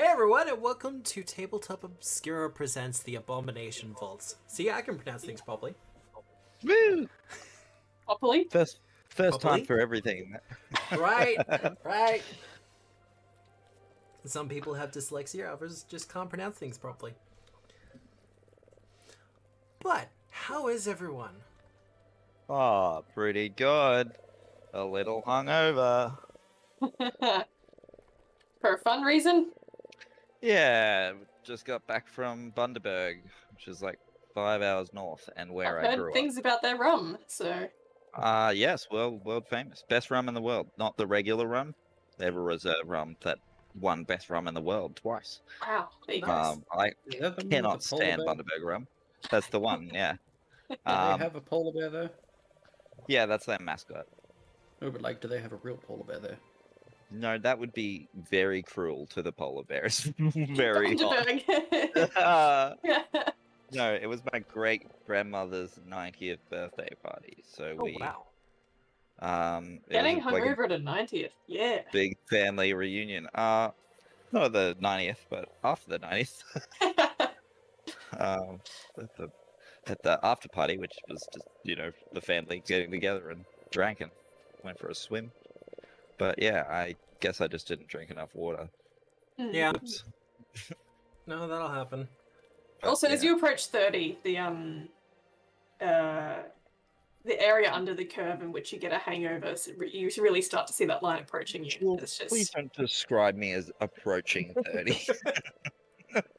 Hey everyone, and welcome to Tabletop Obscura presents the Abomination Vaults. See, I can pronounce things properly. Woo! Properly? First Properly? time for everything. Right, right. Some people have dyslexia, others just can't pronounce things properly. But, how is everyone? Oh, pretty good. A little hungover. For a fun reason? Yeah, just got back from Bundaberg, which is like 5 hours north and where I've I heard grew things about their rum, so... up. Yes, world famous. Best rum in the world. Not the regular rum. They have a reserve rum that won best rum in the world twice. Wow, there you go. I Is that the one with cannot the polar stand bear? Bundaberg rum. That's the one, yeah. Do they have a polar bear there? Yeah, that's their mascot. No, but like, do they have a real polar bear there? No, that would be very cruel to the polar bears. Very hot. Bundaberg. No, it was my great grandmother's 90th birthday party. So Oh we wow. it Getting was like hungover at a 90th, yeah. a big family reunion. Not the 90th, but after the 90th. um at the after party, which was just, the family getting together and drank and went for a swim. But yeah, I guess I just didn't drink enough water. Yeah. Oops. No, that'll happen. But, Also, as yeah. you approach 30, the area under the curve in which you get a hangover, so you really start to see that line approaching you. Well, It's please just... don't describe me as approaching 30.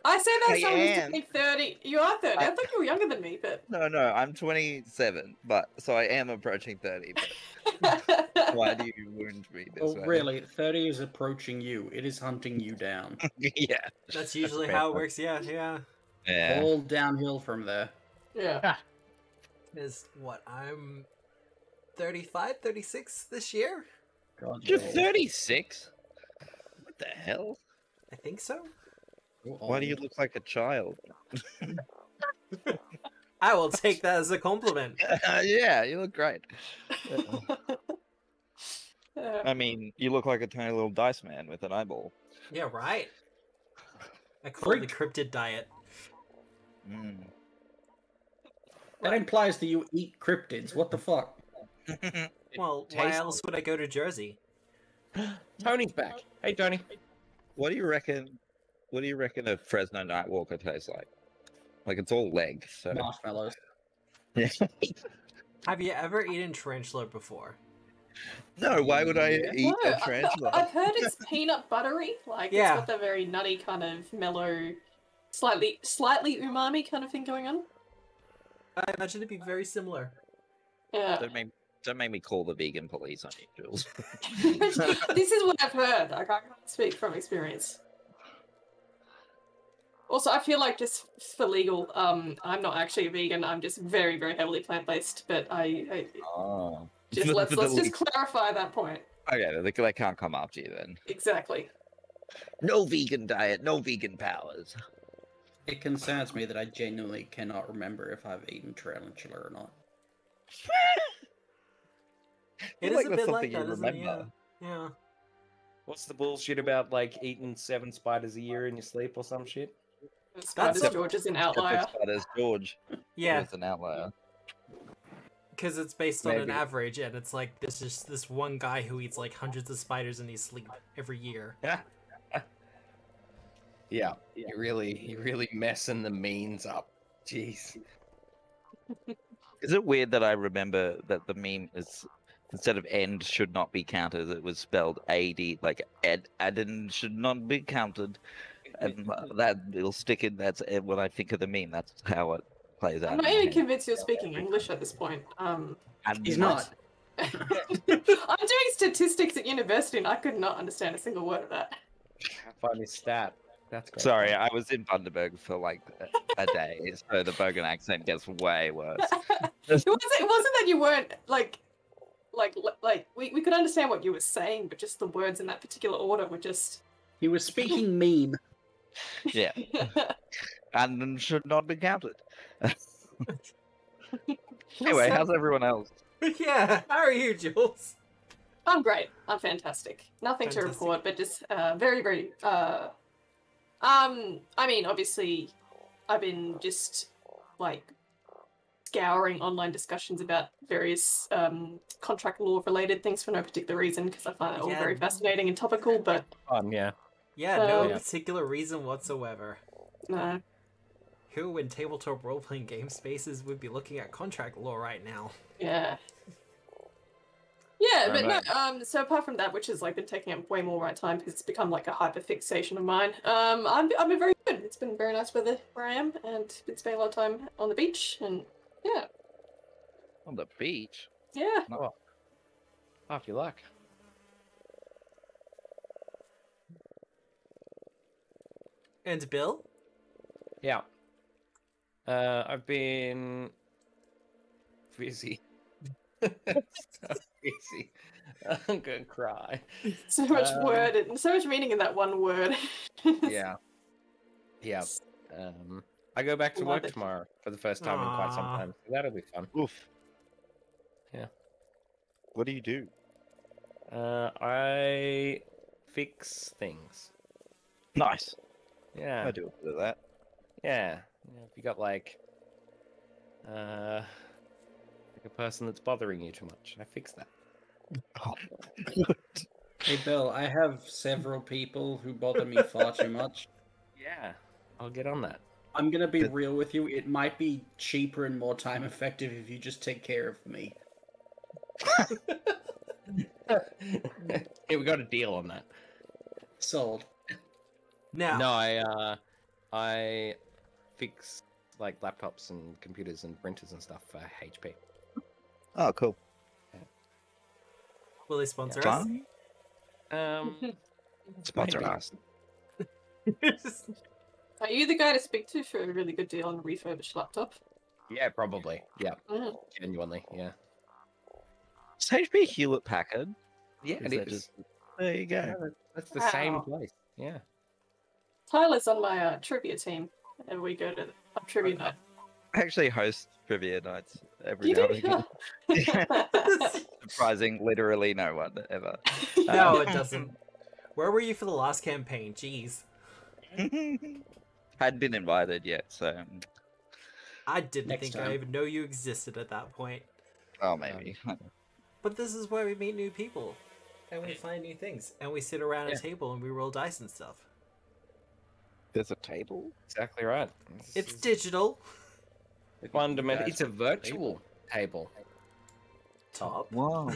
I say that I as someone who's am. turning 30. You are 30. I thought you were younger than me, but... No, I'm 27, so I am approaching 30. But why do you wound me this Oh, way? really? 30 is approaching you. It is hunting you down. Yeah. That's usually fair how it point. works, yeah. Yeah. All downhill from there. Yeah. Is what, I'm 35, 36 this year? God, You're no. 36? What the hell? I think so. You're Why do you old. look like a child? I will take that as a compliment. Yeah, you look great. Uh, I mean, you look like a tiny little dice man with an eyeball. Yeah, right. I call it the cryptid diet. Mm. That implies that you eat cryptids. What the fuck? Well, why else would I go to Jersey? Tony's back. Hey, Tony. What do you reckon? What do you reckon a Fresno Nightwalker tastes like? Like it's all leg. So. Marshmallows. Yeah. Have you ever eaten tarantula before? No, why would I eat no, a tarantula? I've heard it's peanut buttery. Like, Yeah. it's got that very nutty kind of mellow, slightly umami kind of thing going on. I imagine it'd be very similar. Yeah. Don't make me call the vegan police on you, Jules. This is what I've heard. I can't speak from experience. Also, I feel like, just for legal, I'm not actually a vegan. I'm just very, very heavily plant-based. But I Oh. just let's just clarify that point. Okay, they can't come after you then. Exactly. No vegan diet, no vegan powers. It concerns me that I genuinely cannot remember if I've eaten tarantula or not. It Feel is a that's bit like something that, you isn't it? remember. Yeah. What's the bullshit about like eating 7 spiders a year in your sleep or some shit? Spiders a- George is an Except outlier. for Spiders George. Yeah, It's an outlier. because it's based on an Maybe. average, and it's like this is this one guy who eats like hundreds of spiders in his sleep every year. Yeah, you're really messing the means up. Jeez. Is it weird that I remember that the meme is instead of end should not be counted, it was spelled AD, like Adden should not be counted, and that it'll stick in. That's when I think of the meme. That's how it plays out. I'm not in my even head. convinced you're speaking English at this point. He's not. I'm doing statistics at university and I could not understand a single word of that. Funny stat. That's great. Sorry, I was in Bundaberg for like a day, so the Bogan accent gets way worse. It wasn't that you weren't like we could understand what you were saying, but just the words in that particular order were just... He was speaking meme. Yeah, and should not be counted. Anyway, how's everyone else? Yeah, how are you, Jules? I'm great. I'm fantastic. Nothing to Fantastic. report, but just very, very I mean, obviously, I've been just like scouring online discussions about various contract law related things for no particular reason because I find it all Yeah. very fascinating and topical. But Yeah. Yeah, no Yeah. particular reason whatsoever. no, Who in tabletop role-playing game spaces would be looking at contract law right now? yeah. Yeah, but Right. no, so apart from that, which has like been taking up way more of my time because it's become like a hyperfixation of mine, I've been very good. It's been very nice weather where I am and been spending a lot of time on the beach and yeah. On the beach. Yeah. Oh, half your luck. And Bill? Yeah. I've been busy. So busy. I'm gonna cry. So much word and so much meaning in that one word. Yeah. Yeah. I go back to Love work it. tomorrow for the first time in quite some Aw. time. So that'll be fun. Oof. Yeah. What do you do? I fix things. Nice. Yeah. I do a bit of that. Yeah. If you got like a person that's bothering you too much, I fix that. Oh. Hey Bill, I have several people who bother me far too much. Yeah. I'll get on that. I'm gonna be real with you. It might be cheaper and more time effective if you just take care of me. Yeah, we got a deal on that. Sold. Now, No, I fix like laptops and computers and printers and stuff for HP. Oh, cool. will they sponsor us? Fun. Sponsor Maybe. us. Are you the guy to speak to for a really good deal on a refurbished laptop? Yeah, probably. Yeah, Mm. genuinely. Yeah. Is HP Hewlett Packard? Yeah, Is it that is. just- There you go. That's the same Wow. place. Yeah. Tyler's on my trivia team, and we go to a trivia night. I actually host trivia nights every You now do? and again. Surprising literally no one ever. No, it doesn't. Where were you for the last campaign? Jeez. Hadn't been invited yet, so I didn't Next think time. I even know you existed at that point. oh maybe. But this is where we meet new people. And we find new things. And we sit around a Yeah. table and we roll dice and stuff. There's a table. Exactly right. It's digital. fundamental. Guys, It's a virtual table. Top. Wow.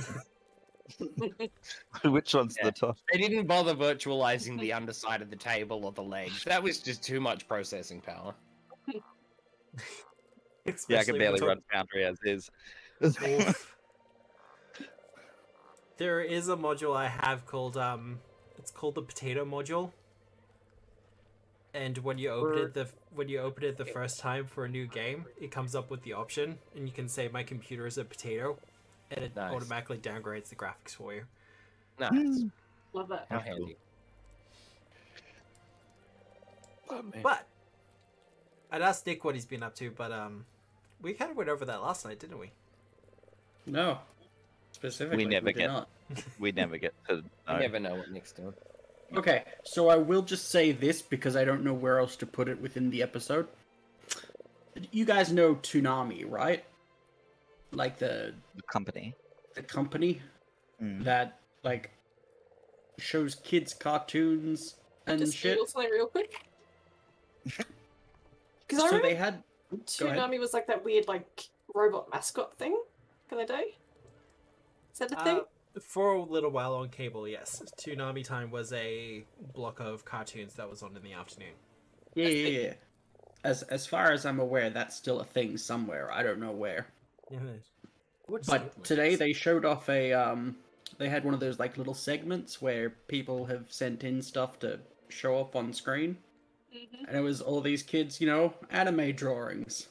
Which one's Yeah. the top? They didn't bother virtualizing the underside of the table or the legs. That was just too much processing power. Yeah, I Especially can barely with run Foundry as is. Oof. There is a module I have called it's called the potato module. And when you open it the first time for a new game, it comes up with the option and you can say my computer is a potato and it Nice. automatically downgrades the graphics for you. Nice. Love that. How handy. But I'd ask Nick what he's been up to, but we kind of went over that last night, didn't we? No. Specifically, We never did get- not. We never get to You know. never know what Nick's doing. Okay, so I will just say this because I don't know where else to put it within the episode. You guys know Toonami, right? Like the the company. company Mm. that like shows kids cartoons and Just shit. Google something real quick. Because I So remember they had go ahead. Toonami was like that weird like robot mascot thing back in the day. Is that the thing? For a little while on cable, yes. Toonami Time was a block of cartoons that was on in the afternoon. yeah. As far as I'm aware, that's still a thing somewhere. I don't know where. But today they showed off a they had one of those like little segments where people have sent in stuff to show up on screen. Mhm. And it was all these kids, you know, anime drawings.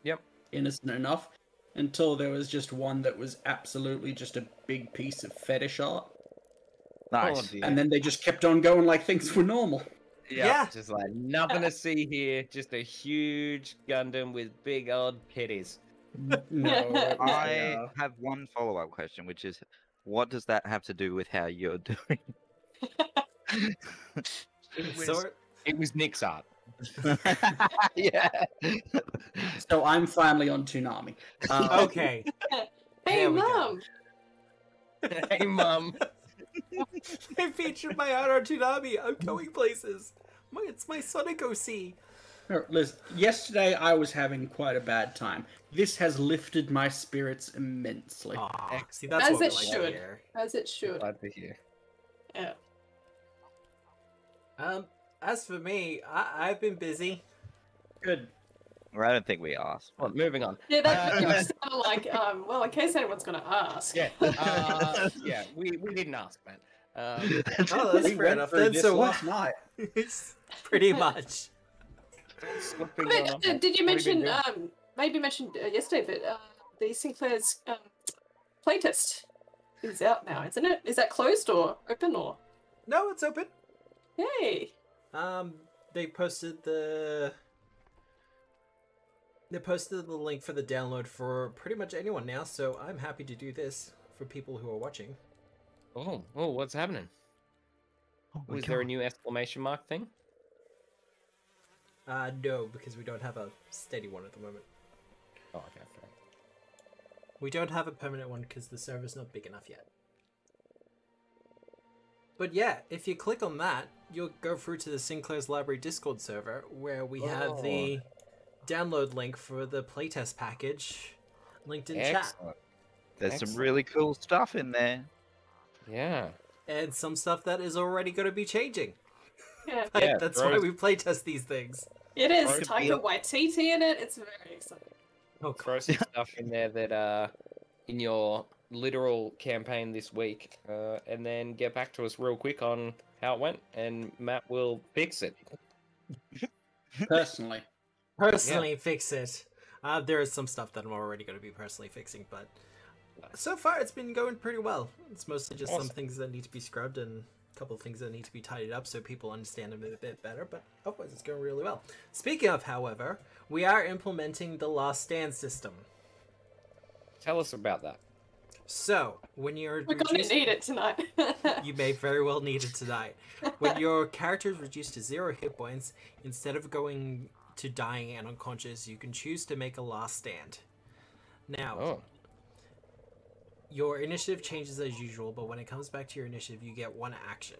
Yep. Innocent enough. Until there was just one that was absolutely just a big piece of fetish art. Nice. Oh, dear. And then they just kept on going like things were normal. Yeah. Just like nothing to see here. Just a huge Gundam with big old kitties. No. it was, I have one follow-up question, which is, what does that have to do with how you're doing? So, It was Nick's art. Yeah. So I'm finally on Toonami. Okay. Hey, There we go. Mum! Hey, Mum. I featured my art on Toonami. I'm going places. It's my Sonic OC. Listen, yesterday I was having quite a bad time. This has lifted my spirits immensely. Aw, see, that's As what we it like to should. hear. As it should. Glad to hear. Yeah. As for me, I've been busy. Good. Or I don't think we asked. Well, moving on. Yeah, that sounded like, well, in case anyone's going to ask. Yeah. Yeah, we didn't ask, man. Oh, that's We fair went enough. through Then this so last night. pretty much. But, did you mention, maybe mentioned yesterday that the Sinclair's playtest is out now, isn't it? Is that closed or open or? No, it's open. Hey. They posted the link for the download for pretty much anyone now, so I'm happy to do this for people who are watching. Oh, what's happening? Oh Was there a new exclamation mark thing? No, because we don't have a steady one at the moment. Oh, okay, fair. We don't have a permanent one because the server's not big enough yet. But yeah, if you click on that, you'll go through to the Sinclair's Library Discord server where we have the download link for the playtest package linked in chat. Excellent. There's Excellent. some really cool stuff in there. Yeah. And some stuff that is already going to be changing. Yeah. Yeah, That's why we playtest these things. It is. Or Taika Waititi in it. It's very exciting. Oh, Throw some stuff in there that in your literal campaign this week, and then get back to us real quick on how it went, and Matt will fix it. Personally. Fix it. There is some stuff that I'm already going to be personally fixing, but so far it's been going pretty well. It's mostly just some things that need to be scrubbed and a couple of things that need to be tidied up so people understand them a bit better, but otherwise it's going really well. Speaking of, however, we are implementing the Last Stand system. Tell us about that. So, when you're We're going to need it tonight. you may very well need it tonight. When your character is reduced to 0 hit points, instead of going to dying and unconscious, you can choose to make a last stand. Now, your initiative changes as usual, but when it comes back to your initiative, you get one action.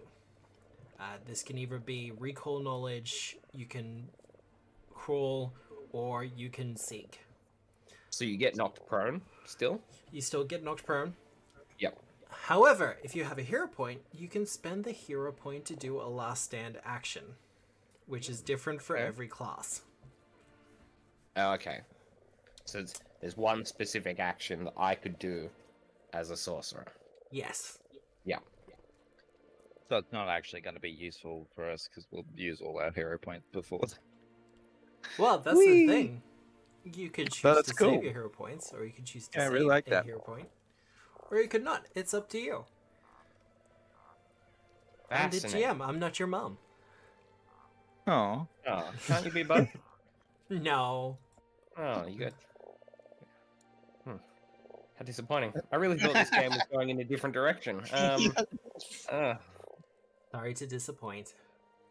This can either be recall knowledge, you can crawl, or you can seek. So you get knocked prone still? You still get knocked prone. Yep. However, if you have a hero point, you can spend the hero point to do a last stand action, which is different for every class. Oh, okay. So there's one specific action that I could do as a sorcerer. Yes. Yeah. So it's not actually going to be useful for us because we'll use all our hero points before. Well, that's the thing. You could choose That's to cool. save your hero points, or you could choose to Yeah, I save really like a that. hero point, or you could not. It's up to you. I'm the GM. I'm not your mom. Oh. Oh, can't you be both? No. Oh, you good. How disappointing. I really thought this game was going in a different direction. Sorry to disappoint.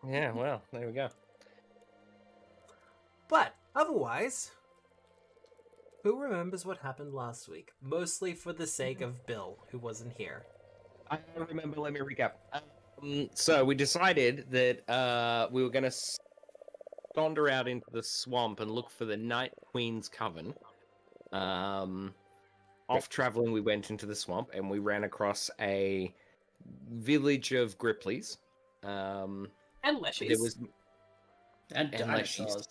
Yeah, well, there we go. But otherwise, who remembers what happened last week? Mostly for the sake of Bill, who wasn't here. I remember, let me recap. So we decided that we were going to wander out into the swamp and look for the Night Queen's Coven. Off traveling, we went into the swamp and we ran across a village of Grippleys. And Leshies. There was And And dinosaurs.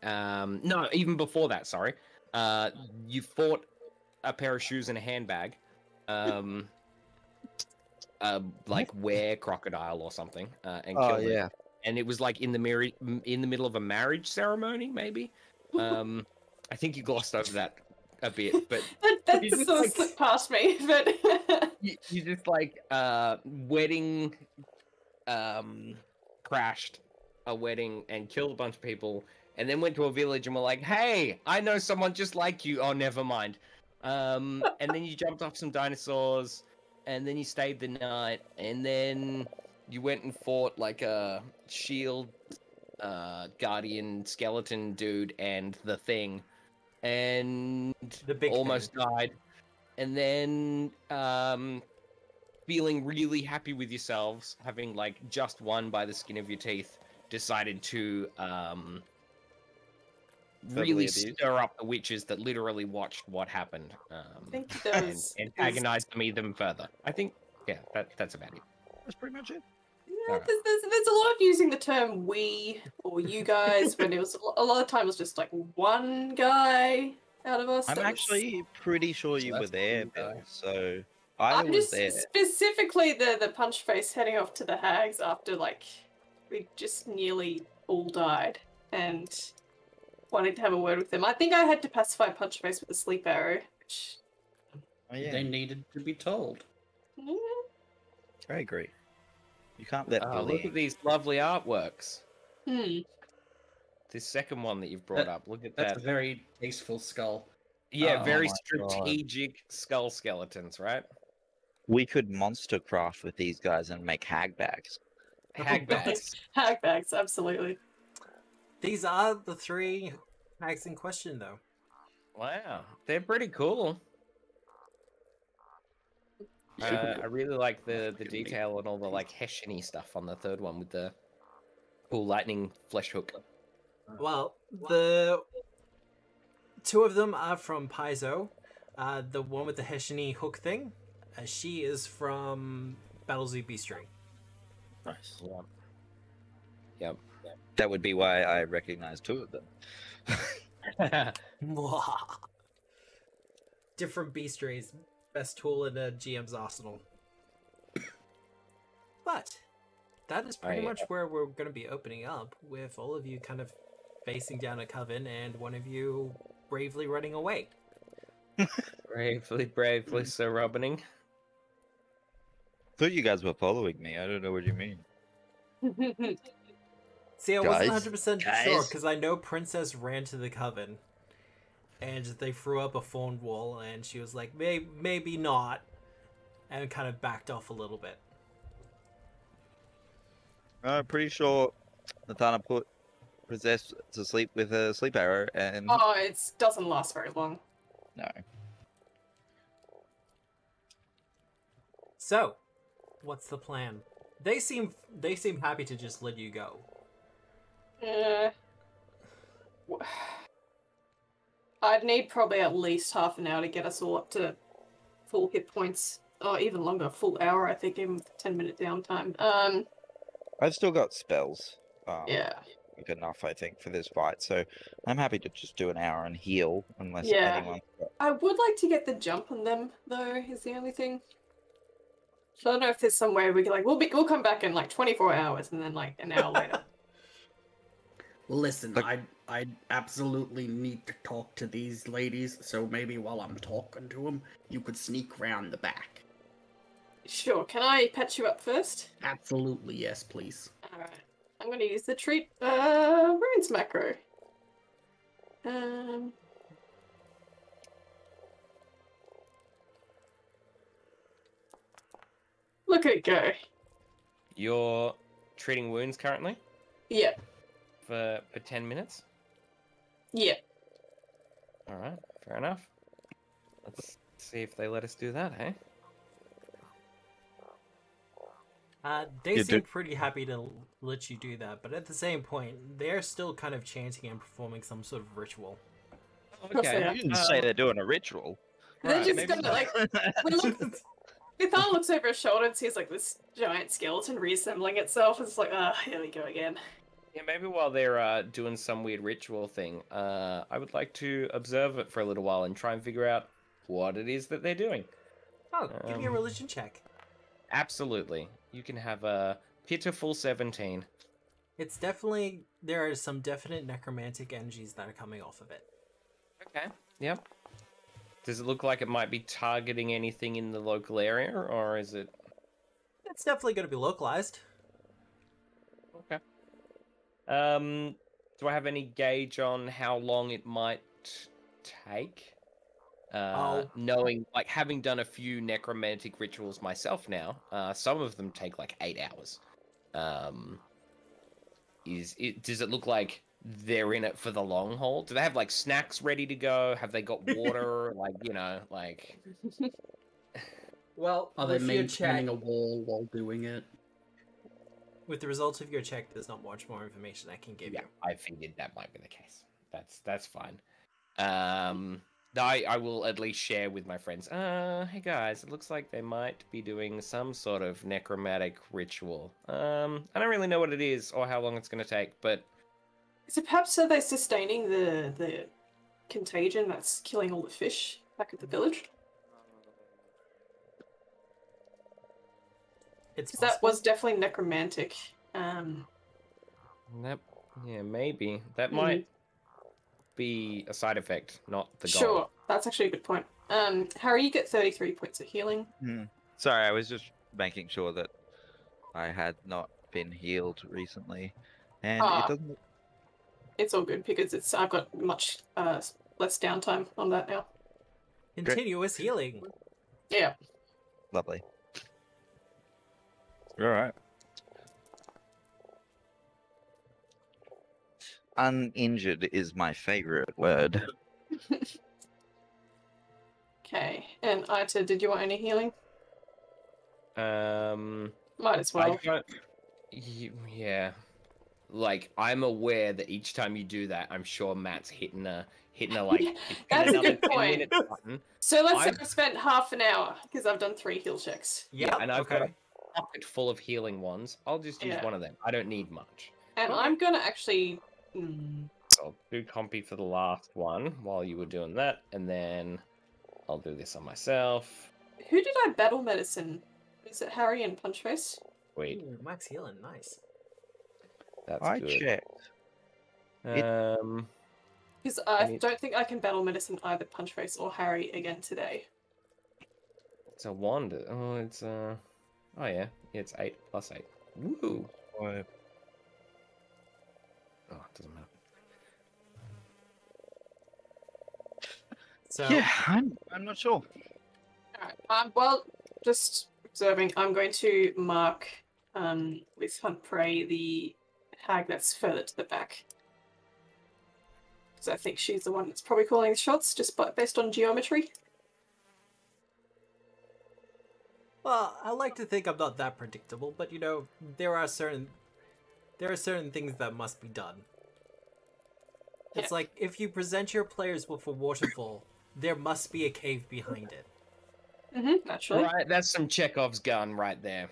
no, even before that, sorry. You fought a pair of shoes and a handbag. Like were crocodile or something, and killed it. And it was like in the middle of a marriage ceremony, maybe. I think you glossed over that a bit, but that you just, sort of like- slipped past me. But you just like wedding crashed a wedding and killed a bunch of people, and then went to a village and were like, "Hey, I know someone just like you." Oh, never mind. And then you jumped off some dinosaurs, and then you stayed the night, and then you went and fought like a shield guardian skeleton dude and the thing, and The big almost died, and then feeling really happy with yourselves, having like just won by the skin of your teeth, decided to really stir up the witches that literally watched what happened, and antagonized them even further. I think, yeah, that's about it. That's pretty much it. Yeah, there's a lot of using the term "we" or "you guys" when it was a lot of time it was just like one guy out of us. I'm actually pretty sure you were there, Bill. So I was just there. Specifically the punch face heading off to the hags after like we just nearly all died and wanting to have a word with them. I think I had to pacify punch face with a sleep arrow, which they needed to be told. Yeah. I agree. You can't let look at these lovely artworks. Hmm. This second one that you've brought up, look at That's that. a very tasteful skull. Yeah, very my strategic skull skeletons, right? We could monster craft with these guys and make hag bags. Hag bags. Hag bags, absolutely. These are the 3 hags in question, though. Wow, they're pretty cool. I really like the detail and all the like hessian-y stuff on the third one with the cool lightning flesh hook. Well, the 2 of them are from Paizo. The one with the hessian hook thing, she is from Battlezoo Beastry. Nice. Yep. That would be why I recognize 2 of them. Different beastries. Best tool in a GM's arsenal. But that is pretty much where we're going to be opening up, with all of you kind of facing down a coven and one of you bravely running away. Bravely, Sir Robining. Thought you guys were following me. I don't know what you mean. See, I wasn't 100% sure, because I know Princess ran to the coven, and they threw up a phone wall, and she was like, maybe not, and kind of backed off a little bit. I'm pretty sure Nathana put Possessed to sleep with a sleep arrow, and... Oh, it doesn't last very long. No. So, what's the plan? They seem happy to just let you go. I'd need probably at least half an hour to get us all up to full hit points, or even longer, full hour. I think, even with 10-minute downtime. I've still got spells. Yeah. Enough, I think, for this fight. So I'm happy to just do an hour and heal, unless anyone. I would like to get the jump on them, though. Is the only thing. So I don't know if there's some way we can we'll come back in like 24 hours and then like an hour later. Well, listen, I absolutely need to talk to these ladies, so maybe while I'm talking to them, you could sneak round the back. Sure. Can I patch you up first? Absolutely, yes, please. Alright. I'm going to use the treat runes macro. Look at it go. You're treating wounds currently? Yeah. For 10 minutes? Yeah. Alright, fair enough. Let's see if they let us do that, hey? They seem pretty happy to let you do that, but at the same point, they're still kind of chanting and performing some sort of ritual. Okay. You didn't say they're doing a ritual. They're just gonna like. Nathan looks over his shoulder and sees like this giant skeleton reassembling itself. It's like, here we go again. Yeah, maybe while they're doing some weird ritual thing, I would like to observe it for a little while and try and figure out what it is that they're doing. Oh, give me a religion check. Absolutely. You can have a pitiful 17. It's definitely, there are some definite necromantic energies that are coming off of it. Okay, yep. Does it look like it might be targeting anything in the local area, or is it... It's definitely going to be localized. Okay. Do I have any gauge on how long it might take? Knowing, like, having done a few necromantic rituals myself now, some of them take like 8 hours. does it look like they're in it for the long haul? Do they have like snacks ready to go? Have they got water? Like, you know, like. Well, are they maintaining a wall while doing it? With the results of your check, there's not much more information I can give you. I figured that might be the case. That's fine. I will at least share with my friends. Hey guys, it looks like they might be doing some sort of necromantic ritual. I don't really know what it is or how long it's going to take, but is it perhaps are they sustaining the contagion that's killing all the fish back at the village? It's that was definitely necromantic. Yeah, maybe that might be a side effect, not the goal. Sure, that's actually a good point. Harry, you get 33 points of healing. Sorry, I was just making sure that I had not been healed recently, and it doesn't. It's all good because I've got much less downtime on that now. Continuous healing. Yeah. Lovely. All right. Uninjured is my favorite word. Okay, and Ita, did you want any healing? Might as well. Yeah. Like, I'm aware that each time you do that, I'm sure Matt's hitting a like. That's a good point. So let's say I've spent half an hour because I've done 3 heal checks. Yeah, and I've got a pocket full of healing ones. I'll just use one of them. I don't need much. And I'm gonna actually. So I'll do Compy for the last one while you were doing that, and then I'll do this on myself. Who did I battle medicine? Is it Harry and Punchface? Wait. Ooh, max healing, nice. That's I good. checked. Because I don't think I can battle medicine either Punchface or Harry again today. It's a wand. Oh, it's oh yeah, it's 8 plus 8. Woo! Oh, it doesn't matter. So yeah, I'm not sure. Alright, well, just observing, I'm going to mark with Hunt Prey the hag that's further to the back. Because I think she's the one that's probably calling the shots, just based on geometry. Well, I like to think I'm not that predictable, but you know, there are certain things that must be done. It's like, if you present your players with a waterfall, there must be a cave behind it. Naturally. Right, that's some Chekhov's gun right there.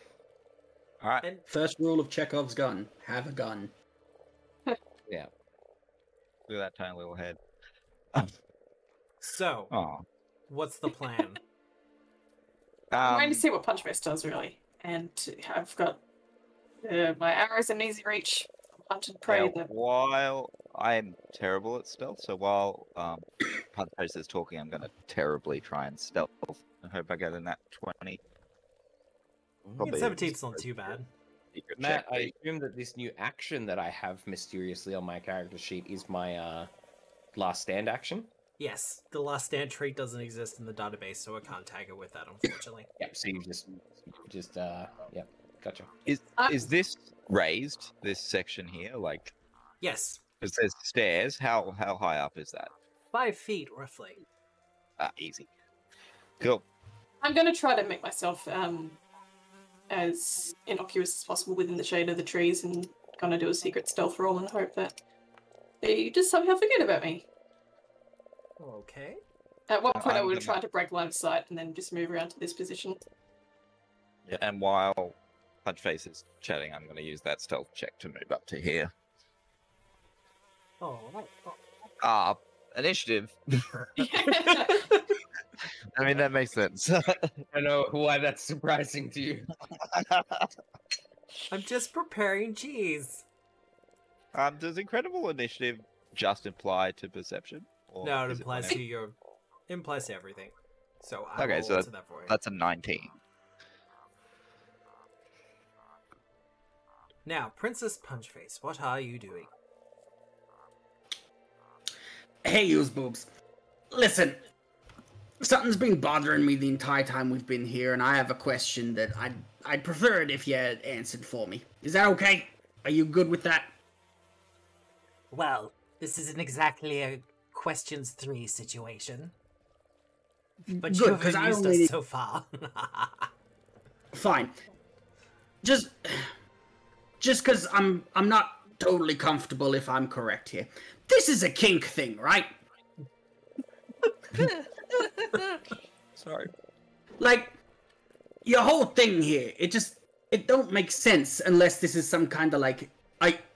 Alright. And first rule of Chekhov's gun, have a gun. Yeah. Look at that tiny little head. So, what's the plan? I'm going to see what Punchface does, really. And I've got my arrows in easy reach. Hunt and Prey. Yeah, while I'm terrible at stealth, so while Punchface is talking, I'm going to terribly try and stealth. I hope I get in that 20. 17's not too bad. Matt, I assume that this new action that I have mysteriously on my character sheet is my last stand action? Yes, the last stand trait doesn't exist in the database, so I can't tag it with that, unfortunately. Yep, so you just yep, gotcha. Is this raised, this section here? Like, yes. Because there's stairs. How high up is that? 5 feet, roughly. Easy. Cool. I'm going to try to make myself as innocuous as possible within the shade of the trees and kind of do a secret stealth roll and hope that they just somehow forget about me. Okay. At what point I would try to break line of sight and then just move around to this position. Yeah, and while Punchface is chatting, I'm going to use that stealth check to move up to here. Initiative. I mean, that makes sense. I know why that's surprising to you. I'm just preparing cheese. Does incredible initiative just apply to perception? No, it implies to implies to everything. So I will so answer that for you. That's a 19. Now, Princess Punchface, what are you doing? Hey, yous boobs. Listen, something's been bothering me the entire time we've been here, and I have a question that I'd prefer it if you had answered for me. Is that okay? Are you good with that? Well, this isn't exactly a questions 3 situation. But Good, you because haven't I used only us so far. Fine. Just because I'm not totally comfortable if I'm correct here. This is a kink thing, right? Sorry. Like, your whole thing here, it don't make sense unless this is some kind of like,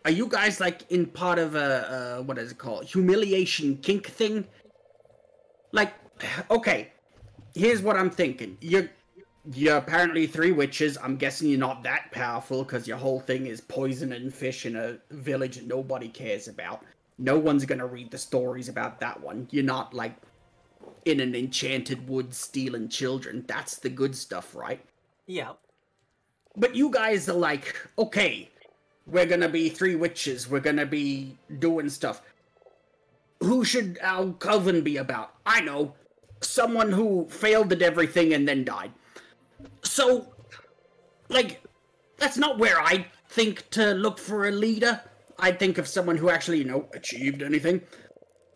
are you guys like in part of a what is it called, humiliation kink thing? Like, okay, here's what I'm thinking. You're apparently 3 witches. I'm guessing you're not that powerful because your whole thing is poisoning fish in a village that nobody cares about. No one's gonna read the stories about that one. You're not like in an enchanted wood stealing children. That's the good stuff, right? Yeah. But you guys are like, okay, we're gonna be 3 witches. We're gonna be doing stuff. Who should our coven be about? I know. Someone who failed at everything and then died. So, like, that's not where I think to look for a leader. I'd think of someone who actually, achieved anything.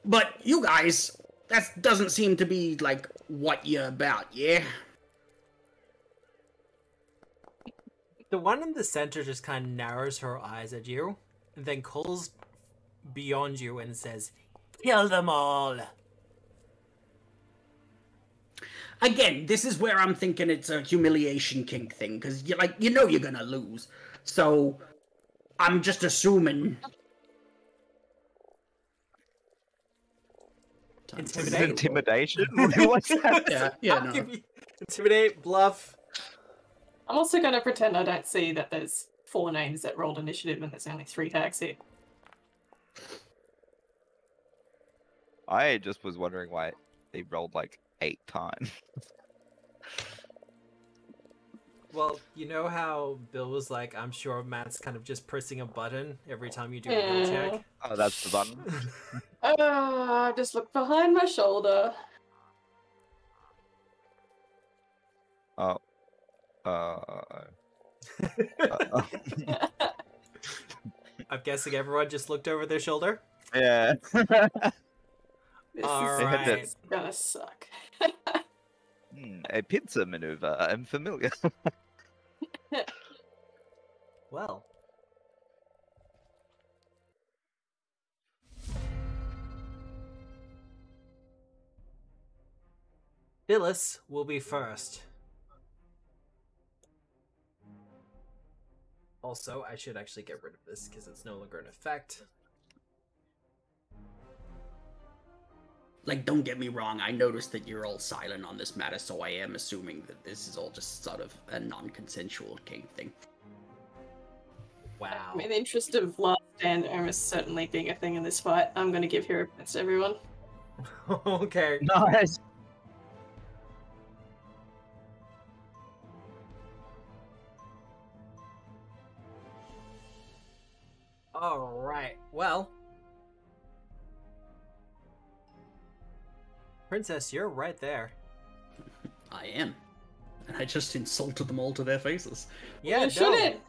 But you guys, that doesn't seem to be, like, what you're about, yeah? The one in the center just kind of narrows her eyes at you, and then calls beyond you and says, "Kill them all!" Again, this is where I'm thinking it's a humiliation kink thing, because you're gonna lose. So, I'm just assuming. Intimidation? What's that? Yeah, no. Intimidate, bluff. I'm also going to pretend I don't see that there's 4 names that rolled initiative and there's only 3 tags here. I just was wondering why they rolled like 8 times. Well, you know how Bill was like, I'm sure Matt's kind of just pressing a button every time you do a will check? Oh, that's the button. Just look behind my shoulder. Oh. I'm guessing everyone just looked over their shoulder? Yeah. This Alright. is gonna suck. A pincer maneuver. I'm familiar. Well. Phyllis will be first. Also, I should actually get rid of this because it's no longer in effect. Like, don't get me wrong, I noticed that you're all silent on this matter, so I am assuming that this is all just sort of a non-consensual kink thing. Wow. In the interest of last stand, almost certainly being a thing in this fight, I'm going to give hero points to everyone. Okay. Nice. Alright, well. Princess, you're right there. I am. And I just insulted them all to their faces. Yeah, You shouldn't!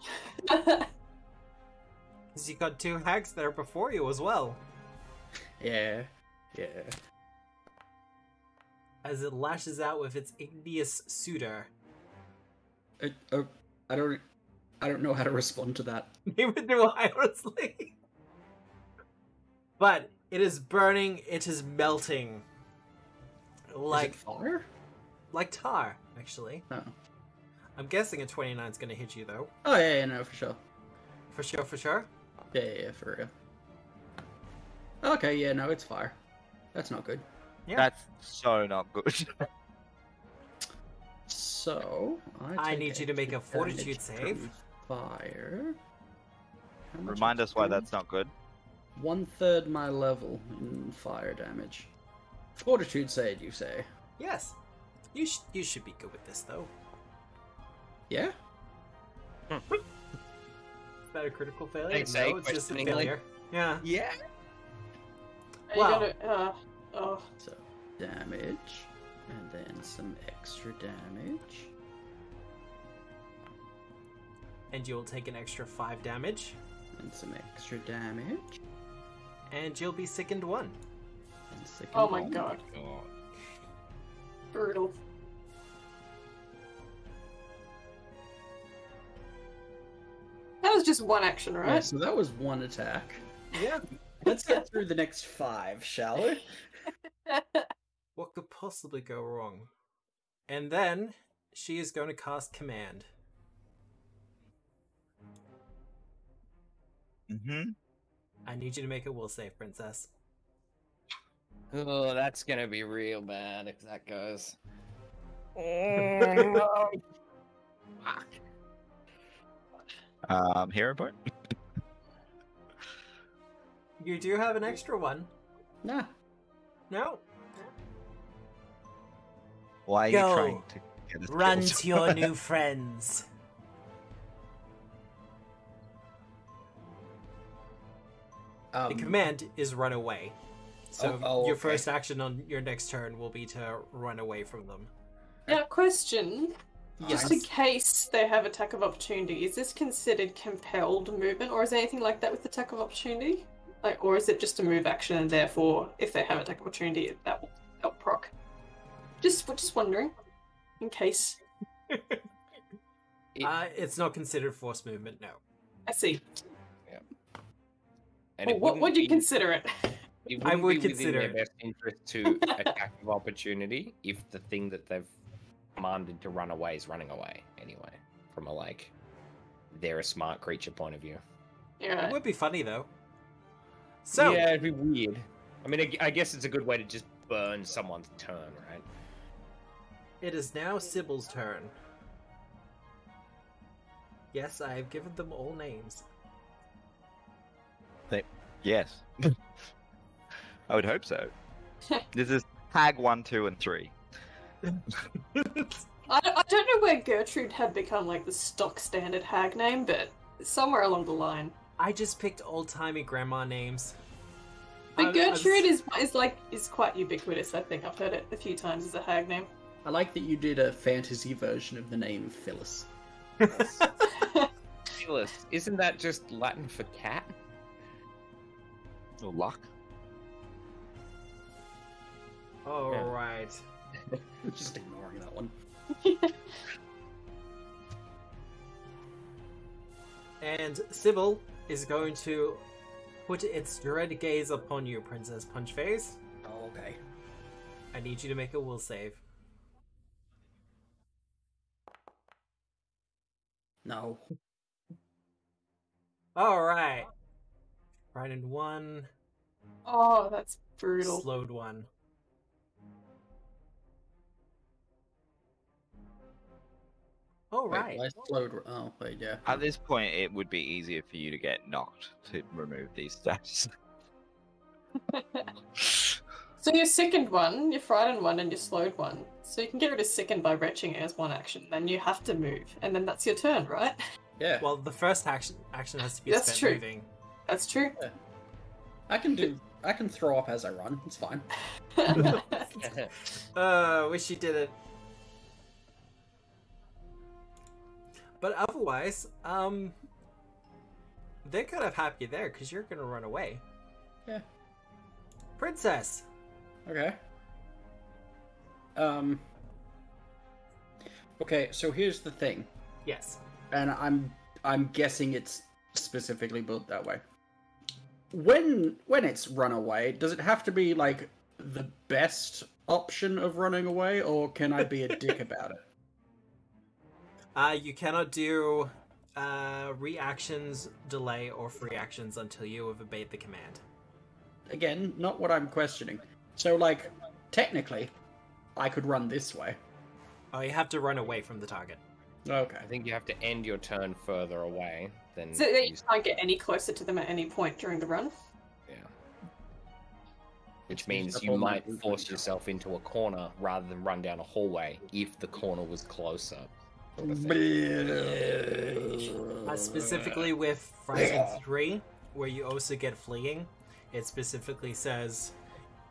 Because you got 2 hags there before you as well. Yeah. As it lashes out with its igneous suitor. I don't know how to respond to that. Neither do I, honestly. But it is burning, it is melting. Like Is it fire? Like tar, actually. Oh. I'm guessing a 29 is going to hit you, though. Oh, yeah, no, for sure. For sure, for sure? Yeah, for real. Okay, yeah, no, it's fire. That's not good. Yeah. That's so not good. So, I need you to make a fortitude save. Fire. How much Remind us why XP? that's not good. 1/3 my level in fire damage. Fortitude save, you say? Yes. You should be good with this, though. Yeah? Is that a critical failure? Thanks, eh? No, it's just a Questioningly. failure. Yeah. Yeah. Are Wow. you gonna, oh. So, damage, and then some extra damage. And you'll take an extra 5 damage. And some extra damage. And you'll be sickened 1. Oh my god. Brutal. That was just one action, right? Yeah, so that was one attack. Yeah. Let's get through the next 5, shall we? What could possibly go wrong? And then she is going to cast Command. Mm-hmm. I need you to make a will save, Princess. Oh, that's gonna be real bad if that goes. Oh, no. Hero point? You do have an extra one. Nah. No? Why are you Go. trying to get us Run killed? to your new friends. The command is run away. So your okay. first action on your next turn will be to run away from them. Now, question. Yes. Just in case they have attack of opportunity, is this considered compelled movement, or is there anything like that with attack of opportunity? Like, or is it just a move action, and therefore, if they have attack of opportunity, that will help proc? Just wondering, in case. It's not considered forced movement, no. I see. And Well, what would you consider it? It I wouldn't would be consider within their it. best interest to attack of opportunity if the thing that they've commanded to run away is running away anyway. From a they're a smart creature point of view. Yeah. It would be funny though. So yeah, it'd be weird. I mean, I guess it's a good way to just burn someone's turn, right? it is now Sybil's turn. Yes, I have given them all names. Yes. I would hope so. This is Hag 1, 2, and 3. I don't know where Gertrude had become like the stock standard hag name, but somewhere along the line. I just picked old-timey grandma names. But Gertrude is quite ubiquitous, I think. I've heard it a few times as a hag name. I like that you did a fantasy version of the name Phyllis. Phyllis, isn't that just Latin for cat? Or luck. Alright. Just ignoring that one. And Sybil is going to put its dread gaze upon you, Princess Punchface. Oh, okay. I need you to make a will save. No. Alright. Frightened 1. Oh, that's brutal. Slowed 1. Alright. Wait, I slowed... Oh, wait, yeah. At this point, it would be easier for you to get knocked to remove these stats. So your sickened 1, your frightened 1, and your slowed 1. So you can get rid of sickened by retching it as one action. Then you have to move, and then that's your turn, right? Yeah. Well, the first action has to be That's spent true. moving. That's true. I can throw up as I run. It's fine. Wish you did it. But otherwise, they're kind of happy there because you're gonna run away. Yeah. Princess. Okay. Okay, so here's the thing, Yes. and I'm guessing it's specifically built that way. When it's run away, does it have to be like the best option of running away, or can I be a dick about it? You cannot do reactions, delay, or free actions until you have obeyed the command. Again, not what I'm questioning. So, like, technically, I could run this way. Oh, you have to run away from the target. Okay. I think you have to end your turn further away than. So that you can't get any closer to them at any point during the run. Yeah. Which means you might force yourself into a corner rather than run down a hallway if the corner was closer. Sort of thing. Specifically with Frightened 3, where you also get fleeing, it specifically says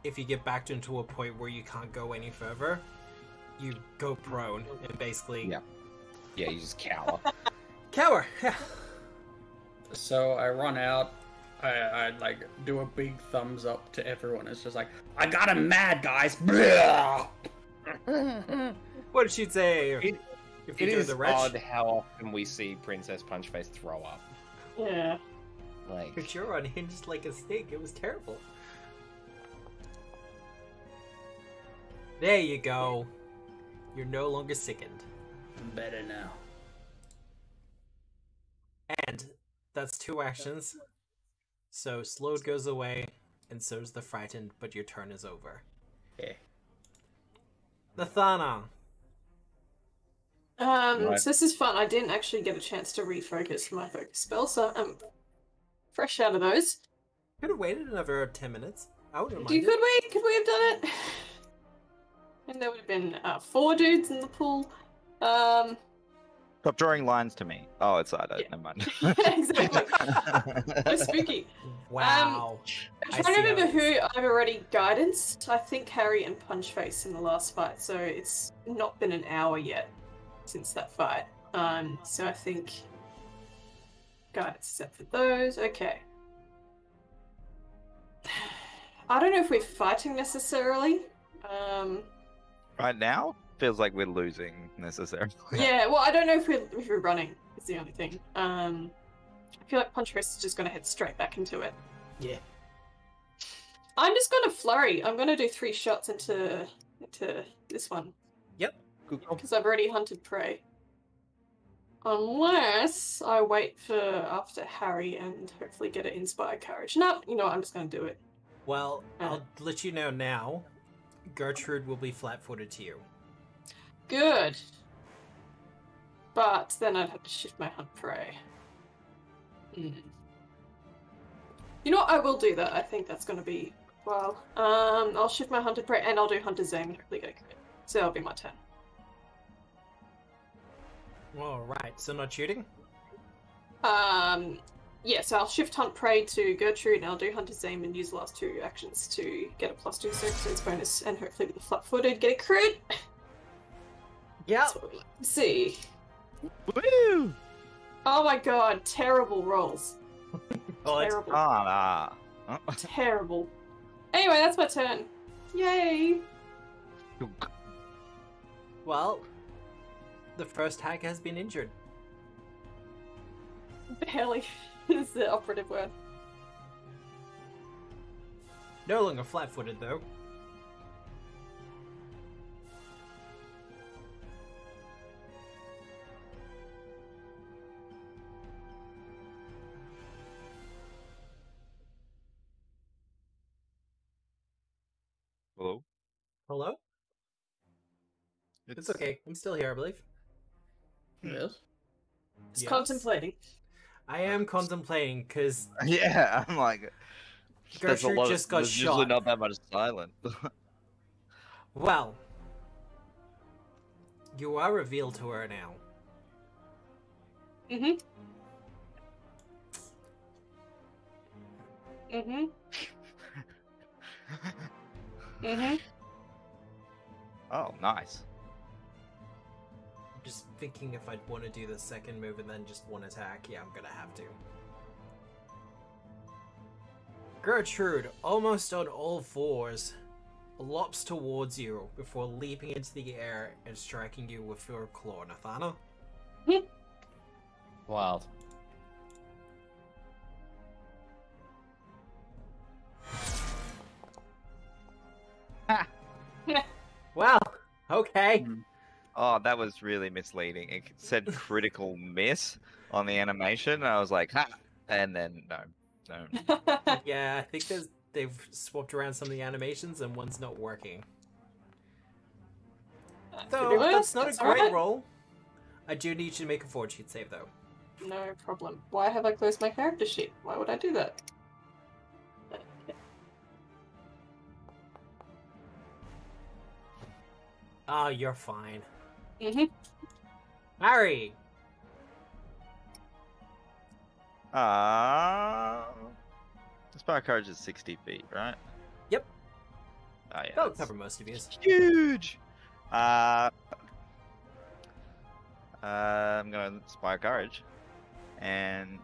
if you get backed into a point where you can't go any further, you go prone and basically... Yeah, you just cower. Cower! So I run out, I like do a big thumbs up to everyone. It's just like, I got him mad, guys. What did she say? It is odd how often we see Princess Punchface throw up. Yeah. Like, But you're unhinged like a snake. It was terrible. There you go. You're no longer sickened. I'm better now. And that's 2 actions. So slowed goes away, and so does the frightened, but your turn is over. Yeah. Nathana. So this is fun. I didn't actually get a chance to refocus my focus spell, so I'm fresh out of those. Could have waited another 10 minutes. I wouldn't mind. Could we have done it? And there would have been 4 dudes in the pool. Stop drawing lines to me. Oh, it's side. Yeah. Never mind. Exactly. So spooky. Wow. I'm trying to remember who I've already guidanced. I think Harry and Punchface in the last fight, so it's not been an hour yet since that fight. So I think guidance is up for those. Okay. I don't know if we're fighting necessarily. Right now, feels like we're losing necessarily. Yeah, well, I don't know if we're running. Is the only thing. I feel like Punchface is just going to head straight back into it. Yeah. I'm just going to flurry. I'm going to do 3 shots into this one. Yep. Because I've already hunted prey. Unless I wait for after Harry and hopefully get an inspired courage. No, you know what, I'm just going to do it. Well, I'll let you know now. Gertrude will be flat-footed to you. Good. But then I'd have to shift my hunt prey. You know what, I will do that. I think that's going to be... Well, I'll shift my hunter prey and I'll do Hunter's Aim and hopefully get a crit. So that'll be my turn. Alright, so not shooting? Yeah, so I'll shift Hunt Prey to Gertrude and I'll do Hunter's Aim and use the last 2 actions to get a +2 circumstance bonus and hopefully with the flat-footed get a crit. Yeah. That's what we like to see. Woo! Oh my god, terrible rolls. Oh, it's Terrible. Terrible. Anyway, that's my turn. Yay! Well, the first hag has been injured. Barely is the operative word. No longer flat-footed, though. Hello? Hello? It's okay. I'm still here, I believe. Yes. Just contemplating. I am contemplating, because Yeah, I'm like... Gertrude just got there's usually shot. not that much silence. Well, you are revealed to her now. Mm-hmm. Mm-hmm. Mm-hmm. Oh, nice. I'm just thinking if I'd want to do the second move and then just one attack. Yeah, I'm gonna have to. Gertrude, almost on all fours, lops towards you before leaping into the air and striking you with her claw, Nathana. Wild. Well, okay. Oh, that was really misleading. It said critical miss on the animation, and I was like, ha! And then, no. Yeah, I think they've swapped around some of the animations and one's not working. Though, that's not a great roll. I do need you to make a fortitude save, though. No problem. Why have I closed my character sheet? Why would I do that? Oh, you're fine. Mm-hmm. Harry! Spire Courage is 60 feet, right? Yep. Oh, yeah. That'll cover most of yours. Huge! I'm gonna Spire Courage. And...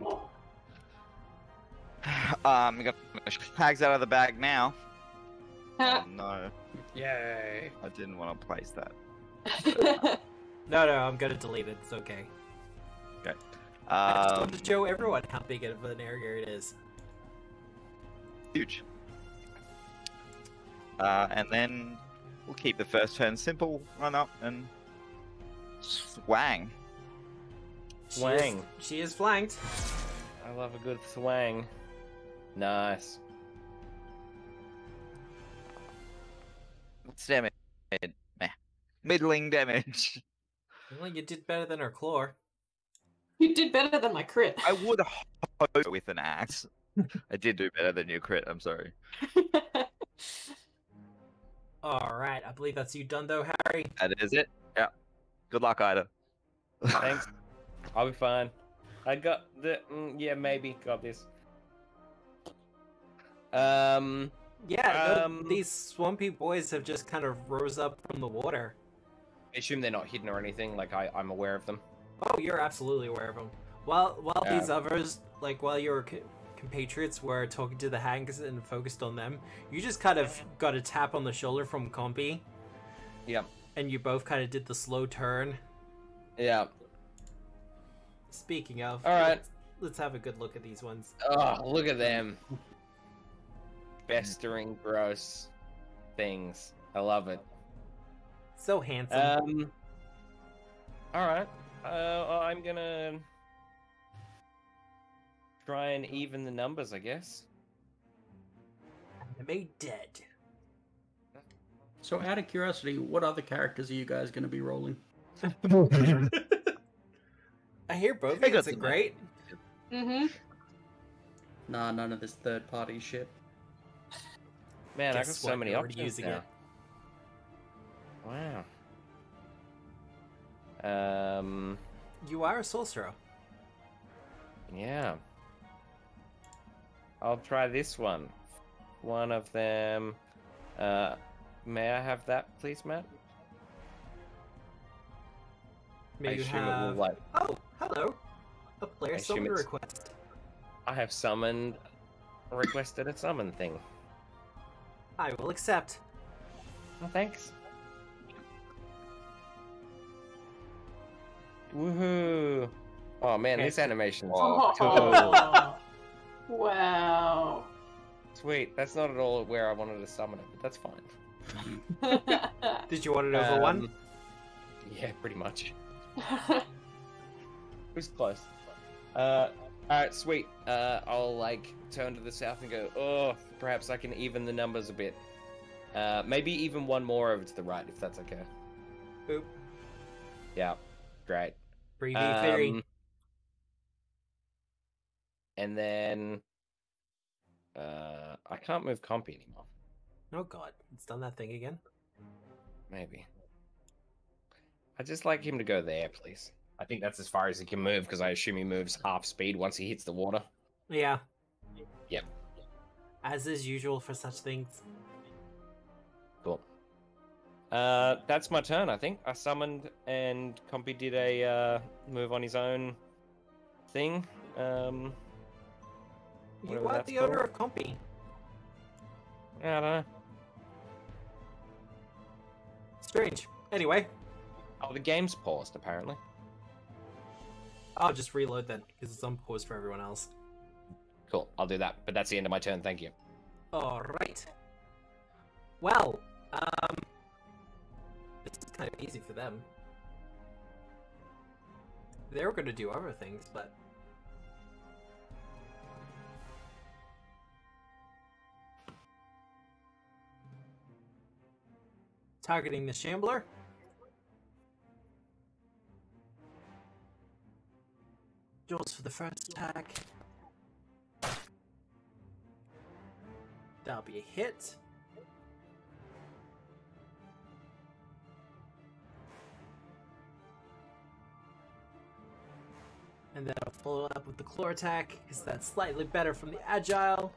We got tags out of the bag now. Oh, no. Yay. I didn't want to place that. No, I'm gonna delete it. It's okay. Okay. I just want to show everyone how big of an area it is. Huge. And then we'll keep the first turn simple. Run up and swang. Swang. She is flanked. I love a good swang. Nice. What's damage? Meh. Middling damage. Well, you did better than her claw. You did better than my crit. I would hope with an axe. I did do better than your crit, I'm sorry. Alright, I believe that's you done though, Harry. That is it? Yeah. Good luck, Ida. Thanks. I'll be fine. I got the... yeah, maybe. Got this. These swampy boys have just kind of rose up from the water. I assume they're not hidden or anything, like I'm aware of them. Oh, you're absolutely aware of them. While these others, like while your compatriots were talking to the hags and focused on them, you just kind of got a tap on the shoulder from Compy. Yep. And you both kind of did the slow turn. Yeah. Speaking of, all right, let's have a good look at these ones. Oh, look at them. Festering, gross things. I love it. So handsome. All right. I'm gonna try and even the numbers, I guess. Made dead. So, out of curiosity, what other characters are you guys going to be rolling? I hear both of you. It's great. Mm-hmm. Nah, none of this third-party shit. Man, I got so many options using now. it. Wow. You are a sorcerer. Yeah. I'll try this one. One of them. May I have that, please, Matt? May I you assume have... it will, like... Oh, hello. A player summon it's- request. I have requested a summon thing. I will accept. Oh, thanks. Woohoo! Oh man, this animation is cool. Oh. Wow. Sweet. That's not at all where I wanted to summon it, but that's fine. Did you want it over one? Yeah, pretty much. Who's close? Alright, sweet. I'll like turn to the south and go, oh, perhaps I can even the numbers a bit. Maybe even one more over to the right, if that's okay. Boop. Yeah, great. Preview theory. And then I can't move Compy anymore. Oh god, it's done that thing again. Maybe. I'd just like him to go there, please. I think that's as far as he can move, because I assume he moves half speed once he hits the water. Yeah. Yep. As is usual for such things. Cool. That's my turn, I think. I summoned, and Compy did a move on his own thing. You whatever are that's the owner called. of Compy. I don't know. Strange. Anyway, Oh, the game's paused, apparently. I'll just reload then, because it's unpaused for everyone else. Cool, I'll do that. But that's the end of my turn, thank you. Alright. Well, this is kind of easy for them. They were going to do other things, but... Targeting the Shambler. Jaws for the first attack. That'll be a hit. And then I'll follow up with the claw attack, because that's slightly better from the agile.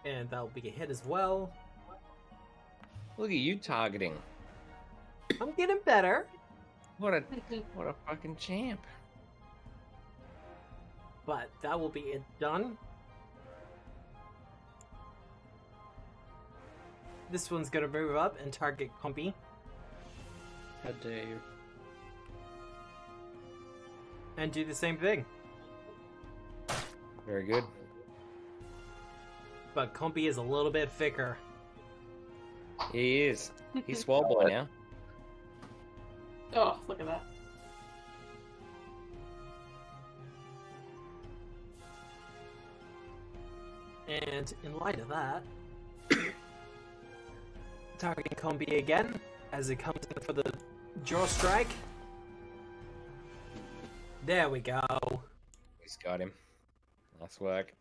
And that'll be a hit as well. Look at you targeting. I'm getting better. What a fucking champ. But that will be it done. This one's gonna move up and target Compy. How dare you? And do the same thing. Very good. But Compy is a little bit thicker. He is. He's swole boy now. Oh, look at that. And in light of that, targeting Compy again as it comes in for the jaw strike. There we go. He's got him. Nice work.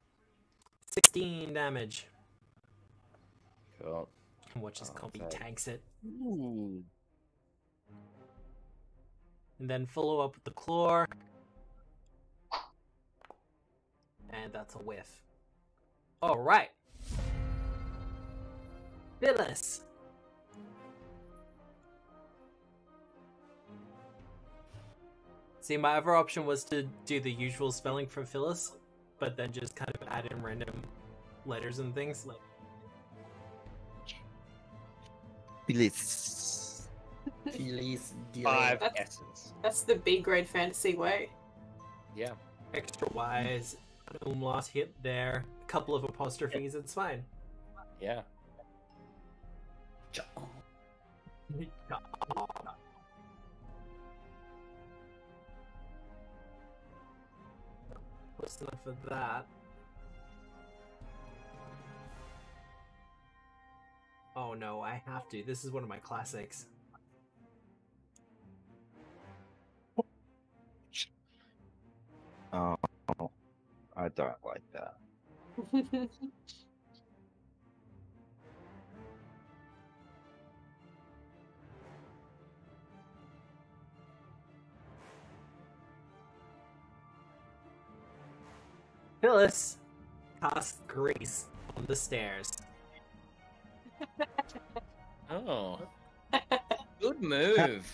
16 damage. Cool. Watch as Compy so- tanks it. Ooh. And then follow up with the claw. And that's a whiff. Alright. Phyllis. See, my other option was to do the usual spelling for Phyllis, but then just kind of add in random letters and things. Bliss. Feliz Dia. 5 That's- S's. That's the B grade fantasy way. Yeah. Extra Y's, an umlaut hit there, a couple of apostrophes, it's fine. Yeah. Close enough for that. Oh no, I have to. This is one of my classics. Oh, I don't like that. Phyllis casts Grease on the stairs. Oh. Good move.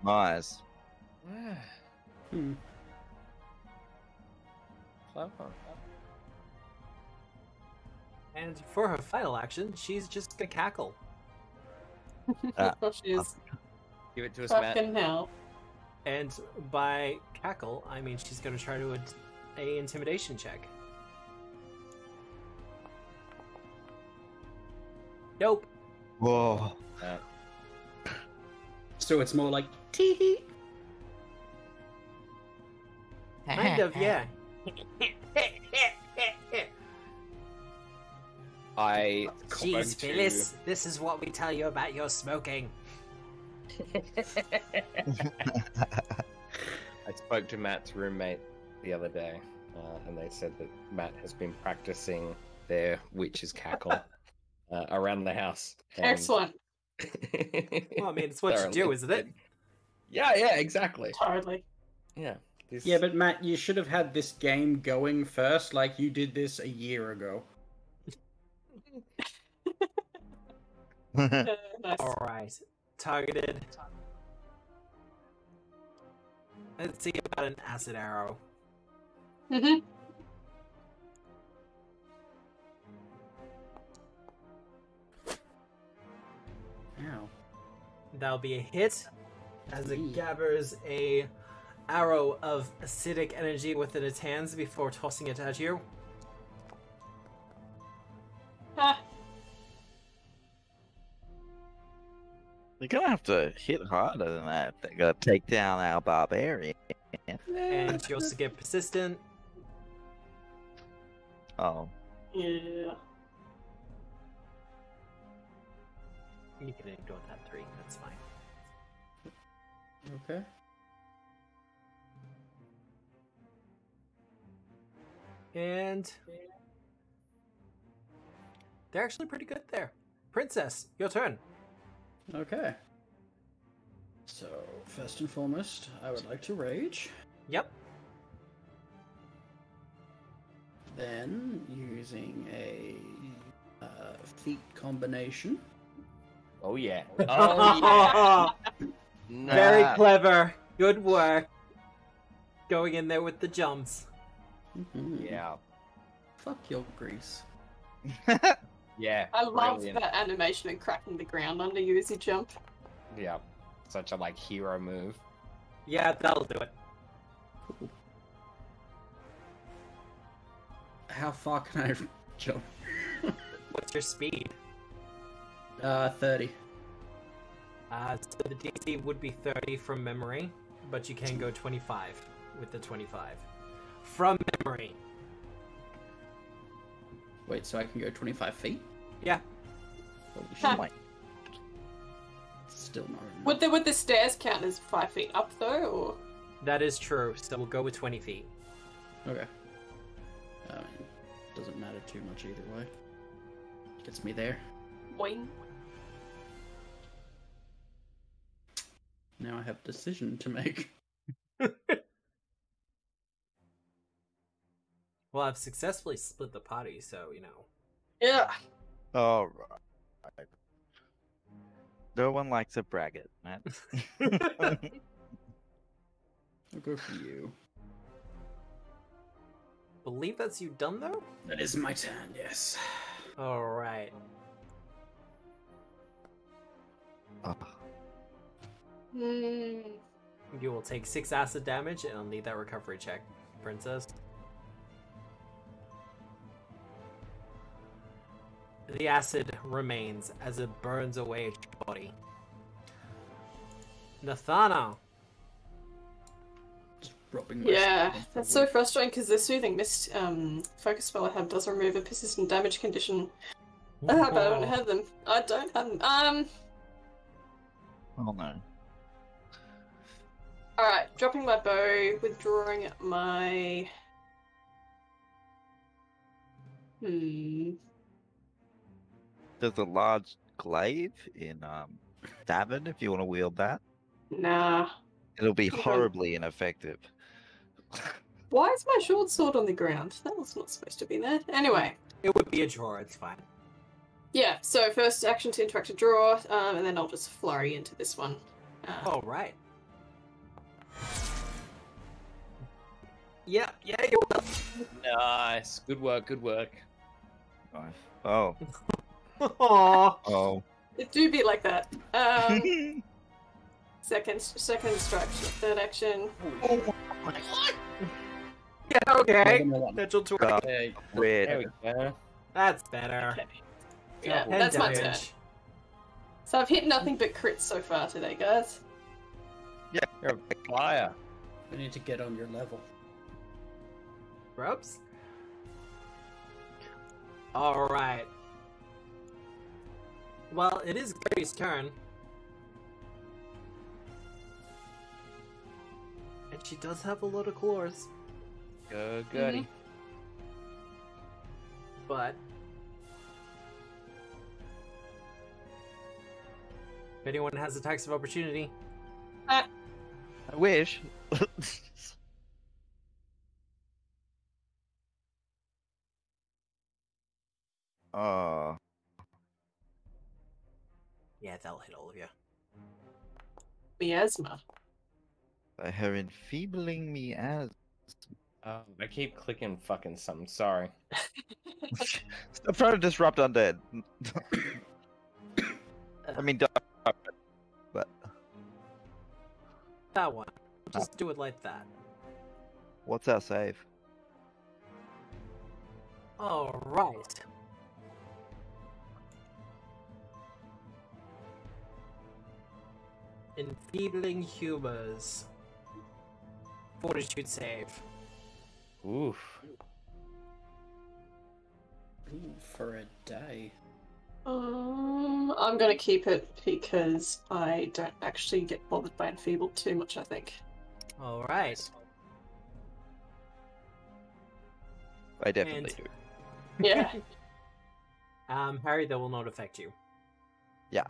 Nice. Hmm. Clever. And for her final action, she's just gonna cackle. She's Give it to us, Matt. fucking hell. And by cackle, I mean she's gonna try to a intimidation check. Nope. Whoa. So it's more like tee hee. Kind of, yeah. I Jeez, Phyllis, this is what we tell you about your smoking. I spoke to Matt's roommate the other day, and they said that Matt has been practicing their witch's cackle around the house. and- Excellent. Well, I mean, it's what you do, Thoroughly. isn't it? Yeah, exactly. Totally. Yeah. This... Yeah, but Matt, you should have had this game going first, like you did this a year ago. Nice. Alright. Targeted. Let's see about an acid arrow. Mhm. Ow. That'll be a hit as it Ooh. gathers a arrow of acidic energy within its hands before tossing it at you. Ah, They're gonna have to hit harder than that. They're gonna take down our barbarian. And you also get persistent. Oh, yeah. You can ignore that 3, that's fine. Okay. And they're actually pretty good there. Princess, your turn. Okay. So, first and foremost, I would like to rage. Yep. Then, using a feat combination. Oh yeah. Oh yeah. Very Nah. clever. Good work. Going in there with the jumps. Yeah. Fuck your grease. Yeah. I love brilliant. that animation and cracking the ground under you as you jump. Yeah. Such a like hero move. Yeah, that'll do it. Cool. How far can I jump? What's your speed? 30. So the DC would be 30 from memory, but you can go 25 with the 25. From memory. Wait, so I can go 25 feet? Yeah. Holy Huh. shit. Still not enough. Would the stairs count as 5 feet up though, or? That is true, so we'll go with 20 feet. Okay. I mean, doesn't matter too much either way. Gets me there. Boing. Now I have a decision to make. Well, I've successfully split the party, so, you know. Yeah. All right. No one likes a braggart, man. I'll go for you. Believe that's you done, though? That is my turn, yes. Alright. Hmm. You will take 6 acid damage, and I'll need that recovery check, princess. The acid remains as it burns away at your body. Nathana! Just dropping my Yeah, stuff that's forward. so frustrating because the Soothing Mist focus spell I have does remove a persistent damage condition. But I don't have them. I don't have them. Oh no. Alright, dropping my bow, withdrawing my... There's a large glaive in Tavern if you want to wield that. Nah. It'll be horribly ineffective. Why is my short sword on the ground? That was not supposed to be there. Anyway. It would be a draw, it's fine. Yeah, so first action to interact a draw, and then I'll just flurry into this one. Alright. Yeah, you're well. Nice. Good work. Good work. Nice. Oh. Aww. Oh. It do be like that. Second strike, third action. Yeah, okay. Another one. Natural 20. Okay. Weird. There we go. That's better. Okay. Yeah, 10 that's my turn. damage. So I've hit nothing but crits so far today, guys. You're a flyer. I need to get on your level. Grubs? Alright. Well, it is Gertie's turn. And she does have a lot of claws. Go, Gertie. But if anyone has attacks of opportunity, I wish. Oh. yeah, they'll hit all of you. Miasma. They are enfeebling me as. I keep clicking fucking something. Sorry. Stop trying to disrupt undead. I mean, but That one. Just do it like that. what's our save? Alright. Enfeebling humors. Fortitude save. Oof. Ooh, for a day. I'm gonna keep it because I don't actually get bothered by enfeebled too much, I think. Alright. I definitely And- do. Yeah. Harry, that will not affect you. Yeah.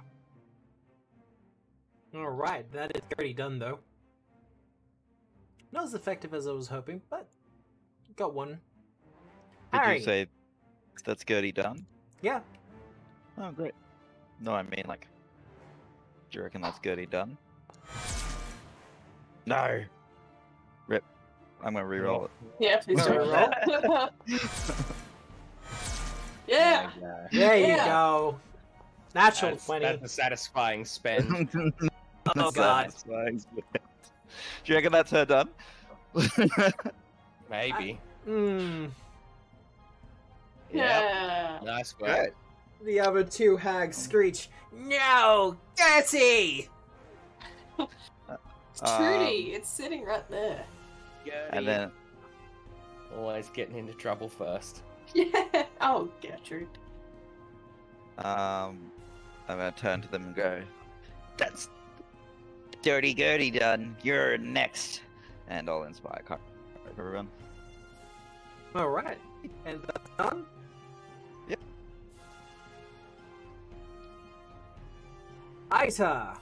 Alright, that is already done though. Not as effective as I was hoping, but got one. Did Harry. you say that's Gertie done? Yeah. Oh, great. No, I mean, like, do you reckon that's Gertie done? No. Rip. I'm gonna reroll it. Yeah, please do. Reroll. Yeah. There you Yeah. go. Natural 20. That's a satisfying spend. Oh god. Do you reckon that's her done? Maybe. Hmm. Yeah. Nice work. Right. The other two hags screech, "No! Gertie!" It's Trudy. It's sitting right there. And then Always getting into trouble first. Yeah. Oh, Gertrude. I'm gonna turn to them and go, "That's dirty Gertie done. You're next." And I'll inspire everyone. Alright. And that's done? Yep. Aita!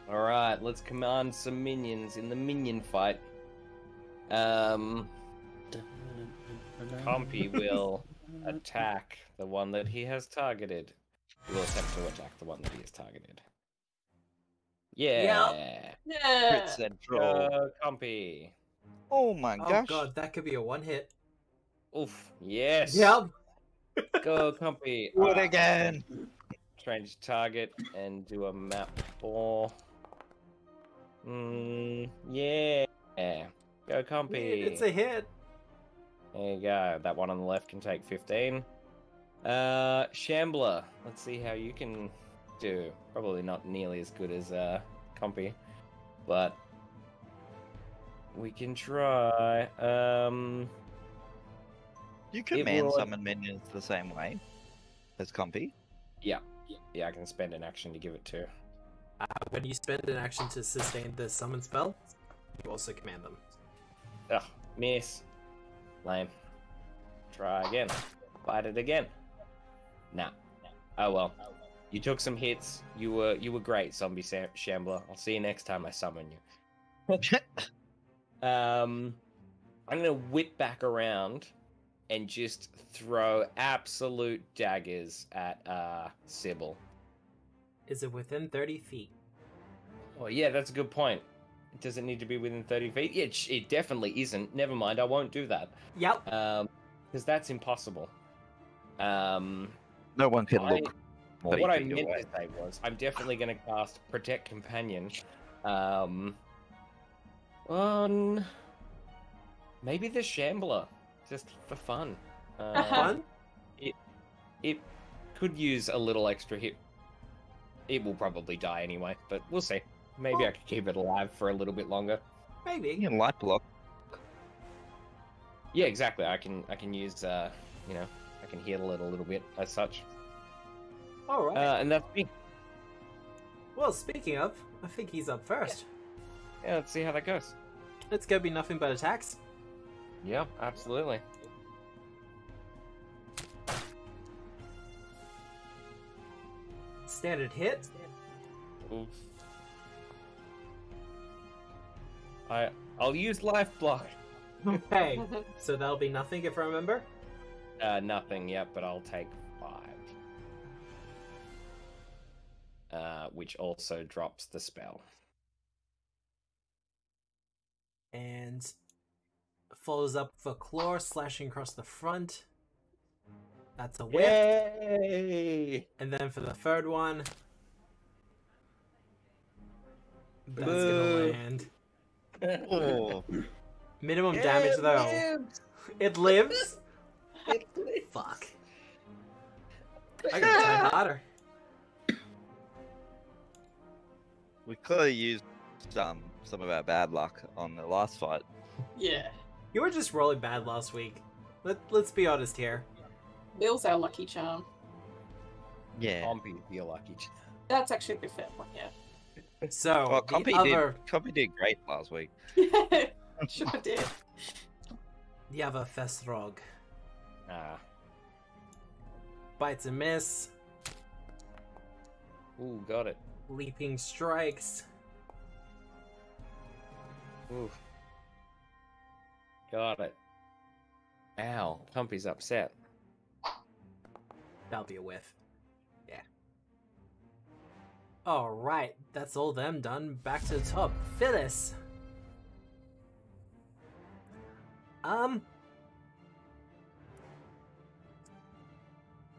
Alright, let's command some minions in the minion fight. Compy will attack the one that he has targeted. He will attempt to attack the one that he has targeted. Yeah! Yeah. Crit Central. Compy. Oh my Oh gosh. god, that could be a one hit. Oof. Yes! Yep. Go, Compy. Do it again. Change target and do a map 4. Yeah. Go, Compy. It's a hit. There you go. That one on the left can take 15. Shambler. Let's see how you can do. Probably not nearly as good as Compy, but we can try. You command summon minions the same way as Compy. Yeah, I can spend an action to give it to. When you spend an action to sustain the summon spell, you also command them. Ugh, miss. Lame. Try again. Fight it again. Nah. Oh well. You took some hits. You were great, Zombie Shambler. I'll see you next time I summon you. I'm gonna whip back around and just throw absolute daggers at Sybil. Is it within 30 feet? Oh yeah, that's a good point. Does it need to be within 30 feet? It definitely isn't. Never mind, I won't do that. Yep. Because that's impossible. No one can look. What I meant to say was, I'm definitely going to cast Protect Companion. On maybe the Shambler, just for fun. Fun? It could use a little extra hit. It will probably die anyway, but we'll see. Maybe I could keep it alive for a little bit longer. Maybe. You can light block. Yeah, exactly. I can use I can heal it a little bit as such. Alright. And that's me. Well, speaking of, I think he's up first. Yeah, let's see how that goes. It's gonna be nothing but attacks. Yeah, absolutely. Standard hit. Oof. I'll use life block. Okay. So that'll be nothing if I remember. Nothing yet, but I'll take 5. Which also drops the spell. And follows up with a claw slashing across the front. That's a whip. Yay! And then for the third one, that's Boo. gonna land. Oh. Minimum damage though. It lives? It lives. Fuck. I gotta try harder. We clearly used some of our bad luck on the last fight. Yeah. You were just rolling bad last week. Let's be honest here. Bill's our lucky charm. Yeah. Compy, you're lucky. That's actually a good fair one, yeah. So Well, the Compy did great last week. Sure did. the other Festrog bites and miss. Ooh, got it. Leaping strikes. Ooh. Got it. Ow, Compy's upset. That'll be a whiff. Yeah. Alright, that's all them done. Back to the top. Phyllis!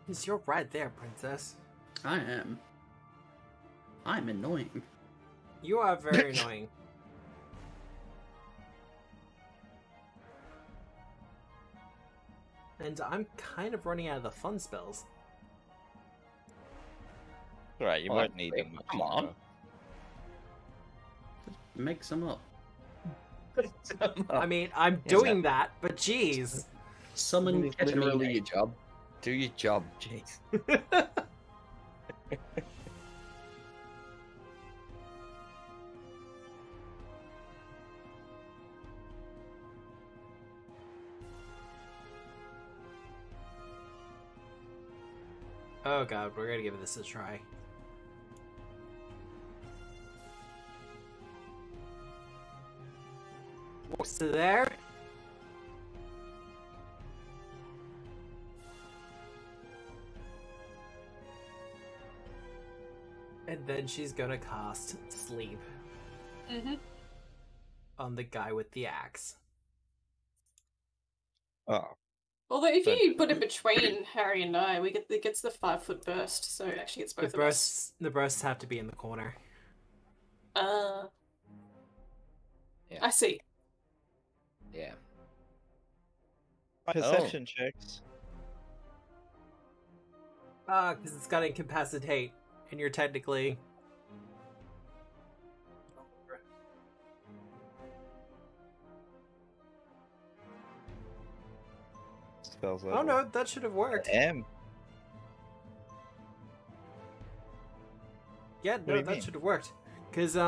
Because you're right there, princess. I am. I'm annoying. You are very annoying. And I'm kind of running out of the fun spells. Right, you won't need them. Come on. Make some up. I mean, I'm doing that, but jeez. Summon Literally your job. Do your job, jeez. Oh god, we're gonna give this a try. What's there? And then she's gonna cast Sleep on the guy with the axe. Oh. Although if you put it between Harry and I, it gets the 5-foot burst, so it actually gets both of us. The bursts have to be in the corner. Yeah. I see. Yeah. Perception checks. Because it's got to incapacitate, and you're technically... Spells Oh no, that should have worked. M. Yeah, no, that should have worked. Because,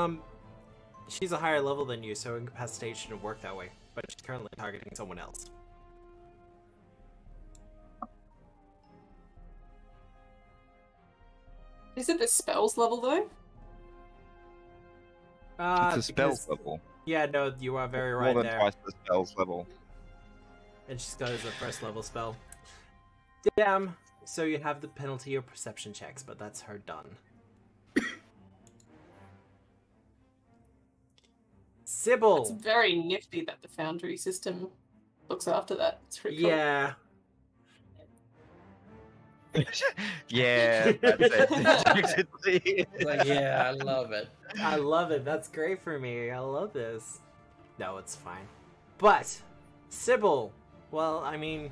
she's a higher level than you, so incapacitate shouldn't work that way. But she's currently targeting someone else. Is it the spells level, though? It's a spells level. Yeah, no, you are very right More than there. twice the spells level. And she's got as a first level spell. Damn. So you have the penalty of perception checks, but that's her done. Sybil! It's very nifty that the Foundry system looks after that. It's pretty cool. Yeah. Yeah, that's it. Like, yeah, I love it. I love it. That's great for me. I love this. No, it's fine. But, Sybil, well, I mean,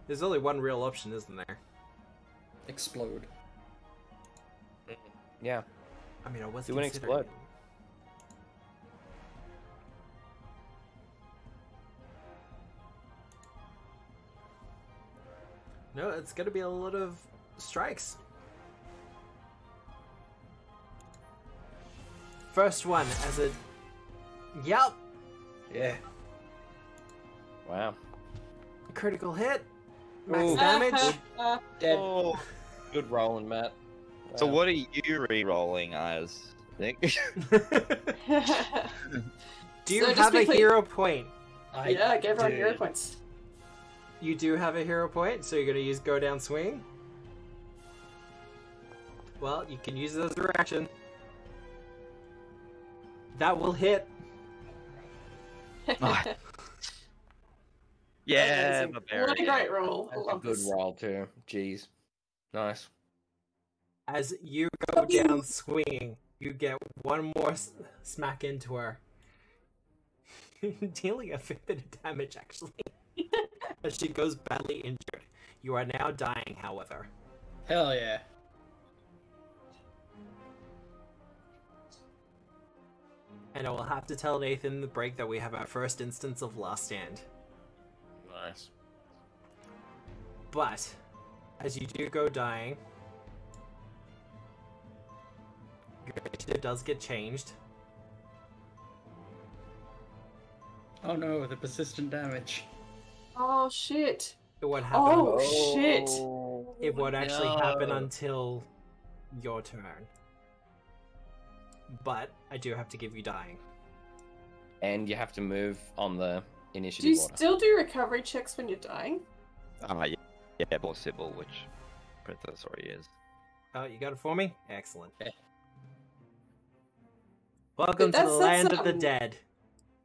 there's only one real option, isn't there? Explode. Yeah. I mean, I was Do an considering... explode. No, it's gonna be a lot of strikes. First one as a... Yep! Yeah. Wow. Critical hit. Max Ooh. damage. Dead. Oh. Good rolling, Matt. So Wow. what are you re-rolling as, Nick? Do you So just have a quickly- hero point? Yeah, I gave everyone do. hero points. You do have a hero point, so you're gonna use go down swing? Well, you can use it as a reaction. That will hit. Yeah, Amazing. my What a great roll. I That's a love good this. roll too. Jeez. Nice. As you go down swinging, you get one more smack into her. Dealing a fair bit of damage, actually. As she goes badly injured. You are now dying, however. Hell yeah. And I will have to tell Nathan in the break that we have our first instance of Last Stand. Nice. But, as you do go dying, your initiative does get changed. Oh no, the persistent damage. Oh shit. It won't happen. Oh shit. It won't actually happen no. until your turn. But I do have to give you dying. And you have to move on the Do initiative you order. still do recovery checks when you're dying? Yeah, or Sybil, which Princess already is. Oh, you got it for me? Excellent. Yeah. Welcome to That's- the that's, land of the dead.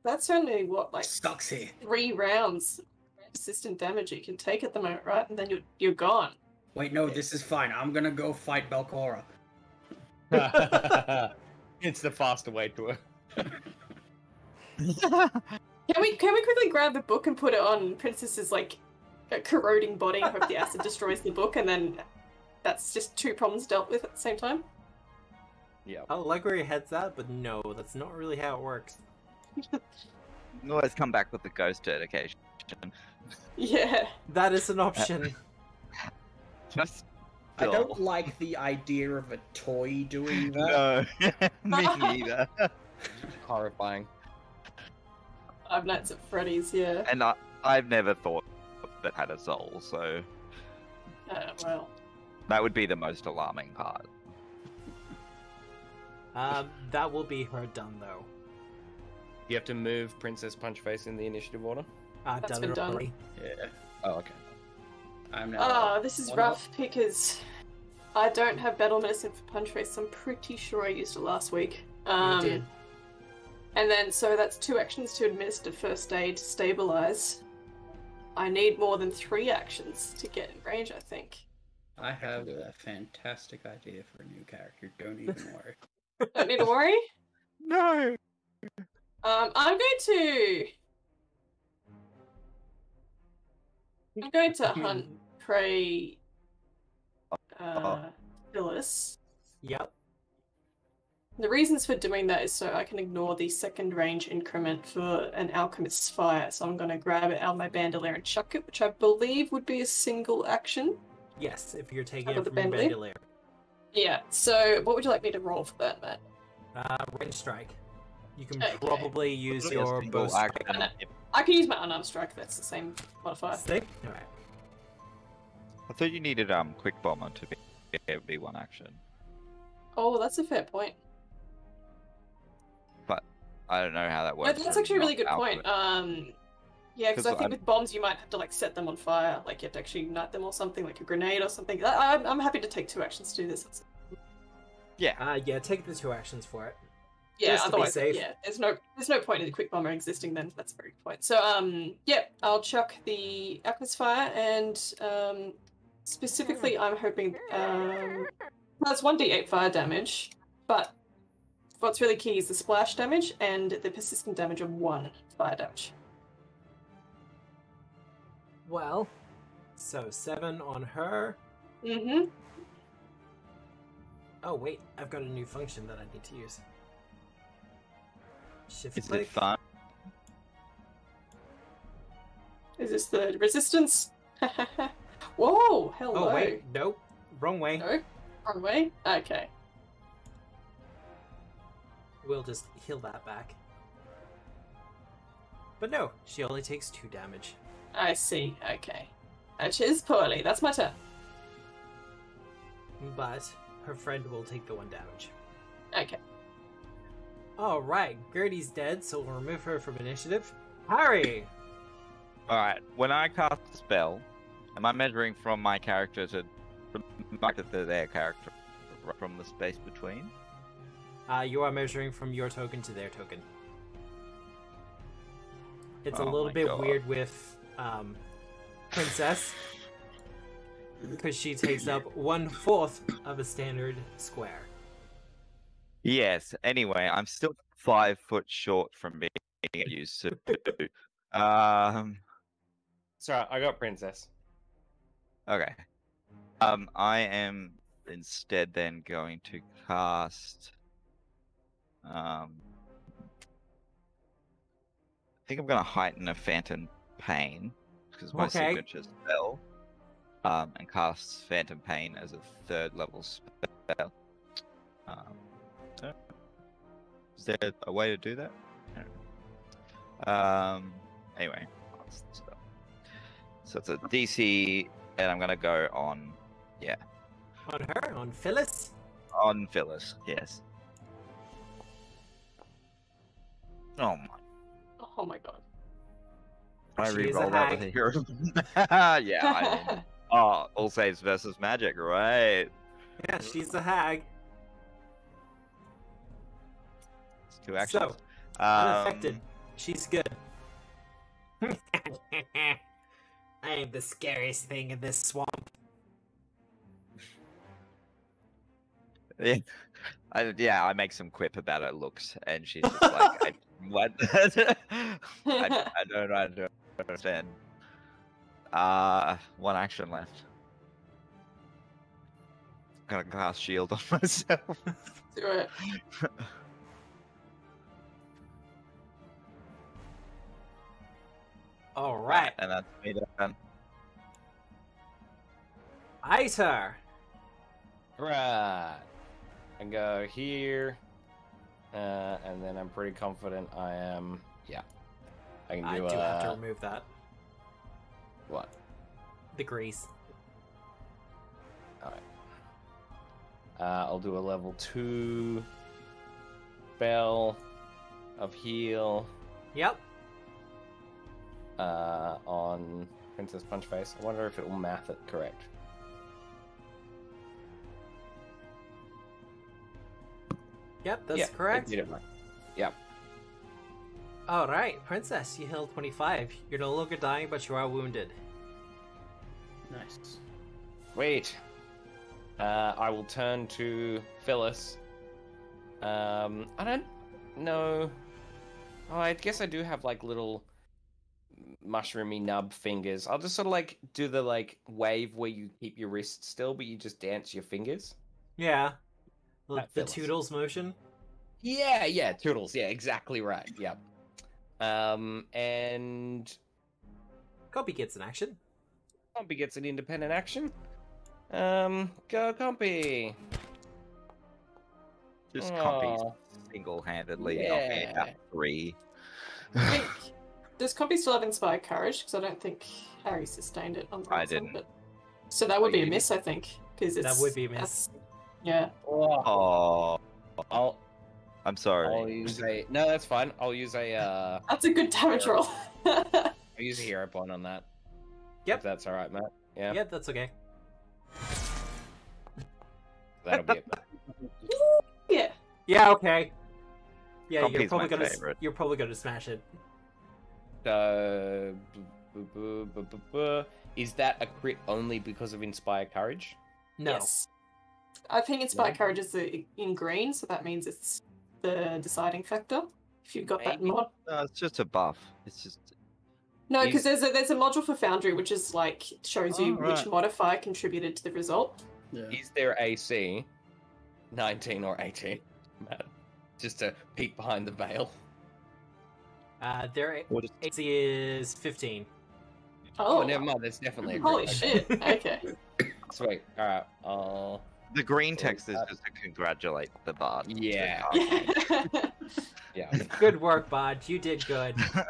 That's only what, like Stuck's here. 3 rounds persistent damage you can take at the moment, right? And then you're gone. Wait, no, this is fine. I'm gonna go fight Belcora. It's the faster way to it. Can we quickly grab the book and put it on Princess's like a corroding body and hope the acid destroys the book, and then that's just 2 problems dealt with at the same time? Yeah. I like where your head's at, but no, that's not really how it works. You always come back with the ghost turd occasion. Yeah. That is an option. Just I don't like the idea of a toy doing No, that. me neither. Horrifying. Five Nights at Freddy's, yeah. And I've never thought that had a soul, so Well. that would be the most alarming part. That will be her done, though. You have to move Princess Punchface in the initiative order? That's Done been it done. already. Yeah. Oh, okay. I'm now. Oh, this is rough because I don't have battle medicine for Punchface. I'm pretty sure I used it last week. You did. And then, so that's 2 actions to administer first aid to stabilize. I need more than 3 actions to get in range, I think. I have a fantastic idea for a new character. Don't even worry. Don't need to worry. No. I'm going to hunt prey Phyllis. Yep. The reasons for doing that is so I can ignore the second range increment for an alchemist's fire. So I'm going to grab it out of my bandolier and chuck it, which I believe would be a single action. Yes, if you're taking Out it of the from your bandolier? bandolier. Yeah. So what would you like me to roll for that, Matt? Range strike. You can Okay. probably use Only a your single bow strike. action. I can use my unarmed strike. That's the same modifier. Stick? Alright. I thought you needed quick bomber to be 1 action, Oh, that's a fair point. but I don't know how that No, works. that's for actually a really not good alchemist. point. Yeah, because I 'Cause think I'm- with bombs you might have to like set them on fire, like you have to actually ignite them or something, like a grenade or something. I'm happy to take 2 actions to do this. Yeah. Yeah, take the 2 actions for it. Yeah, Just to be otherwise, safe. yeah, there's no point in the quick bomber existing then. That's a very good point. So, yeah, I'll chuck the alchemist fire, and specifically, I'm hoping that's 1d8 fire damage, but what's really key is the splash damage and the persistent damage of 1 fire damage. Well, so 7 on her. Mm-hmm. Oh wait, I've got a new function that I need to use. Shift Is click. it fun? Is this the resistance? Whoa! Hello. Oh wait, nope, wrong way. No, wrong way. Okay. We'll just heal that back. But no, she only takes 2 damage. I see. Okay. Which is poorly. That's my turn. But her friend will take the 1 damage. Okay. Alright, Gertie's dead, so we'll remove her from initiative. Harry! Alright, when I cast a spell, am I measuring from my character to their character, from the space between? You are measuring from your token to their token. It's a Oh little my bit God. weird with Princess, because she takes up 1/4 of a standard square. Yes, anyway, I'm still 5 foot short from being used to. Sorry, I got Princess. Okay. I am instead then going to cast. I think I'm going to heighten a Phantom Pain because my Okay. signature spell, and cast Phantom Pain as a 3rd level spell. Is there a way to do that? I don't know. Anyway, that's the spell. So it's a DC, and I'm going to go on. Yeah. On her? On Phyllis? On Phyllis, yes. Oh my! Oh my god. I She is a re-rolled that with a hero. Yeah. All saves versus magic, right? Yeah, she's a hag. It's 2 actions. So, unaffected. She's good. I am the scariest thing in this swamp. Yeah, I make some quip about her looks, and she's just like, "What? I don't understand." One action left. I'm gonna cast shield on myself. Do it. All right. And that's me done. Icer. Right. And go here. And then I'm pretty confident I am. Yeah. I can do. I do have to remove that. What? The grease. Alright. I'll do a level 2 spell of heal. Yep. On Princess Punchface. I wonder if it will math it correct. Yep, that's correct. I did it right. Yep. Alright, Princess, you healed 25. You're no longer dying, but you are wounded. Nice. Wait. I will turn to Phyllis. I don't know. Oh, I guess I do have like little mushroomy nub fingers. I'll just sort of like do the like wave where you keep your wrist still, but you just dance your fingers. Yeah. The Phyllis. Toodles motion. Yeah, Toodles. Yeah, exactly right. Yep. And Compy gets an action. Compy gets an independent action. Go Compy. Just Aw. Compy single-handedly knocking out 3. I think, does Compy still have Inspired Courage? Because I don't think Harry sustained it on the I last one, didn't. but... So that would be a You- miss, I think. Because That would be a miss. Yeah. Oh, I'll I'm use a. No, that's fine. I'll use a. That's a good damage roll. I'll use a hero point on that. Yep. If that's all right, Matt. Yeah. Yeah, that's okay. That'll be it. Yeah. Yeah, okay. Yeah, Compy's my favorite. you're probably gonna smash it. Is that a crit only because of Inspire Courage? No. Yes. I think Inspired Courage is in green, so that means it's the deciding factor. If you've got that Maybe. mod. No, it's just a buff. It's just No, Is- because there's a module for Foundry which is like shows you Oh, right. which modifier contributed to the result. Yeah. Is there AC 19 or 18? Matt, just to peek behind the veil. Their We'll just- AC is 15. Oh, never mind. That's definitely a Holy crit. shit. Okay. Sweet. All right. I'll. the green text is just to congratulate the bard. Yeah. Yeah. Yeah. Good work, Bod. You did good. All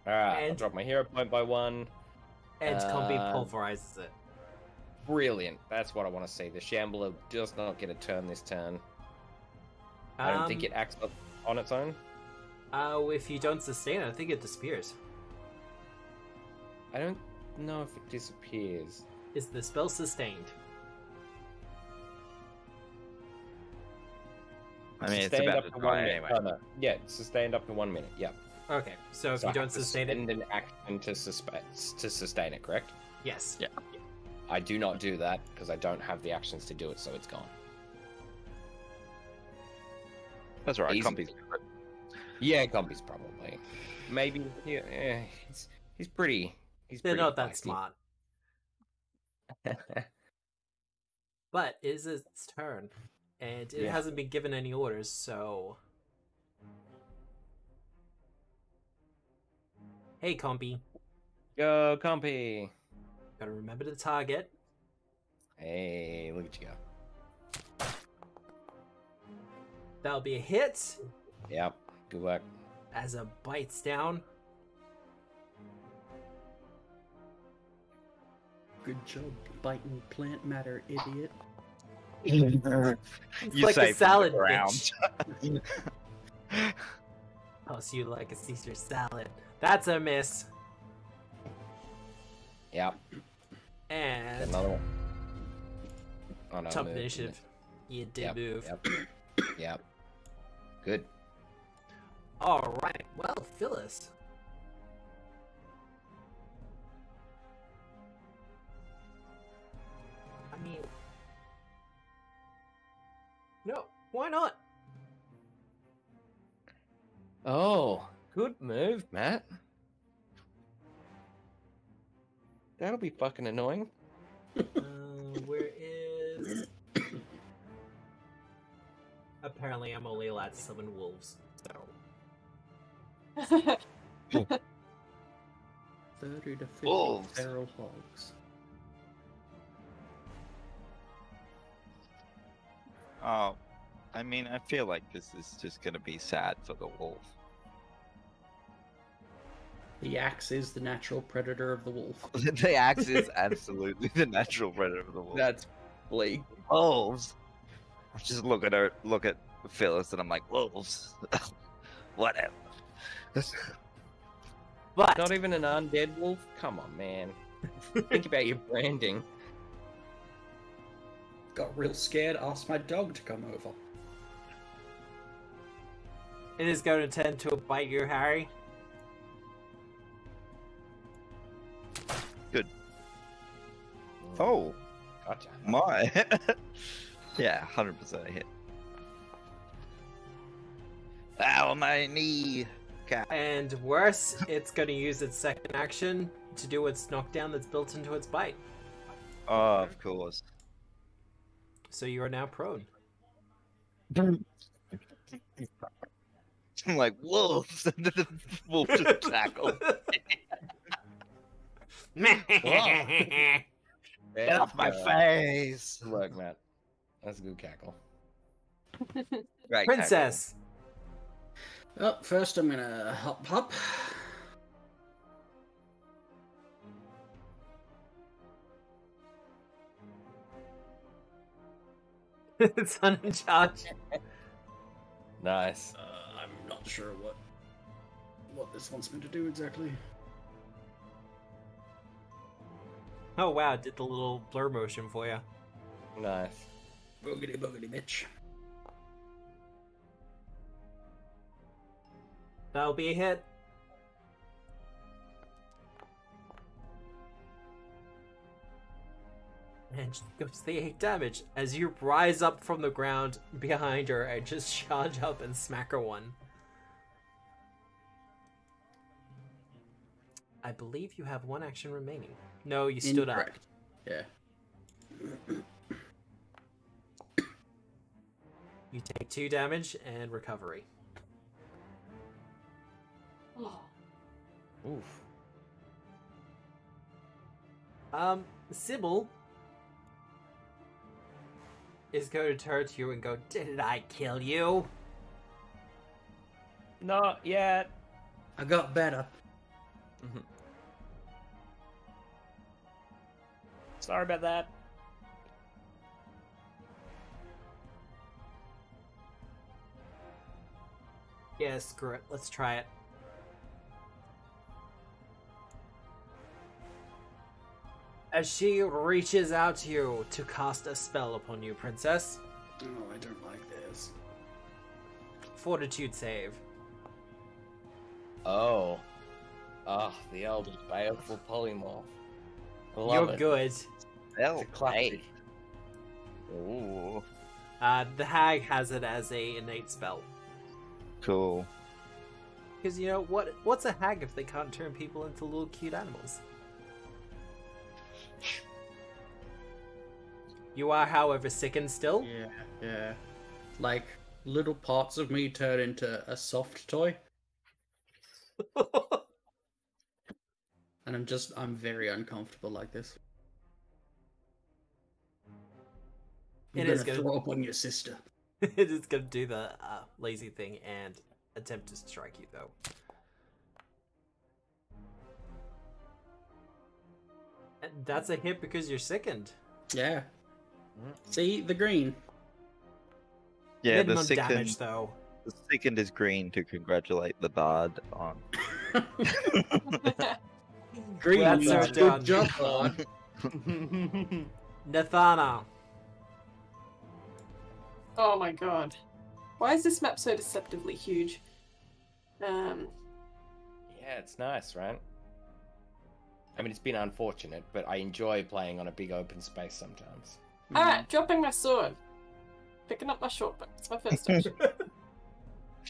right. I'll And- drop my hero point by 1. And Compy pulverizes it. Brilliant. That's what I want to see. The Shambler does not get a turn this turn. I don't think it acts on its own. If you don't sustain it, I think it disappears. I don't know if it disappears. Is the spell sustained? I mean, it's Sustained about up to to 1 die minute. anyway. Oh, no. Yeah, it's sustained up to 1 minute. Yeah. Okay, so if So you I don't have to sustain it, spend an action to sustain it, correct? yes. Yeah. I do not do that because I don't have the actions to do it, so it's gone. That's all right. Easy. Compy's good. Yeah, Compy's probably. Maybe. Yeah, he's pretty. They're not that feisty. smart. But it is its turn, and it Yeah. hasn't been given any orders, so... Hey, Compy. Go, Compy. Gotta remember the target. Hey, look at you go. That'll be a hit, Yep. Good work. as it bites down. Good job, biting plant matter, idiot. It's You like say a salad, from the ground. bitch. Oh, so you like a Caesar salad. That's a miss. Yep. And Another one. Oh no. top move. initiative. You did Yep. move. Yep. Yep. Good. All right. Well, Phyllis. I mean, no, why not? Oh, good move, Matt. That'll be fucking annoying. Where is... Apparently, I'm only allowed to summon wolves, so... 30 to 50 Wolves. feral hogs. Oh, I mean, I feel like this is just gonna be sad for the wolf. The axe is the natural predator of the wolf. The axe is absolutely the natural predator of the wolf. That's bleak. Wolves. I just look at Phyllis, and I'm like, wolves. Whatever. But... Not even an undead wolf? Come on, man. Think about your branding. Got real scared, asked my dog to come over. It is going to tend to bite you, Harry. Good. Oh, Gotcha. my. Yeah, 100% a hit. Ow, my knee. Cat. And worse, it's going to use its second action to do its knockdown that's built into its bite. Oh, of course. So you are now prone. I'm like, wolves. The wolf just tackled. Get off my face. Good work, Matt. That's a good cackle. Right, Princess. Oh, first I'm gonna hop. It's uncharged. Nice. I'm not sure what this wants me to do exactly. Oh wow, did the little blur motion for you. Nice. Boogity boogity bitch. That'll be a hit. And she goes the 8 damage as you rise up from the ground behind her and just charge up and smack her one. I believe you have 1 action remaining. No, you stood up. Incorrect. Yeah. You take 2 damage and recovery. Oh. Oof. Sybil is going to turn to you and go, "Didn't I kill you?" Not yet. I got better. Sorry about that. Yeah, screw it. Let's try it. As she reaches out to you to cast a spell upon you, Princess. Oh, I don't like this. Fortitude save. Oh. Ah, the old baleful polymorph. I love You're it. good. Hell, It's a classic. Ooh, The hag has it as a innate spell. cool. Because you know what's a hag if they can't turn people into little cute animals? You are, however, sickened still. Yeah. Like, little parts of me turn into a soft toy. And I'm very uncomfortable like this. It I'm is gonna good. throw up on your sister. It is going to do the lazy thing and attempt to strike you, though. And that's a hit because you're sickened. Yeah. See, the green. Yeah, the Minimum damage, sickened, though. the sickened is green to congratulate the bard on. Green, Well, means that's so good job, bud. Nathana. Oh my god. Why is this map so deceptively huge? Yeah, it's nice, right? I mean, it's been unfortunate, but I enjoy playing on a big open space sometimes. Alright, dropping my sword. Picking up my short bow. It's my first action.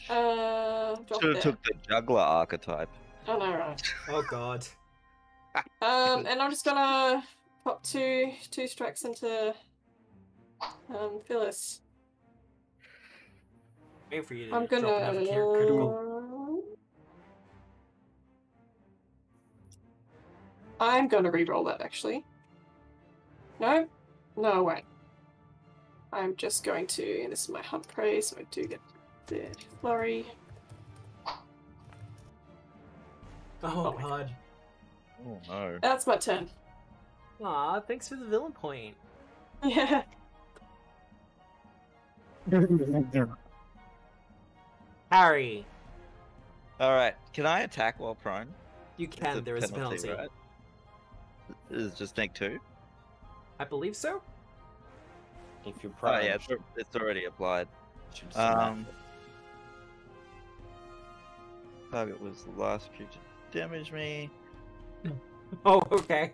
Drop Should have took the juggler archetype. I know, right? Oh god. And I'm just gonna pop two strikes into Phyllis. Wait for you to I'm drop another critical. I'm gonna re-roll that actually. No, no, wait. I'm just going to. And this is my hunt prey, so I do get the flurry. Oh god. Oh no. That's my turn. Aw, thanks for the villain point. Yeah. Harry, Alright, can I attack while prone? you can. There is a penalty. Right? Is it just take 2? I believe so. If you're Oh prone, yeah, it's already applied. should survive it. Target was the last creature to damage me. Oh, okay.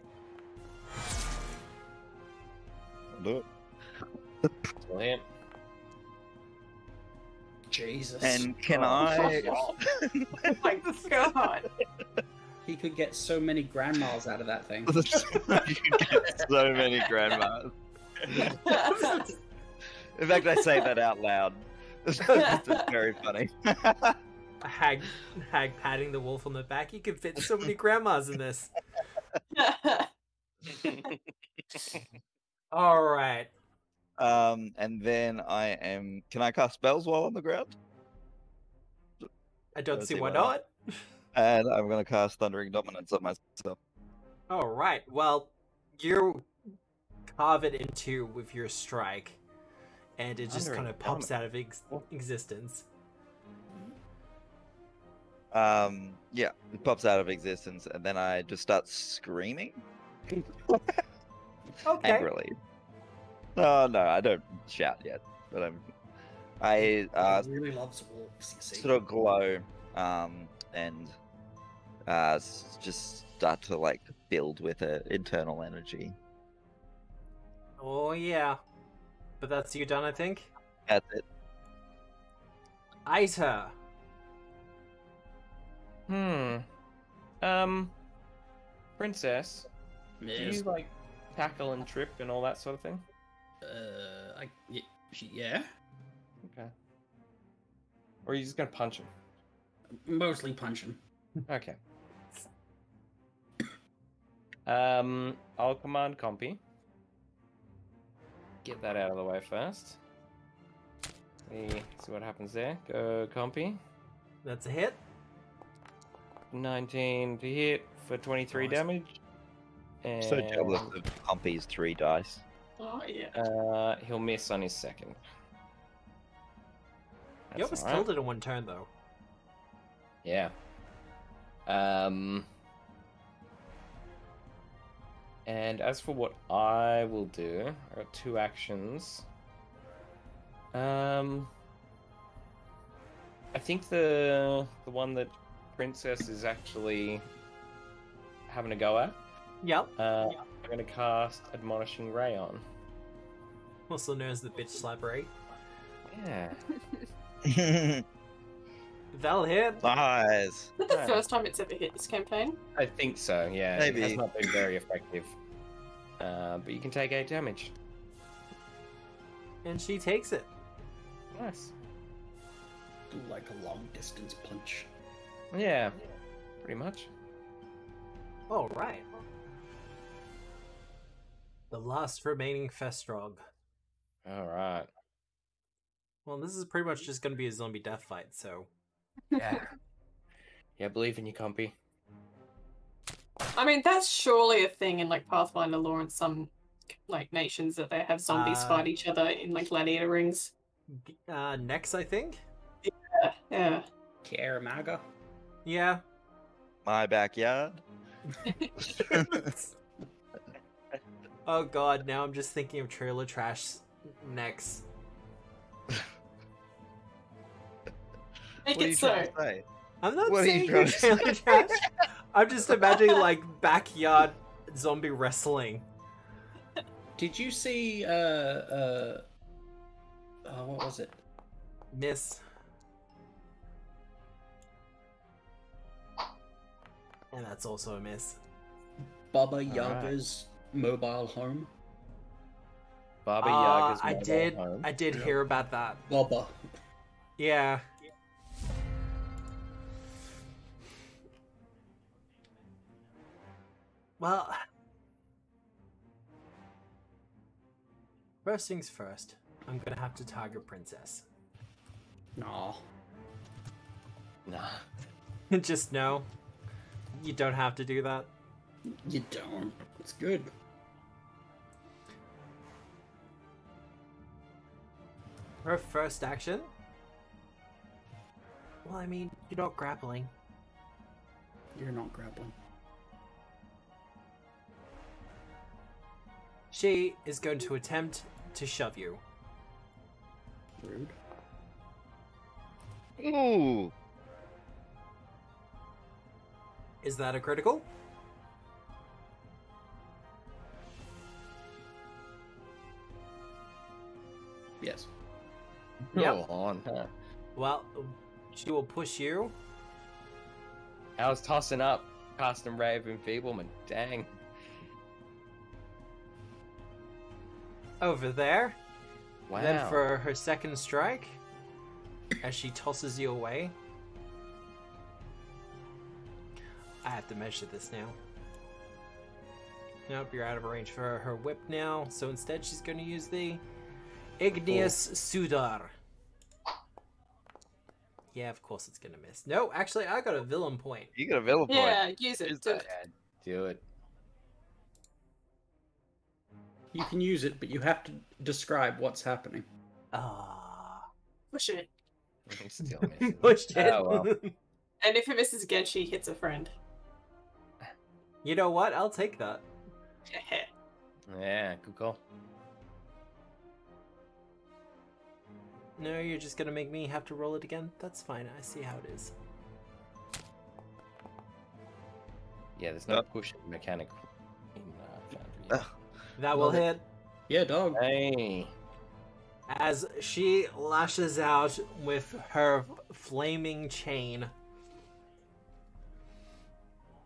Look. Still here. Jesus. And can I? Oh my god. He could get so many grandmas out of that thing. You get so many grandmas. In fact, I say that out loud. It's very funny. A hag patting the wolf on the back. You can fit so many grandmas in this. All right. And then I am. Can I cast spells while on the ground? I don't Let's see see why why not. And I'm going to cast Thundering Dominance on myself. All right. Well, you carve it in two with your strike, and it just kind of pops out of existence. Yeah, it pops out of existence, and then I just start screaming Okay. angrily. Oh no, I don't shout yet, but I He really loves wolves, you see. sort of glow, and just start to like build with an internal energy. Oh yeah. But that's you done, I think. That's it. Ita. Princess, do you like tackle and trip and all that sort of thing? Yeah. Okay. Or are you just gonna punch him? Mostly punch him. Okay. I'll command Compy. Get that out of the way first. See what happens there. Go Compy. That's a hit. 19 to hit for 23 Nice. damage. And So jealous of Compy's 3 dice. Oh yeah. he'll miss on his second. You almost alright. killed it in one turn, though. Yeah. And as for what I will do, I got 2 actions. I think the one that Princess is actually having a go at. Yep. I'm going to cast Admonishing Ray on. Also known as the bitch slapper. Yeah. That'll hit. Nice. Is that the Right. first time it's ever hit this campaign? I think so, yeah. Maybe. It has not been very effective. But you can take 8 damage. And she takes it. Nice. Do like a long distance punch. Yeah, pretty much. All right. The last remaining Festrog. Alright. Well, this is pretty much just going to be a zombie death fight, so... Yeah. Yeah, believe in you, Compy. I mean, that's surely a thing in like Pathfinder lore and some like nations that they have zombies fight each other in like gladiator rings. Next, I think? Yeah. Caramaga. Yeah. My backyard. Oh god, now I'm just thinking of trailer trash next. Make What are it you so. trying to say? I'm not What are saying you you're trying to trailer trash. I'm just imagining like backyard zombie wrestling. Did you see what was it? Miss. And that's also a miss. Baba Yaga's mobile home? Baba Yaga's I mobile did. home. I did hear about that. Baba. Yeah. Well, first things first. I'm gonna have to target Princess. No. Nah. Just no. You don't have to do that. You don't. It's good. Her first action? Well, I mean, you're not grappling. You're not grappling. She is going to attempt to shove you. Rude. Ooh. Is that a critical? Yes. Yep. Go on. Huh. Well, she will push you. I was tossing up casting Ray of Enfeeblement. Dang. Over there. Wow. Then for her second strike, as she tosses you away. I have to measure this now. Nope, you're out of range for her whip now. So instead, she's going to use the Igneous Sudar. Yeah, of course it's going to miss. No, actually, I got a villain point. You got a villain point. Yeah, use it. Do it. Do it. You can use it, but you have to describe what's happening. Ah. Push it. Still missing. Pushed it. Oh, well. And if it misses again, she hits a friend. You know what? I'll take that. Yeah, good call. No, you're just gonna make me have to roll it again? That's fine, I see how it is. Yeah, there's no push mechanic in Foundry. That will hit. Yeah, dog. Hey. As she lashes out with her flaming chain.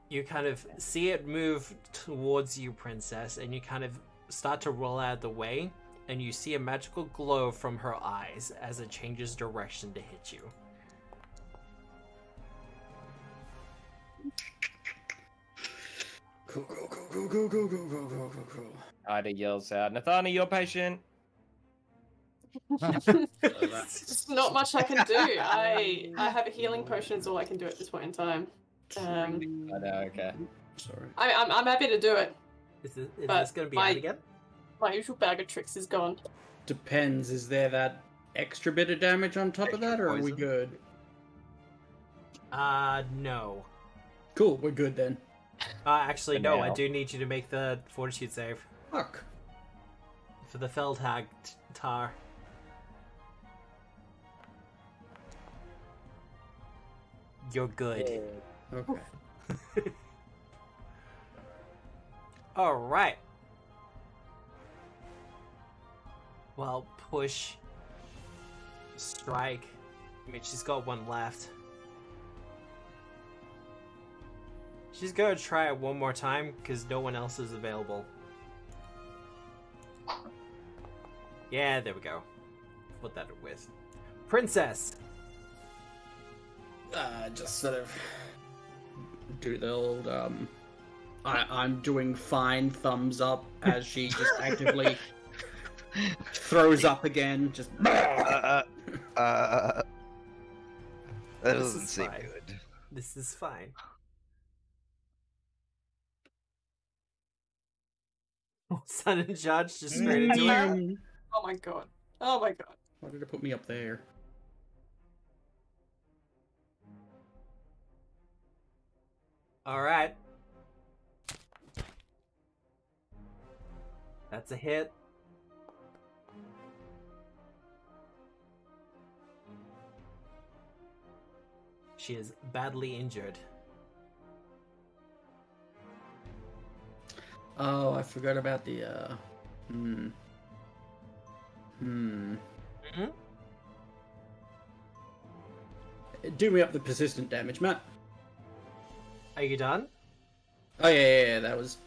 You kind of see it move towards you, Princess, and you kind of start to roll out of the way, and you see a magical glow from her eyes as it changes direction to hit you. Go, go, go, go, go, go, go, go, go, go, go. Ida yells out, Nathani, you're patient. There's not much I can do. I have a healing potion is all I can do at this point in time. I know, okay. Sorry. I'm happy to do it. Is But this going to be out again? My usual bag of tricks is gone. Depends. Is there that extra bit of damage on top of that, or are we good? No. Cool, we're good then. Actually, For no, I now. do need you to make the fortitude save. Fuck. For the Feldhag Tar. You're good. Okay. Alright. Well, push. Strike. I mean, she's got one left. She's gonna try it one more time, because no one else is available. Yeah, there we go. Put that with. Princess! Just sort of do the old, I'm doing fine, thumbs up, as she just actively throws up again, just... That This doesn't is seem fine. good. This is fine. Son and Judge just straight into it. Oh my god. Oh my god. Why did it put me up there? Alright. That's a hit. She is badly injured. Oh, I forgot about the, Do me up the persistent damage, Matt. Are you done? Oh, yeah, that was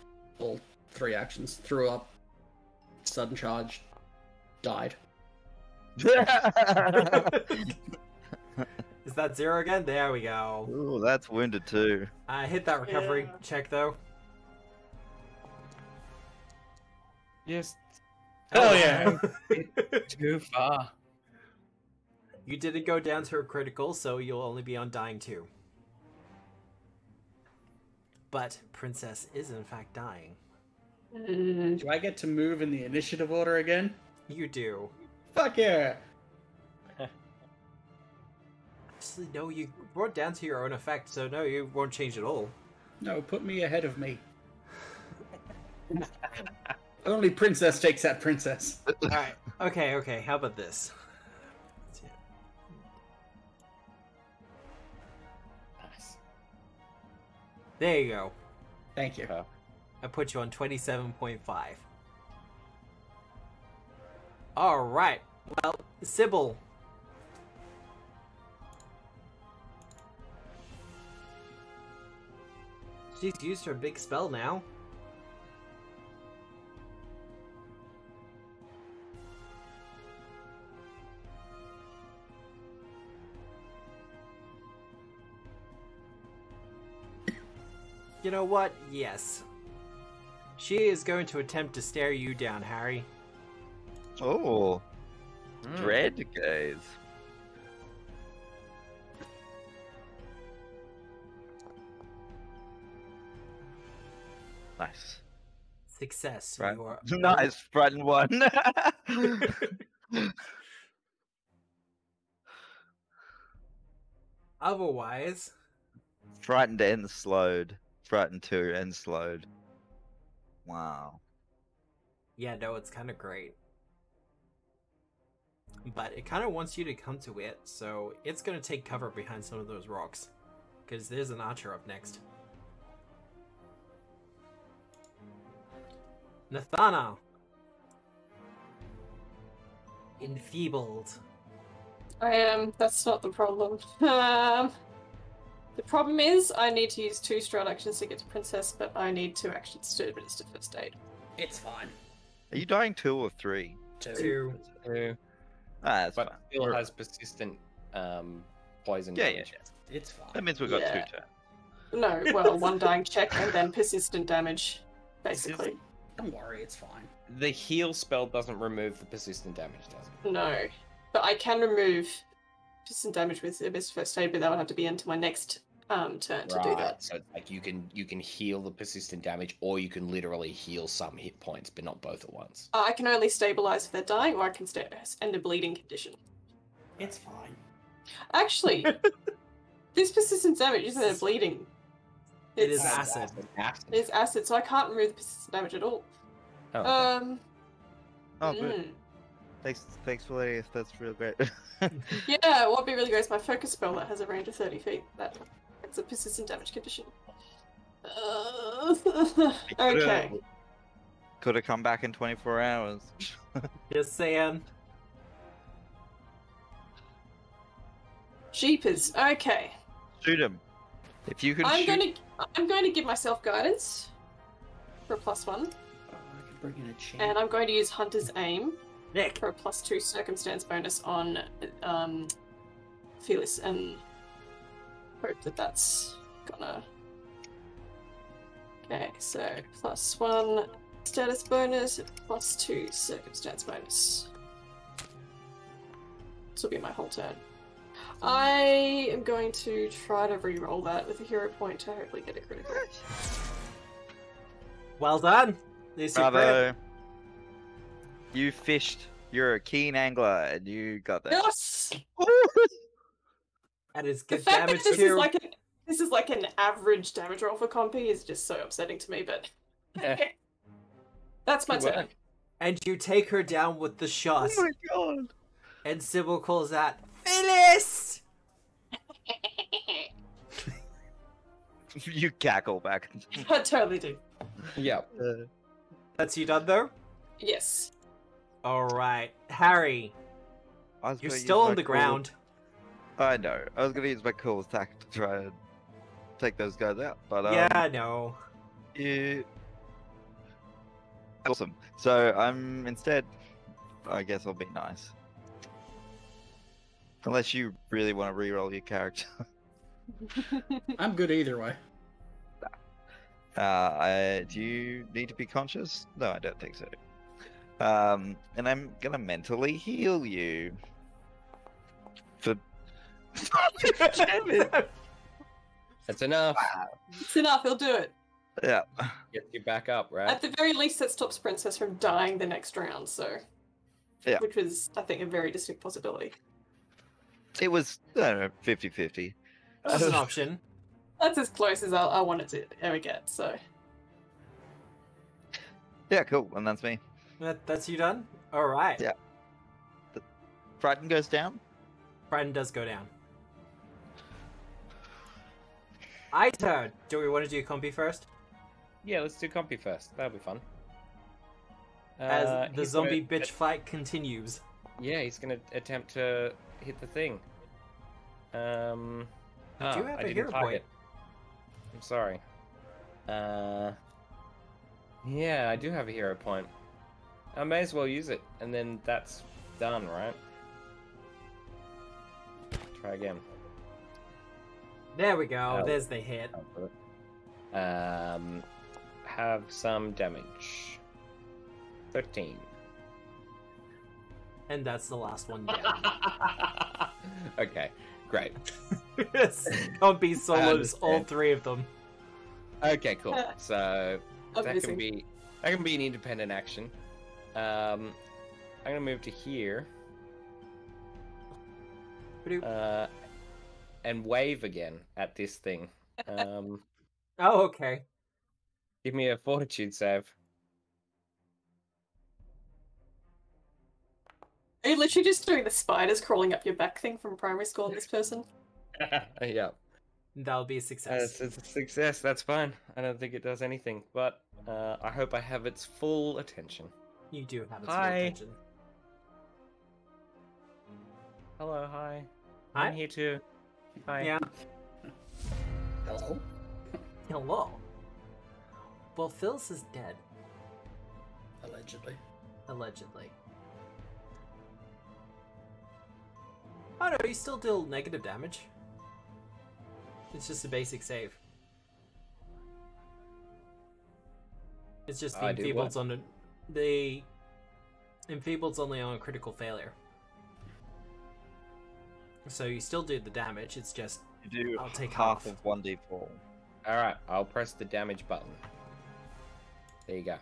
all 3 actions. Threw up, sudden charge, died. Is that 0 again? There we go. Ooh, that's wounded too. Hit that recovery check, though. Yes. Hell yeah. Too far. You didn't go down to a critical, so you'll only be on dying 2. But Princess is in fact dying. Do I get to move in the initiative order again? You do. Fuck yeah! Actually, no, you brought down to your own effect, so no, you won't change at all. No, put me ahead of me. Only Princess takes that Princess. Alright, okay, how about this? Nice. There you go. Thank you. I put you on 27.5. Alright, well, Sybil. She's used her big spell now. You know what? Yes. She is going to attempt to stare you down, Harry. Oh. Dread gaze. Nice. Success. Right. You are... Nice, frightened one. Otherwise... Frightened and slowed. Frightened 2 and slowed. Wow. Yeah, no, it's kind of great. But it kind of wants you to come to it, so it's going to take cover behind some of those rocks. Because there's an archer up next. Nathana! Enfeebled. I am. That's not the problem. The problem is I need to use 2 stride actions to get to Princess, but I need 2 actions to administer first aid. It's fine. Are you dying 2 or 3? 2. Ah, that's But fine. still has persistent poison Yeah, damage. It's fine. That means we've got 2 Yeah. turns. No, well, 1 dying check and then persistent damage, basically. Don't worry, it's fine. The heal spell doesn't remove the persistent damage, does it? No. But I can remove persistent damage with Abyss First Aid, but that would have to be into my next turn to do that. So like you can heal the persistent damage, or you can literally heal some hit points, but not both at once. I can only stabilize if they're dying, or I can end a bleeding condition. It's fine. Actually, this persistent damage isn't bleeding. It is acid. It's acid, so I can't remove the persistent damage at all. Oh, okay. Oh, good. Thanks for letting us. That's real great. Yeah, what would be really great is my focus spell that has a range of 30 feet. That's a persistent damage condition. Okay. Could have come back in 24 hours. Just saying. Jeepers. Okay. Shoot him. If you can I'm shoot... going to give myself guidance for a +1, I can bring in a chain. and I'm going to use Hunter's Aim Nick. for a +2 circumstance bonus on Fearless, and hope that that's gonna. Okay, so +1 status bonus, +2 circumstance bonus. This will be my whole turn. I am going to try to re-roll that with a hero point to hopefully get a critical. Well done. There's your credit. Bravo. You fished. You're a keen angler, and you got that. Yes! That is The good fact damage that too. this is like an average damage roll for Compy is just so upsetting to me, but that's my Good turn. work. And you take her down with the shot. Oh my god. And Sybil calls out, Phyllis! You cackle back. I totally do. Yeah. That's you done though? Yes. Alright. Harry, you're still on the ground. I know. I was gonna use my cool attack to try and take those guys out, but Yeah, I know. yeah. Awesome. So I'm instead, I guess I'll be nice. Unless you really want to reroll your character. I'm good either way. Do you need to be conscious? No, I don't think so. And I'm gonna mentally heal you. For That's enough. It's enough, he'll do it. yeah. Get you back up, right? At the very least, that stops Princess from dying the next round, so... Yeah. Which was, I think, a very distinct possibility. It was, I don't know, 50-50. That's an option. That's as close as I wanted to ever get, so... Yeah, cool. And that's me. That's you done? Alright. Yeah. Frighten goes down. Frighten does go down. Ita, do we want to do Compy first? Yeah, let's do Compy first. That'll be fun. As the he's zombie gonna- bitch fight continues. Yeah, he's gonna attempt to hit the thing. You do have I a didn't hero target. point. I'm sorry. Yeah, I do have a hero point. I may as well use it, and then that's done, right? Try again. There we go. There's the hit. Have some damage. 13. And that's the last one down. Okay, great. Compy solos all understand. 3 of them. Okay, cool. So that Amazing. can be an independent action. I'm gonna move to here. And wave again at this thing. Oh, okay. Give me a fortitude save. Are you literally just doing the spiders crawling up your back thing from primary school on this person? Yeah. That'll be a success. It's a success, that's fine. I don't think it does anything, but I hope I have its full attention. You do have its Hi. attention. Hello, hi. Hi. I'm here too. Hi. Yeah. Hello? Hello. Well, Phyllis is dead. Allegedly. Allegedly. Oh no, you still deal negative damage. It's just a basic save. It's just the I do enfeebled's on the enfeebled's only on a critical failure. So you still do the damage, it's just You do I'll take half half. of 1d4. Alright, I'll press the damage button. There you go.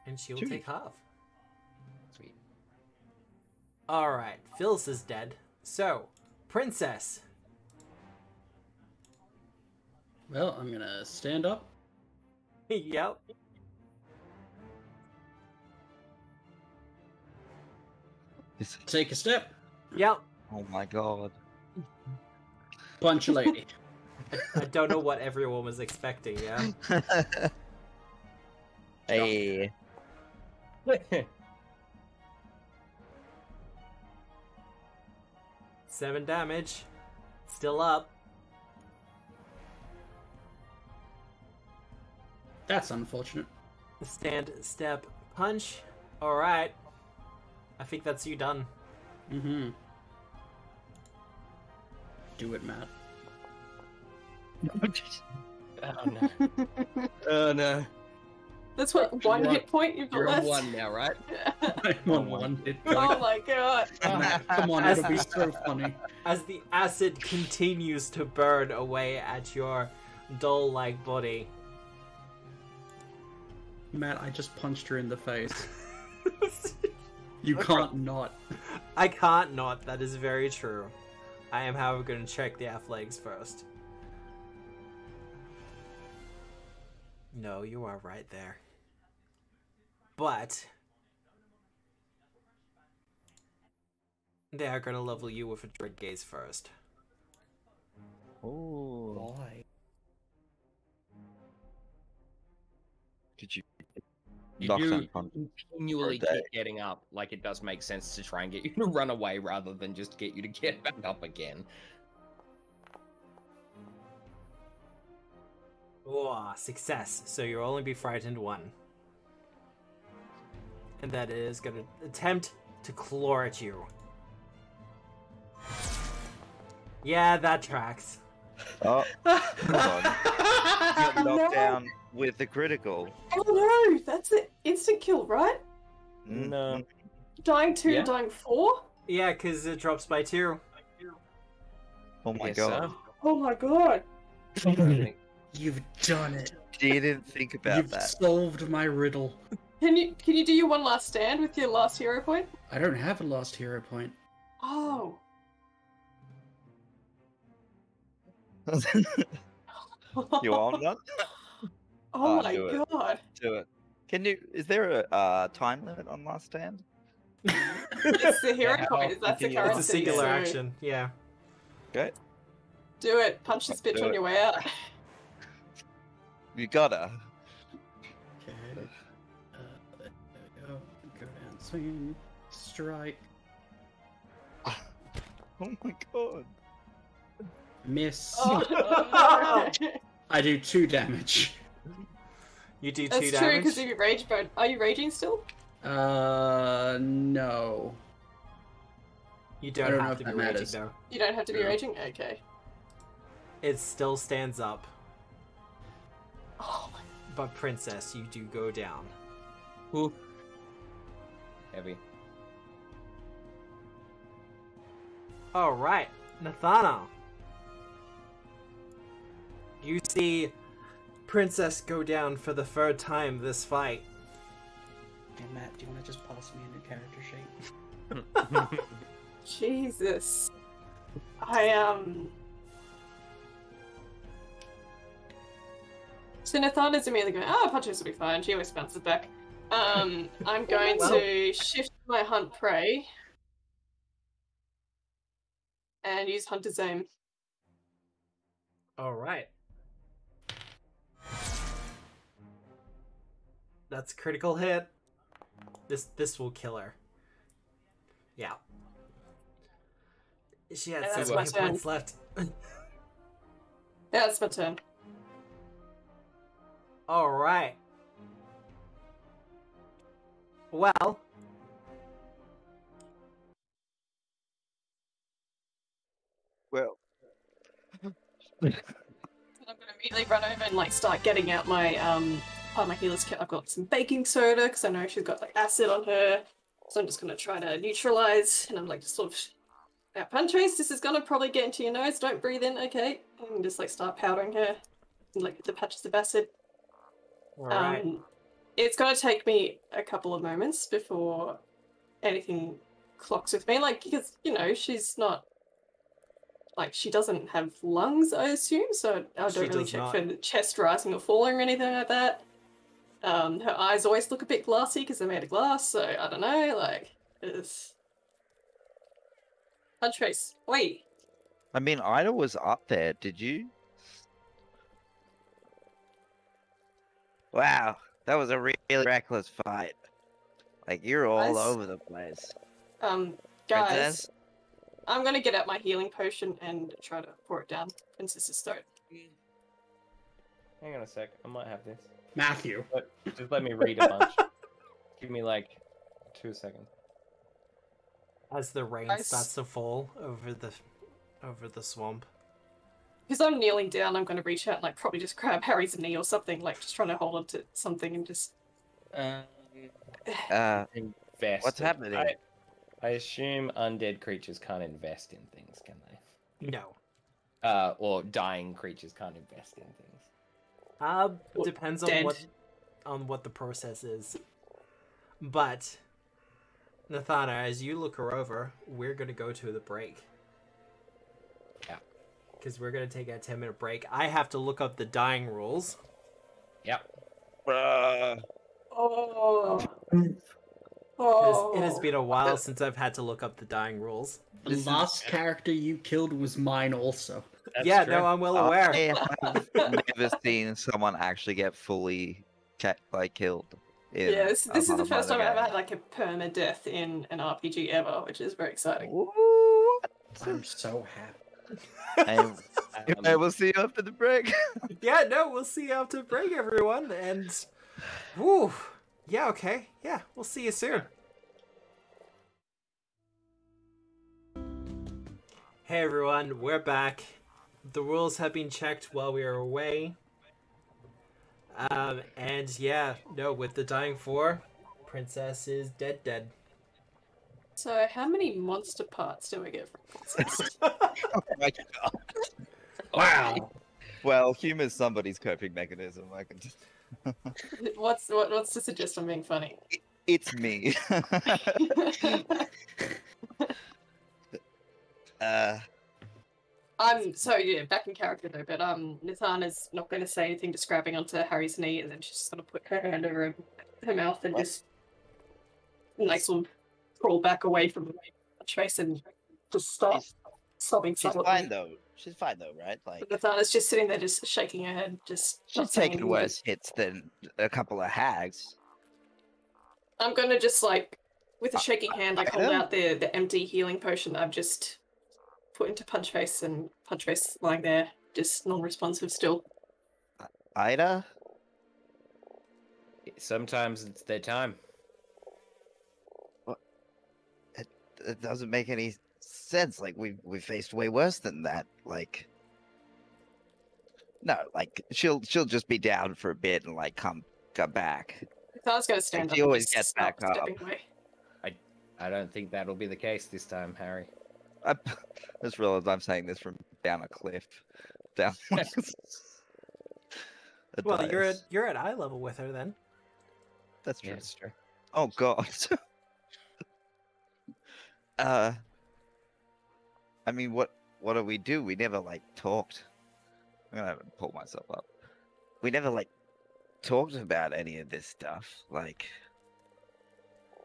and she'll Sweet. take half. Sweet. Alright, Phyllis is dead. So, Princess. Well, I'm gonna stand up. Yep. Take a step. Yep. Oh my god. Punch a lady. I don't know what everyone was expecting, yeah? Hey. 7 damage. Still up. That's unfortunate. Stand, step, punch. Alright. I think that's you done. Mm-hmm. Do it, Matt. Oh no. Oh no. That's what, one hit point you've got You're on left? 1 now, right? I'm on one hit point. Oh my god. Matt, come on, it'll be so funny. As the acid continues to burn away at your doll-like body. Matt, I just punched her in the face. You can't not. I can't not, that is very true. I am, however, going to check the athletics first. No, you are right there. But they are going to level you with a Dread Gaze first. Ooh. Why? Did you You knock do unconscious? continually for a day. keep getting up. Like, it does make sense to try and get you to run away rather than just get you to get back up again. Oh, success. So you'll only be frightened 1. And that is going to attempt to claw at you. Yeah, that tracks. Oh, hold on. Got knocked down with the critical. Oh no, that's an instant kill, right? No. Dying 2, Yeah. dying 4? Yeah, because it drops by 2. Oh my Yes, god. Oh my god. You've done it. Didn't think about You've that. solved my riddle. Can you do your one last stand with your last hero point? I don't have a lost hero point. Oh. You want one? Oh Oh, my do it. god. Do it. Can you? Is there a time limit on last stand? It's the hero Yeah, point. That's the it's currency. It's a singular so action, yeah. Okay. Do it. Punch this bitch Do on it. your way out. You gotta. Okay. There we go. Go down, swing, strike, Oh my god. miss. Oh. I do 2 damage. You do 2 That's true damage. because of your rage mode. Are you raging still? No. You I don't don't know have if to that be raging matters. though. You don't have to be No. raging? Okay. It still stands up. Oh my But Princess, you do go down. Ooh. Heavy. Alright, Nathana. You see Princess go down for the 3rd time this fight. Hey, Matt, do you want to just pass me a new character sheet? Jesus. So Nathana's immediately going, oh, punches will be fine. She always bounces back. I'm going to shift my hunt prey and use Hunter's Aim. Alright. That's a critical hit. This will kill her. Yeah. She had Yeah, that's 7 my hit turn. points left. Yeah, that's my turn. Alright. Well. Well. And I'm gonna immediately run over and like start getting out my part of my healer's kit. I've got some baking soda because I know she's got like acid on her. So I'm just gonna try to neutralize, and I'm like just sort of punch trace. This is gonna probably get into your nose. Don't breathe in, okay? And just like start powdering her, and, like the patches of acid. Alright. It's gonna take me a couple of moments before anything clocks with me, like because you know she's not. Like, she doesn't have lungs, I assume, so I She don't really does check not. for the chest rising or falling or anything like that. Her eyes always look a bit glassy because they're made of glass, so I don't know, like, it's... Punch face. Wait. I mean, Ida was up there. Did you? Wow, that was a really reckless fight. Like you're all Guys? over the place. Guys, Princess? I'm gonna get out my healing potion and try to pour it down Princess's throat. Hang on a sec. I might have this. Matthew. But just let me read a bunch. Give me like 2 seconds. As the rain Guys? starts to fall over the swamp. Because I'm kneeling down, I'm gonna reach out and like probably just grab Harry's knee or something, like just trying to hold on to something and just... Invest. What's happening? I assume undead creatures can't invest in things, can they? No. Or dying creatures can't invest in things. Depends dead. on what the process is. But Nathana, as you look her over, we're gonna go to the break. Yeah. Because we're gonna take a 10-minute break. I have to look up the dying rules. Yep. Oh. It has been a while since I've had to look up the dying rules. The last character you killed was mine also. That's yeah, true. no, I'm well aware. I have never seen someone actually get fully killed. Yeah, this is the first time I've ever had like a perma-death in an RPG ever, which is very exciting. What? I'm so happy. And we'll see you after the break. Yeah, no, we'll see you after the break, everyone. And, whew, yeah, okay. Yeah, we'll see you soon. Hey, everyone, we're back. The rules have been checked while we were away. And yeah, no, with the Dying 4, Princess is dead. So how many monster parts do we get from Princess? Oh my god. Wow. Well, humor's somebody's coping mechanism. I can just... What's to suggest I'm being funny? It's me. Back in character though, but Nithana's not going to say anything, just grabbing onto Harry's knee, and then she's just going to put her hand over her mouth and just will crawl back away from the face and just start sobbing. She's fine though. She's fine though, right? Like Nithana's just sitting there, just shaking her head, just. She's taken worse hits than a couple of hags. I'm going to just with a shaking hand, hold out the empty healing potion that I've just put into Punchface, and Punchface lying there, just non-responsive still. Ida? Sometimes it's their time. What? It doesn't make any sense. Like, we faced way worse than that. Like, no, like, she'll just be down for a bit and, come back. I was going to stand up. She always gets back up. I don't think that'll be the case this time, Harry. I just realized I'm saying this from down a cliff. Down. Well, you're at eye level with her then. That's true. Yeah, that's true. Oh god. I mean, what do we do? We never talked. I'm gonna have to pull myself up. We never talked about any of this stuff.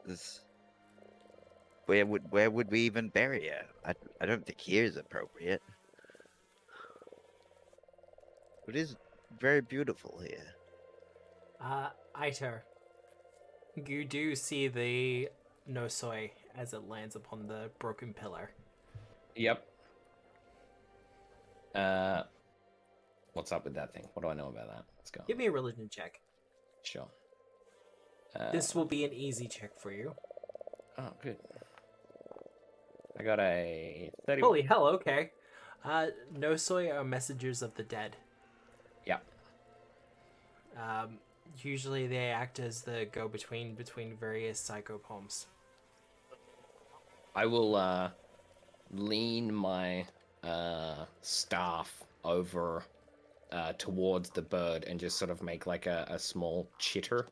This. Where would we even bury her? I don't think here is appropriate. It is very beautiful here. Iter, you do see the Nosoi as it lands upon the broken pillar. Yep. What's up with that thing? What do I know about that? Let's go. Give me a religion check. Sure. This will be an easy check for you. Oh, good. I got a 30. Holy hell, okay. Nosoi are messengers of the dead. Yeah. Usually they act as the go-between between various psychopoms. I will lean my staff over towards the bird and just sort of make a small chitter.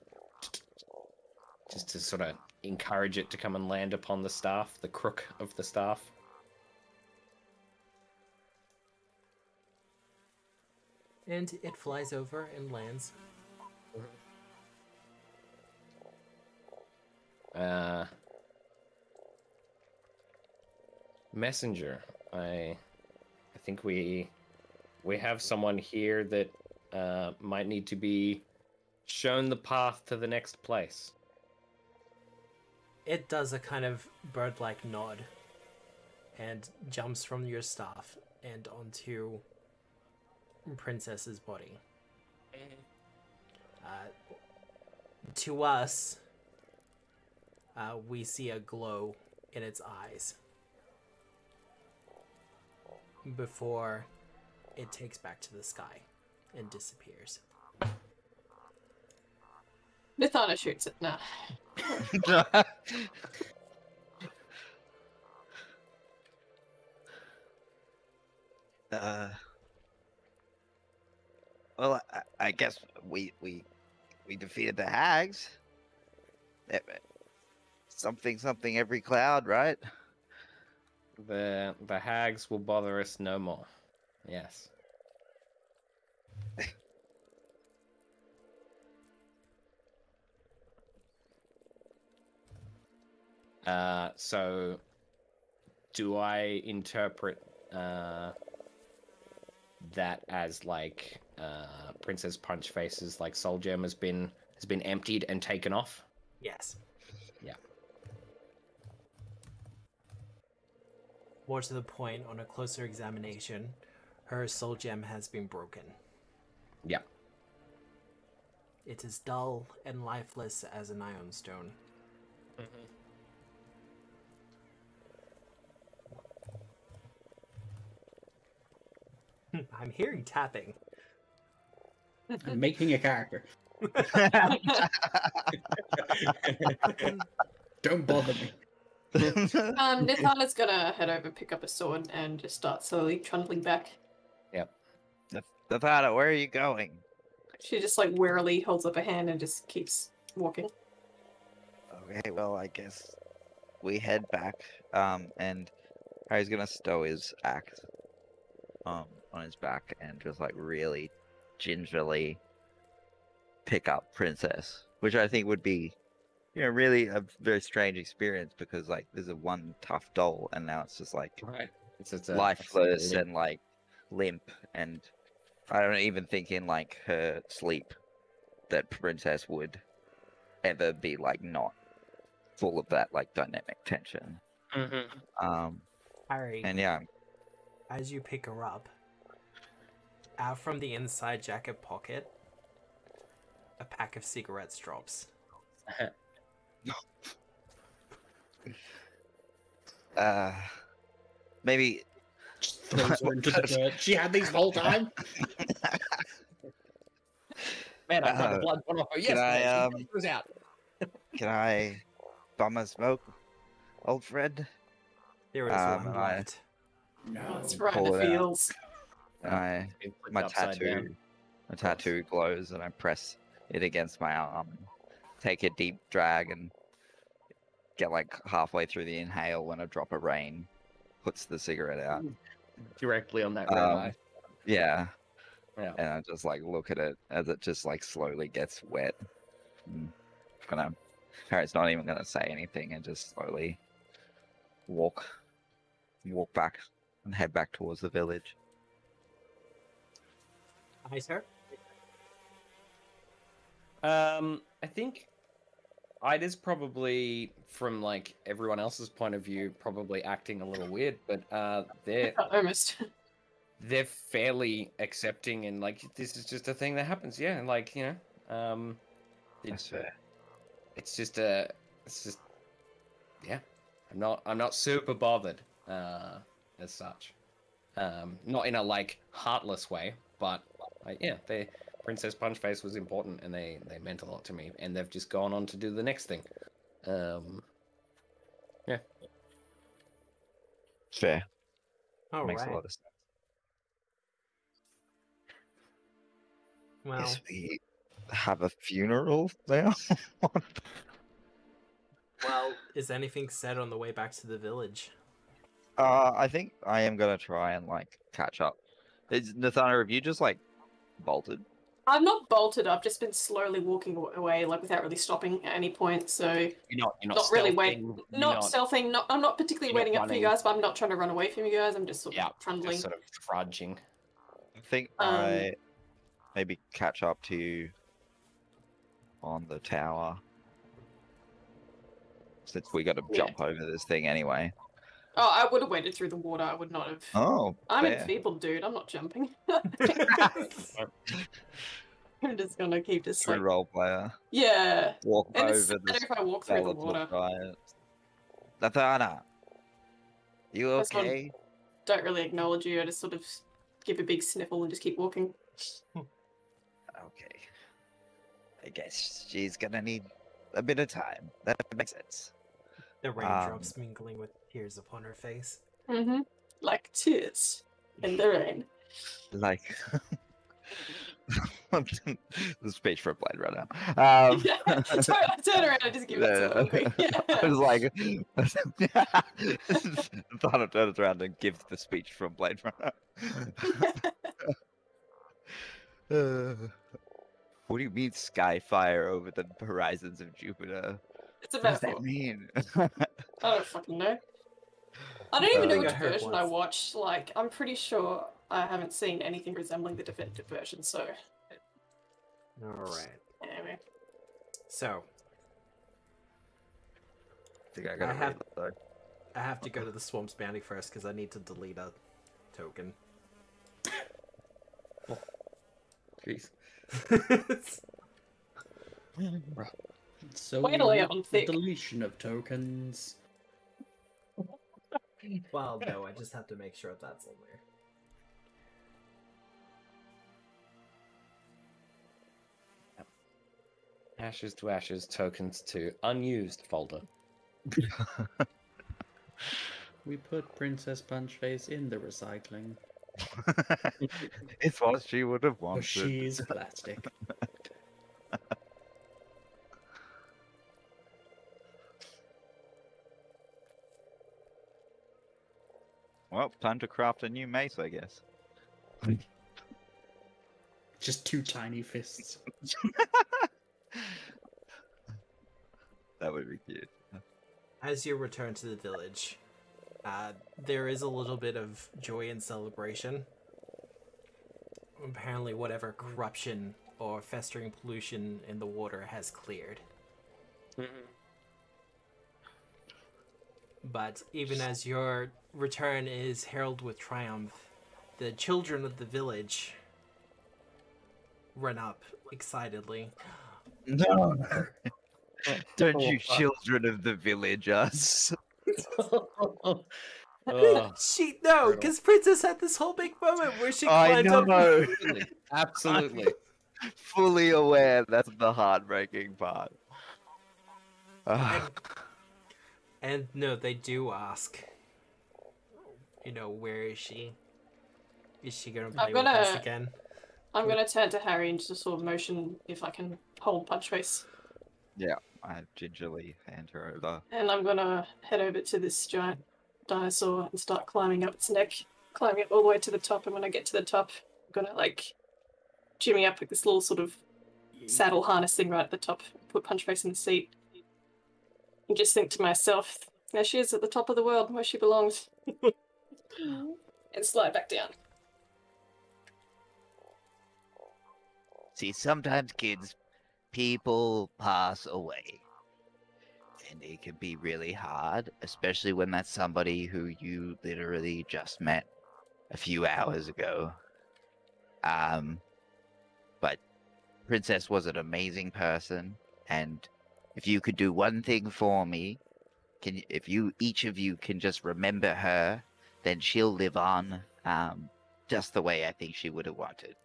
Just to sort of encourage it to come and land upon the staff, the crook of the staff. And it flies over and lands. Messenger. I think we have someone here that might need to be shown the path to the next place. It does a kind of bird-like nod and jumps from your staff and onto Princess's body. To us, we see a glow in its eyes before it takes back to the sky and disappears. Nithana shoots it. Nah. Well, I guess we defeated the hags. Something every cloud, right? The hags will bother us no more. Yes. So do I interpret that as Princess Punchface's soul gem has been has been emptied and taken off. Yes. Yeah. More to the point, on a closer examination, her soul gem has been broken. Yeah. It is dull and lifeless as an ion stone. I'm hearing tapping. I'm making a character. Don't bother me. Nithana's gonna head over, pick up a sword, and just start slowly trundling back. Yep. Nathana, where are you going? She just like wearily holds up a hand and just keeps walking. Okay, well, I guess we head back. And Harry's gonna stow his axe on his back and just like really gingerly pick up Princess, which I think would be, really a very strange experience because like there's a one tough doll and now it's just like Right. It's lifeless and like limp, and I don't even think in like her sleep that Princess would ever be like not full of that like dynamic tension. Harry, And yeah, as you pick her up, out from the inside jacket pocket, a pack of cigarettes drops. maybe Throws her into the dirt. She had these the whole time. Man, I got the blood one off her yesterday. She was out. can I bum a smoke, old friend? There is one left. No. It's right in pull the it out. fields. My tattoo glows and I press it against my arm, take a deep drag and get like halfway through the inhale when a drop of rain puts the cigarette out. Directly on that red eye. Yeah. Yeah. And I just like look at it as it just like slowly gets wet. Harry's not even gonna say anything and just slowly walk back and head back towards the village. Hi, sir. I think Ida's probably, from like everyone else's point of view, probably acting a little weird, but Almost. they're fairly accepting and like this is just a thing that happens. Yeah, and like That's fair. it's just yeah. I'm not super bothered as such. Not in a like heartless way, but like yeah, Princess Punchface was important and they meant a lot to me, and they've just gone on to do the next thing. Yeah. Fair. All Makes right. a lot of sense. Well, Yes, we have a funeral now. well, is anything said on the way back to the village? I think I am gonna try and like catch up. Nathana, have you just like bolted? I'm not bolted. I've just been slowly walking away, like without really stopping at any point. So You're not really stealthing, not stealthing. I'm not particularly you're not waiting up for you running. guys, but I'm not trying to run away from you guys. I'm just sort of trundling. just sort of trudging. I think I maybe catch up to you on the tower. Since we got to jump over this thing anyway. Oh, I would have waded through the water. I would not have. Oh, I'm fair. enfeebled, dude. I'm not jumping. I'm just gonna keep this True like role player. yeah. Walk And over it's the better if I walk through the water. Nathana, you That's one- okay? Don't really acknowledge you. I just sort of give a big sniffle and just keep walking. Okay. I guess she's gonna need a bit of time. That makes sense. The raindrops mingling with tears upon her face. Mm-hmm. Like tears in the rain. Like the speech for Blade Runner. Yeah. I turn around and just give it a little quick. I was like, Thana turns around and gives the speech from Blade Runner. What do you mean skyfire over the horizons of Jupiter? It's a What does metaphor. that mean? I don't fucking know. I don't even know I which heard version I once. watched. Like, I'm pretty sure I haven't seen anything resembling the definitive version, so All right. anyway. So I think I gotta reload. I have to go to the Swamp's Bounty first because I need to delete a token. Oh. Jeez. So Finally on the thick. deletion of tokens. Well, no, I just have to make sure that's on there. Ashes to ashes, tokens to unused folder. We put Princess Punchface in the recycling. It's what she would have Oh, wanted. she's plastic. Well, time to craft a new mace, I guess. Just two tiny fists. That would be cute. As you return to the village, there is a little bit of joy and celebration. Apparently, whatever corruption or festering pollution in the water has cleared. But even as your return is heralded with triumph, the children of the village run up excitedly. No! Don't you children of the village us. No, because Princess had this whole big moment where she climbed up. Absolutely. Absolutely. I'm fully aware that's the heartbreaking part. And no, they do ask. You know, where is she? Is she gonna play with us again? I'm gonna turn to Harry and just sort of motion if I can hold Punchface. Yeah, I gingerly hand her over. And I'm gonna head over to this giant dinosaur and start climbing up its neck, climbing up all the way to the top. And when I get to the top, I'm gonna like jimmy up with this little sort of saddle harness thing right at the top, put Punchface in the seat, and just think to myself, there she is at the top of the world, where she belongs, and slide back down. See, sometimes kids, people pass away. And it can be really hard, especially when that's somebody who you literally just met a few hours ago. But Princess was an amazing person, and if you could do one thing for me, if each of you can just remember her, then she'll live on, just the way I think she would have wanted.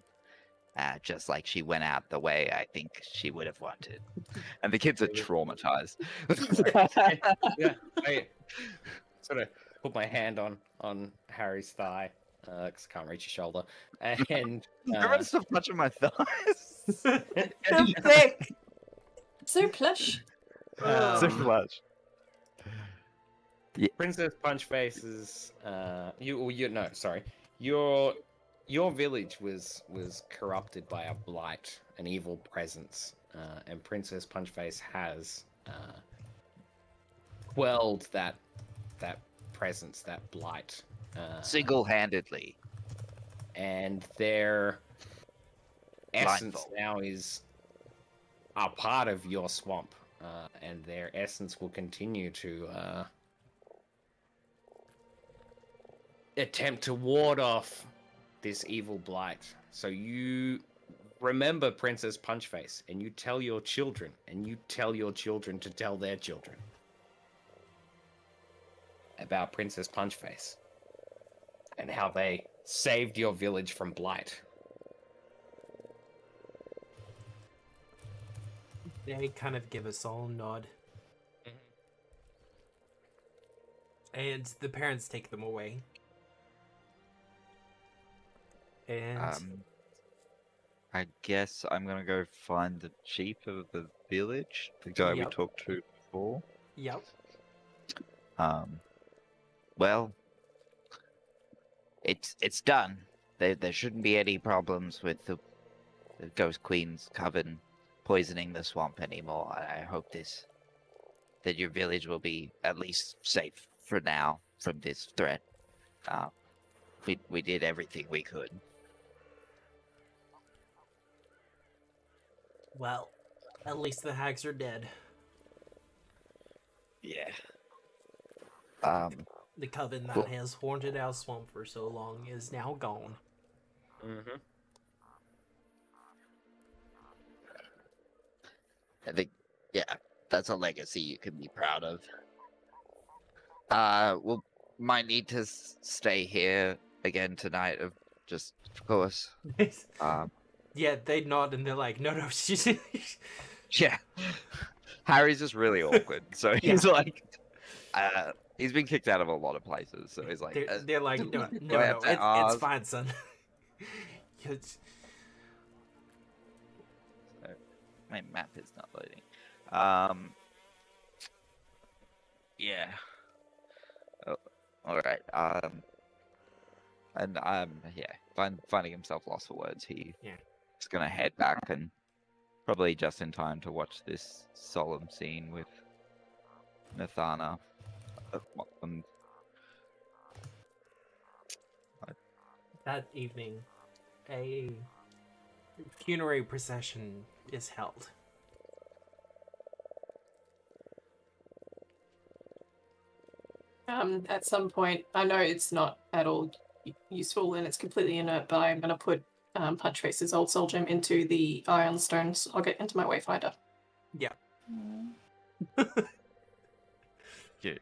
Just like she went out the way I think she would have wanted. And the kids are traumatized. Yeah, I sort of put my hand on Harry's thigh, because I can't reach his shoulder. And Everyone stop touching my thighs. They're thick! So plush. So flush. Princess Punchface is your village was corrupted by a blight, an evil presence, and Princess Punchface has quelled that presence, that blight, Single-handedly. and their essence now is a part of your swamp, and their essence will continue to attempt to ward off this evil blight. So you remember Princess Punchface, and you tell your children, and you tell your children to tell their children about Princess Punchface and how they saved your village from blight. They kind of give us all a nod. And the parents take them away. And I guess I'm gonna go find the chief of the village, the guy we talked to before. Yep. Well, it's done. There shouldn't be any problems with the Ghost Queen's Coven poisoning the swamp anymore. I hope that your village will be at least safe for now from this threat. We did everything we could. Well, At least the hags are dead. Yeah. The coven that has haunted our swamp for so long is now gone. Mm-hmm. I think, yeah, that's a legacy you can be proud of. We'll might need to stay here again tonight, of course. Yeah, they nod and they're like, no, she's... Yeah. Harry's just really awkward, so he's like, he's been kicked out of a lot of places, so he's like, they're like, no, it's fine, son. My map is not loading. Yeah. Oh, all right. And yeah, finding himself lost for words, he's gonna head back, and probably just in time to watch this solemn scene with Nathana. That evening, a funerary procession is held. At some point, I know it's not at all useful and it's completely inert, but I'm going to put Punchface's old soul gem into the Iron Stones. I'll get into my Wayfinder. Yeah. Yeah.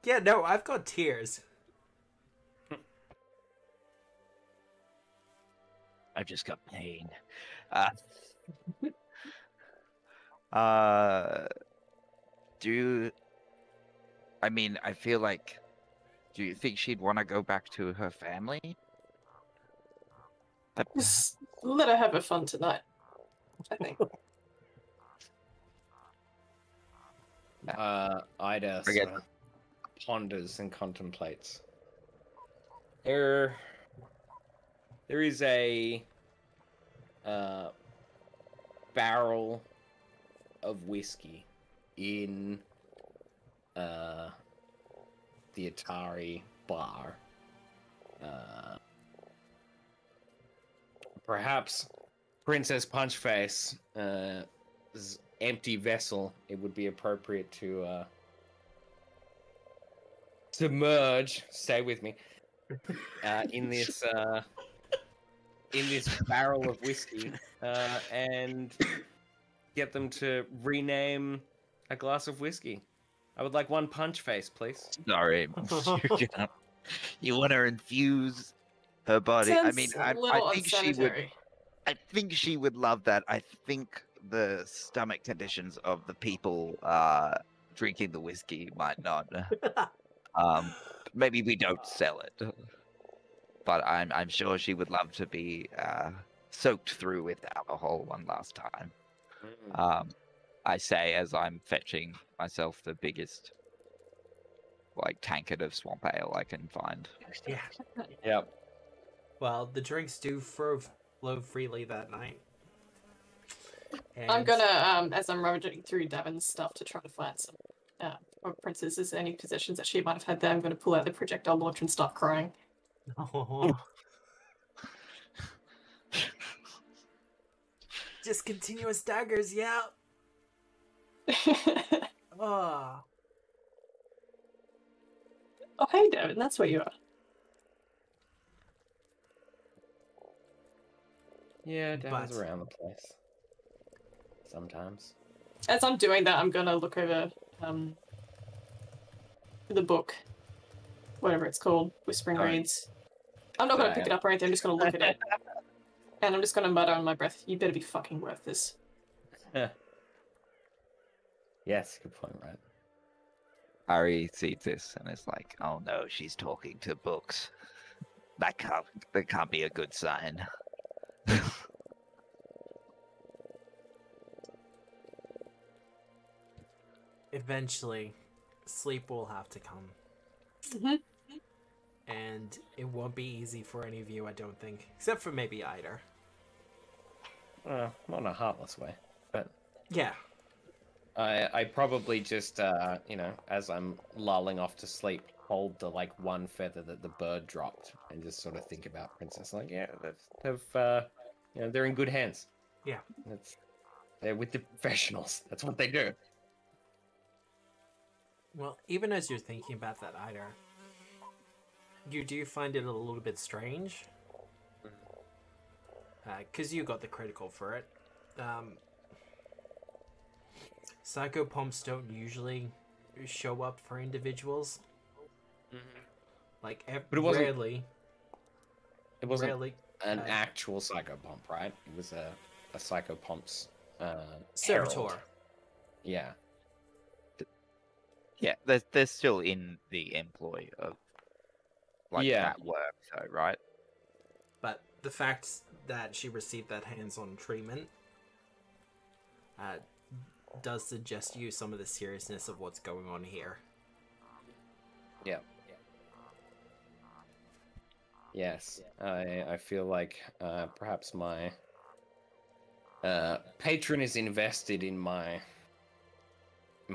Yeah, no, I've got tears. I've just got pain. I feel like, do you think she'd want to go back to her family? Just let her have her fun tonight, I think. Ida sort of ponders and contemplates. There is a barrel of whiskey in the Atari bar. Perhaps Princess Punchface's empty vessel, it would be appropriate to submerge, stay with me, in this barrel of whiskey, and get them to rename a glass of whiskey. I would like one Punchface, please. Sorry, you want to infuse her body. I mean, I think she would. I think she would love that. I think the stomach conditions of the people drinking the whiskey might not. Maybe we don't sell it, but I'm sure she would love to be soaked through with alcohol one last time. I say as I'm fetching myself the biggest tankard of swamp ale I can find. Yeah. Yep. Well, the drinks do flow freely that night. And... I'm gonna, as I'm rummaging through Davin's stuff to try to find some of Princess's any possessions that she might have had there, I'm gonna pull out the projectile launcher and start crying. Oh. Just continuous daggers, yeah. Oh. Oh, hey, Davin, that's where you are. Yeah, Davin's around the place. Sometimes. As I'm doing that, I'm gonna look over the book, whatever it's called, Whispering Reeds. I'm not gonna pick it up or anything. I'm just gonna look at it, and I'm just gonna mutter on my breath. You better be fucking worth this. Yes, good point, right? Harry sees this and is like, "Oh no, she's talking to books. That can't be a good sign." Eventually, sleep will have to come. Mm-hmm. And it won't be easy for any of you, I don't think. Except for maybe Ida. Not in a heartless way, but... Yeah. I probably just, as I'm lulling off to sleep, hold the, one feather that the bird dropped and just sort of think about Princess. They're in good hands. Yeah. They're with the professionals. That's what they do. Well, even as you're thinking about that, Ida, you do find it a little bit strange. Because you got the critical for it. Psychopomps don't usually show up for individuals. Like, But it wasn't, rarely. It wasn't rarely, an actual psychopomp, right? It was a psychopomp's servitor. herald. Yeah. Yeah, they're still in the employ of that work, though, right? But the fact that she received that hands-on treatment does suggest to you some of the seriousness of what's going on here. Yeah. Yes, I feel like perhaps my patron is invested in my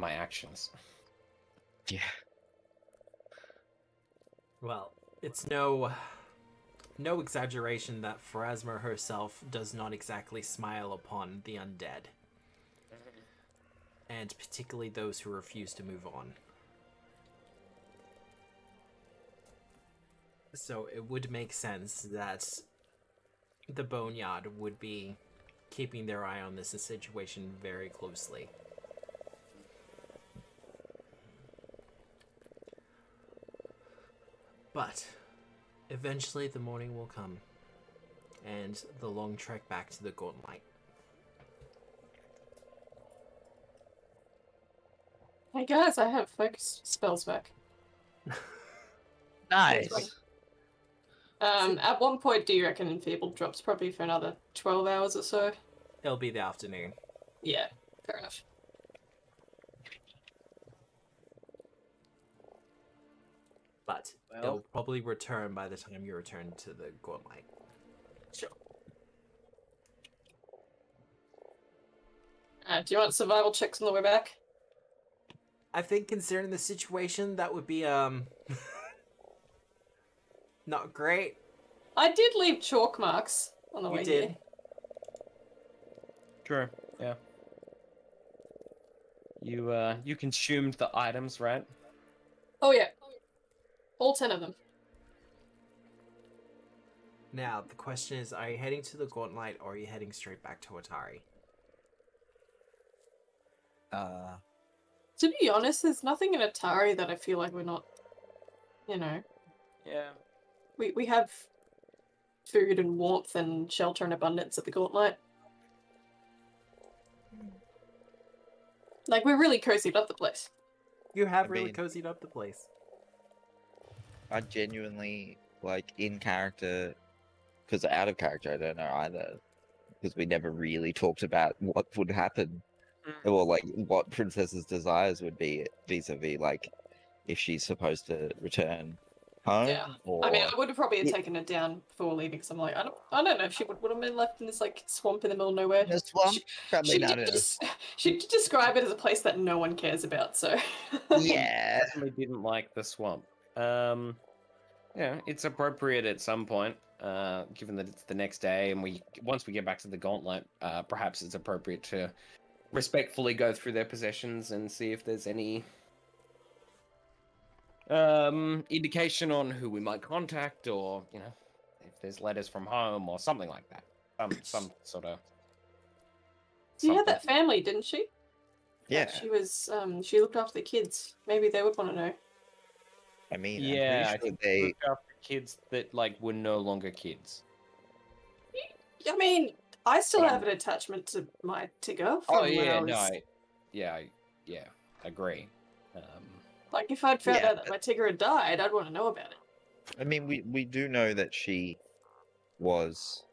actions. Yeah. Well, it's no exaggeration that Pharasma herself does not exactly smile upon the undead. And particularly those who refuse to move on. So it would make sense that the Boneyard would be keeping their eye on this situation very closely. But eventually the morning will come, and the long trek back to the Gauntlet. Hey guys, I have focus spells back. Nice. At one point, do you reckon Enfeebled drops probably for another 12 hours or so? It'll be the afternoon. Yeah, fair enough. But it'll probably return by the time you return to the Gauntlet. Sure. Do you want survival checks on the way back? I think considering the situation, that would be, not great. I did leave chalk marks on the way did. here. Sure. Yeah. You consumed the items, right? Oh yeah. All 10 of them. Now, the question is, are you heading to the Gauntlet or are you heading straight back to Atari? To be honest, there's nothing in Atari that I feel like we're not, you know. Yeah. We have food and warmth and shelter and abundance at the Gauntlet. Like, we're really cozied up the place. You have really cozied up the place. I genuinely, in character, because out of character I don't know either, because we never really talked about what would happen, or what Princess's desires would be vis-a-vis, if she's supposed to return home. Yeah. Or... I mean, I would have probably taken her down before leaving, because I'm like, I don't know if she would have been left in this, swamp in the middle of nowhere. A swamp? Probably not. She did describe it as a place that no one cares about, so... Yeah. Definitely didn't like the swamp. Yeah, it's appropriate at some point, given that it's the next day, and once we get back to the Gauntlet, perhaps it's appropriate to respectfully go through their possessions and see if there's any indication on who we might contact, or if there's letters from home or something like that. Some sort of. She had that family, didn't she? Yeah. She was. She looked after the kids. Maybe they would want to know. I mean, yeah, I'm pretty sure they looked after kids that were no longer kids. I mean, I still have an attachment to my Tigger. Oh yeah, no, yeah, agree. If I'd found out that my Tigger had died, I'd want to know about it. I mean, we do know that she was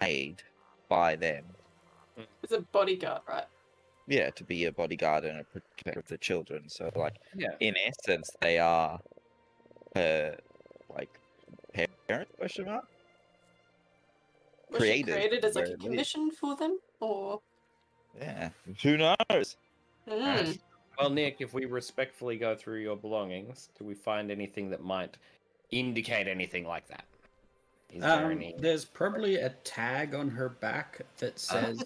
paid by them. It's a bodyguard, right? Yeah, to be a bodyguard and a protector of the children. So, in essence, they are her, parents, question mark? Was she created as a commission for them, or? Yeah, who knows? Mm. Well, Nick, if we respectfully go through your belongings, do we find anything that might indicate anything like that? Is there any? There's probably a tag on her back that says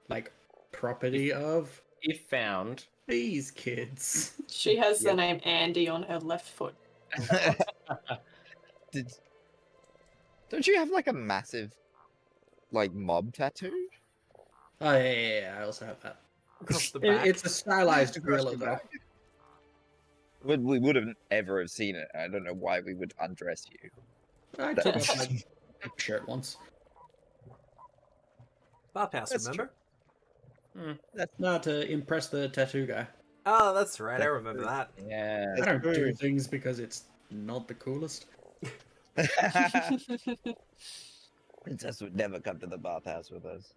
like property of If found. these kids. She has the name Andy on her left foot. Don't you have like a massive, like mob tattoo? Oh yeah, I also have that. Across the back. It's a stylized gorilla though. We would have ever have seen it. I don't know why we would undress you. I took off my shirt once. Bathhouse, That's remember? That's not to impress the tattoo guy. Oh, that's right. I remember that. Yeah. I don't do things because it's not the coolest. Princess would never come to the bathhouse with us.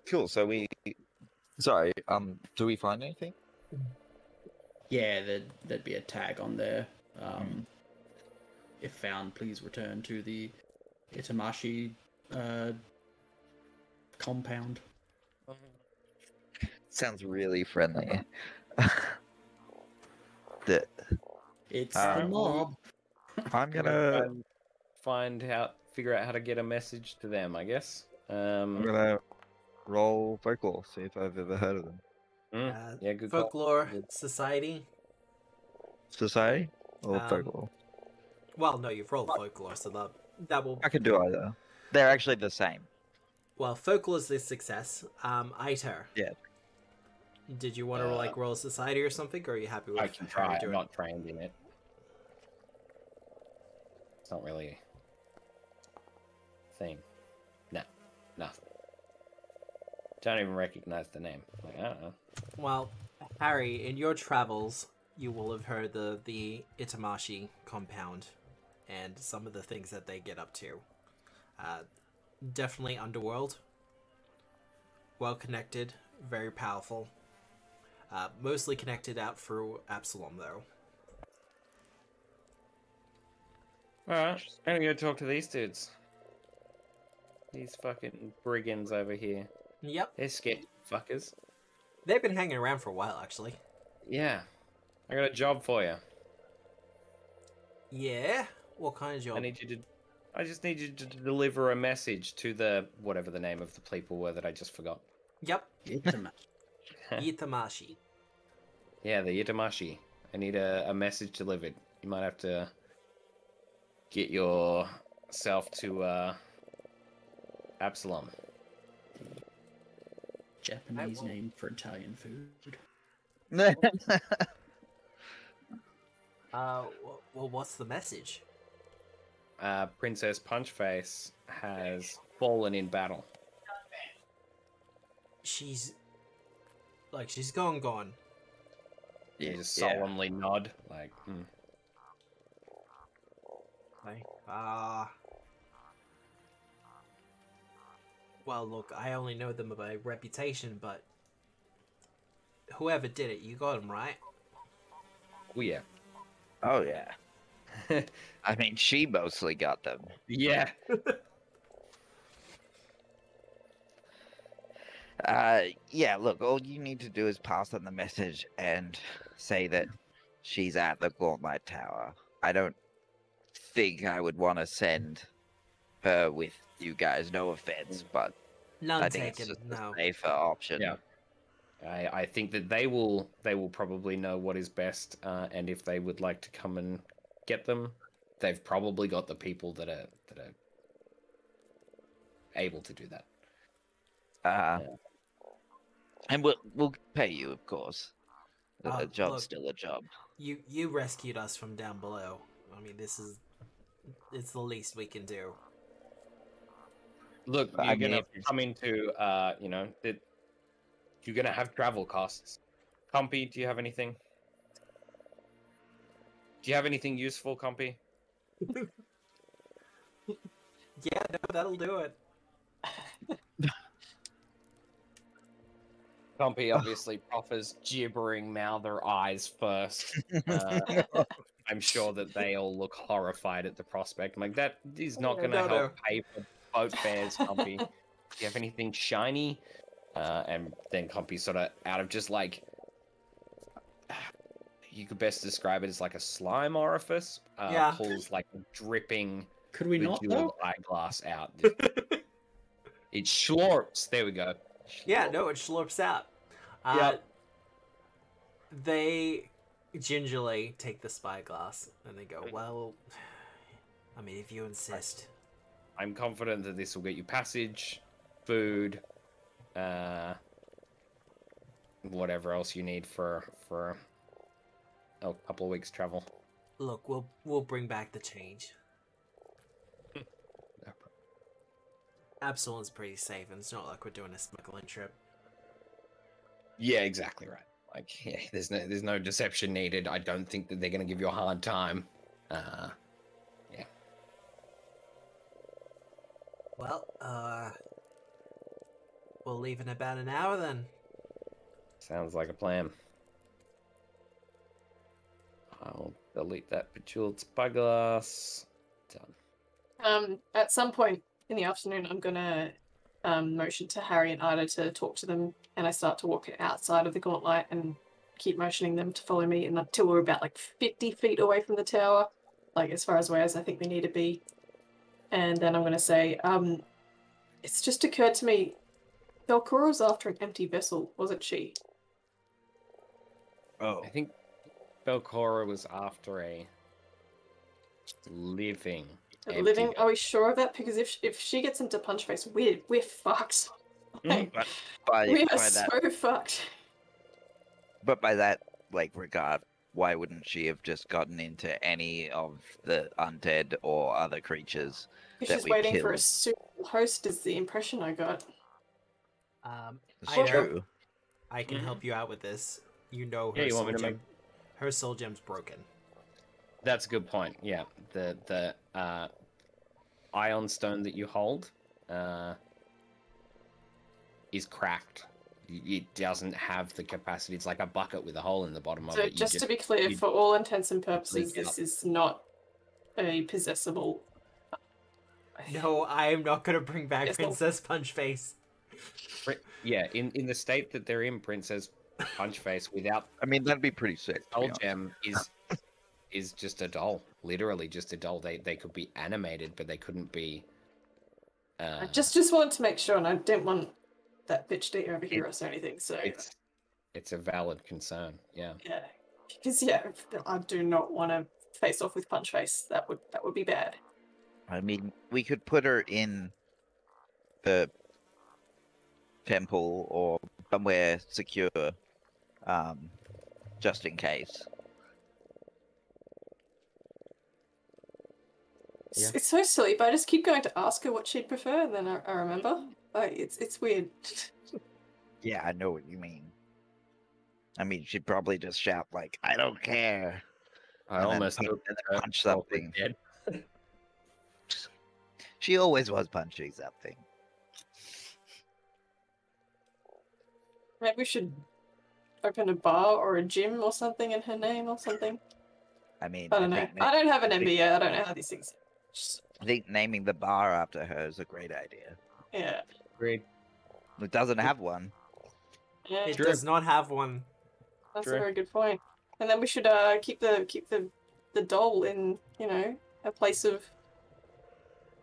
Cool. So sorry. Do we find anything? Yeah, there'd be a tag on there. If found, please return to the Itamashi compound. Sounds really friendly. It's the mob. I'm gonna Figure out how to get a message to them, I guess. I'm gonna roll folklore, see if I've ever heard of them. Yeah, good call. Folklore Society. Society or Um, folklore? Well, no, you've rolled folklore, so that will. I could do either. They're actually the same. Well, folklore is the success. Iter. Yeah. Did you want to roll society or something, or are you happy with? I can how try. you do I'm it? not trained in it. It's not really a thing. No, nothing. Don't even recognize the name. Like, I don't know. Well, Harry, in your travels, you will have heard the Itamashi compound and some of the things that they get up to. Definitely underworld. Well connected, very powerful. Mostly connected out through Absalom, though. Alright, I'm gonna go talk to these dudes. These fucking brigands over here. Yep. They're scared fuckers. They've been hanging around for a while, actually. Yeah. I got a job for you. Yeah? What kind of job? I just need you to deliver a message to the whatever the name of the people were that I just forgot. Yep. Itamashi. Itamashi. Yeah, the Itamashi. I need a message delivered. You might have to get yourself to Absalom. Japanese name for Italian food. Well, what's the message? Princess Punchface has fallen in battle. She's gone. You just solemnly nod, like, Okay. Well, look, I only know them by reputation, but whoever did it, you got him, right? Oh yeah. Oh yeah. I mean, she mostly got them. Yeah. Yeah, look, all you need to do is pass on the message and say that she's at the Gauntlet Tower. I don't think I would want to send her with you guys, no offense, but None I think it's taken. just No. a safer option. Yeah. I think that they will probably know what is best, and if they would like to come and get them, they've probably got the people that are able to do that. And we'll pay you, of course. A job's look, still a job. You rescued us from down below. I mean, it's the least we can do. Look, I you're mean, gonna come into, you're gonna have travel costs. Compy, do you have anything? Do you have anything useful, Compy? Yeah, no, that'll do it. Compy obviously proffers gibbering mouther eyes first. I'm sure that they all look horrified at the prospect. I'm like, that is not going to help pay for boat fares, Compy. Do you have anything shiny? And then Compy sort of out of just like, you could best describe it as like a slime orifice, pulls like a dripping Could we not, bejeweled though? eyeglass out. It schlorps. There we go. Yeah, no, it slurps out. Yep. They gingerly take the spyglass and they go, well, I mean, if you insist. I'm confident that this will get you passage, food, whatever else you need for a couple of weeks travel. Look, we'll bring back the change. Absalom's pretty safe, and it's not like we're doing a smuggling trip. Yeah, exactly right. Like, yeah, there's no deception needed. I don't think that they're gonna give you a hard time. Yeah. Well, we'll leave in about an hour then. Sounds like a plan. I'll delete that bejeweled spyglass. Done. At some point in the afternoon, I'm gonna motion to Harry and Ida to talk to them, and I start to walk outside of the gauntlet and keep motioning them to follow me, and until we're about like 50 feet away from the tower, like as far away as I think we need to be. And then I'm gonna say, it's just occurred to me, Belcora was after an empty vessel, wasn't she? Oh, I think Belcora was after a living. Living? Are we sure of that? Because if she gets into Punchface, we're fucked. Like, we are so fucked. But by that regard, why wouldn't she have just gotten into any of the undead or other creatures that She's we waiting killed? for a suitable host is the impression I got. True. I can help you out with this. You know her Yeah, you want soul me to gem. Her soul gem's broken. That's a good point. Yeah, the ion stone that you hold is cracked. It doesn't have the capacity. It's like a bucket with a hole in the bottom of So it. just to be clear, for all intents and purposes, this is not a possessible. No, I am not going to bring back It's Princess Punchface. Yeah, in the state that they're in, Princess Punchface without I mean, that'd be pretty sick. to be Soul honest. Gem is just a doll. Literally just a doll. They could be animated, but they couldn't be. I just wanted to make sure, and I didn't want that bitch to overhear us or anything. So it's a valid concern. Yeah. yeah, because I do not want to face off with Punchface. That would be bad. I mean, we could put her in the temple or somewhere secure, just in case. Yeah. It's so silly, but I just keep going to ask her what she'd prefer, and then I remember. Like, it's weird. Yeah, I know what you mean. I mean, she'd probably just shout I don't care. I And then almost punch- hope and that then punch something. Dead. She always was punching something. Maybe we should open a bar or a gym or something in her name or something. I mean, I don't know. I don't have an MBA. I don't know how these things. I think naming the bar after her is a great idea. Yeah. Agreed. It doesn't have one. Yeah. It does not have one. That's True. a very good point. And then we should keep the doll in a place of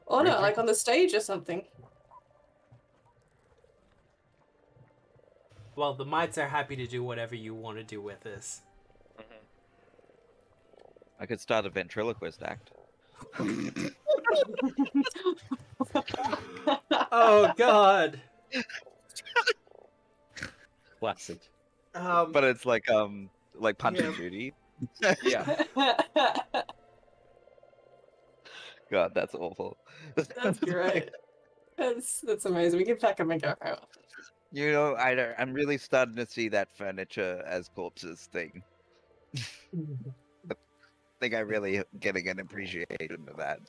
honor, Right. like on the stage or something. Well, the mites are happy to do whatever you want to do with this. I could start a ventriloquist act. Oh God. Classic. But it's like Punch and Yeah. Judy. Yeah. God, that's awful. That's great. That's amazing. We can pack them and go home. You know, I'm really starting to see that furniture as corpses thing. I think I'm really getting an appreciation of that.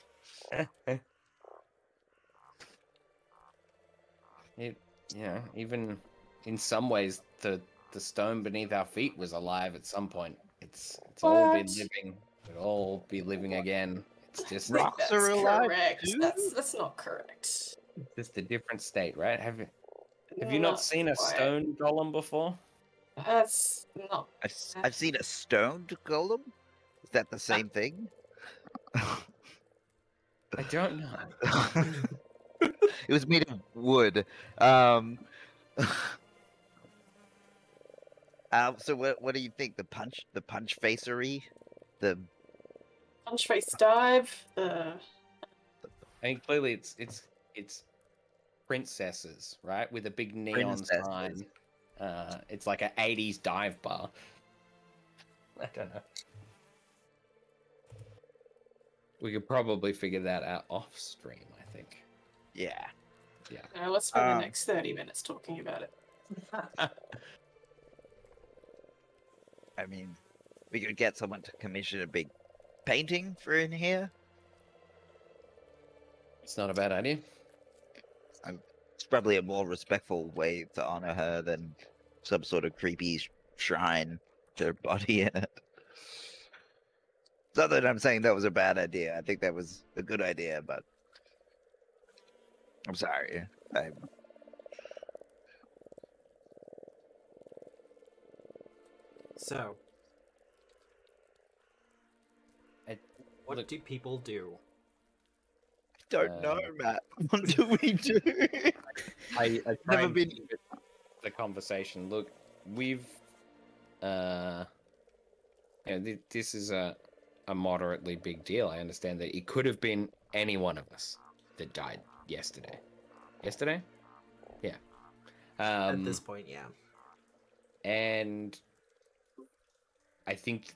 Even in some ways, the stone beneath our feet was alive at some point. It's all been What? living. It'll all be living again. It's just Rocks That's are alive correct. too? That's not correct. just a different state, right? Have you not seen a quite. stone golem before? That's not. I've seen a stoned golem. Is that the same thing? I don't know. It was made of wood. So what do you think? The punch facery, the Punch face dive. I mean, clearly it's princesses, right? With a big neon sign. It's like an 80s dive bar. I don't know. We could probably figure that out off stream, I think. yeah. Now let's spend the next 30 minutes talking about it. I mean, we could get someone to commission a big painting for in here. It's not a bad idea. It's probably a more respectful way to honor her than some sort of creepy shrine to her body in it. It's not that I'm saying that was a bad idea. I think that was a good idea, but I'm sorry. So, what do people do? Don't know, Matt. What do we do? I Never never been- been the conversation. Look, we've this is a moderately big deal. I understand that it could have been any one of us that died yesterday. Yesterday? Yeah. At this point, yeah. And I think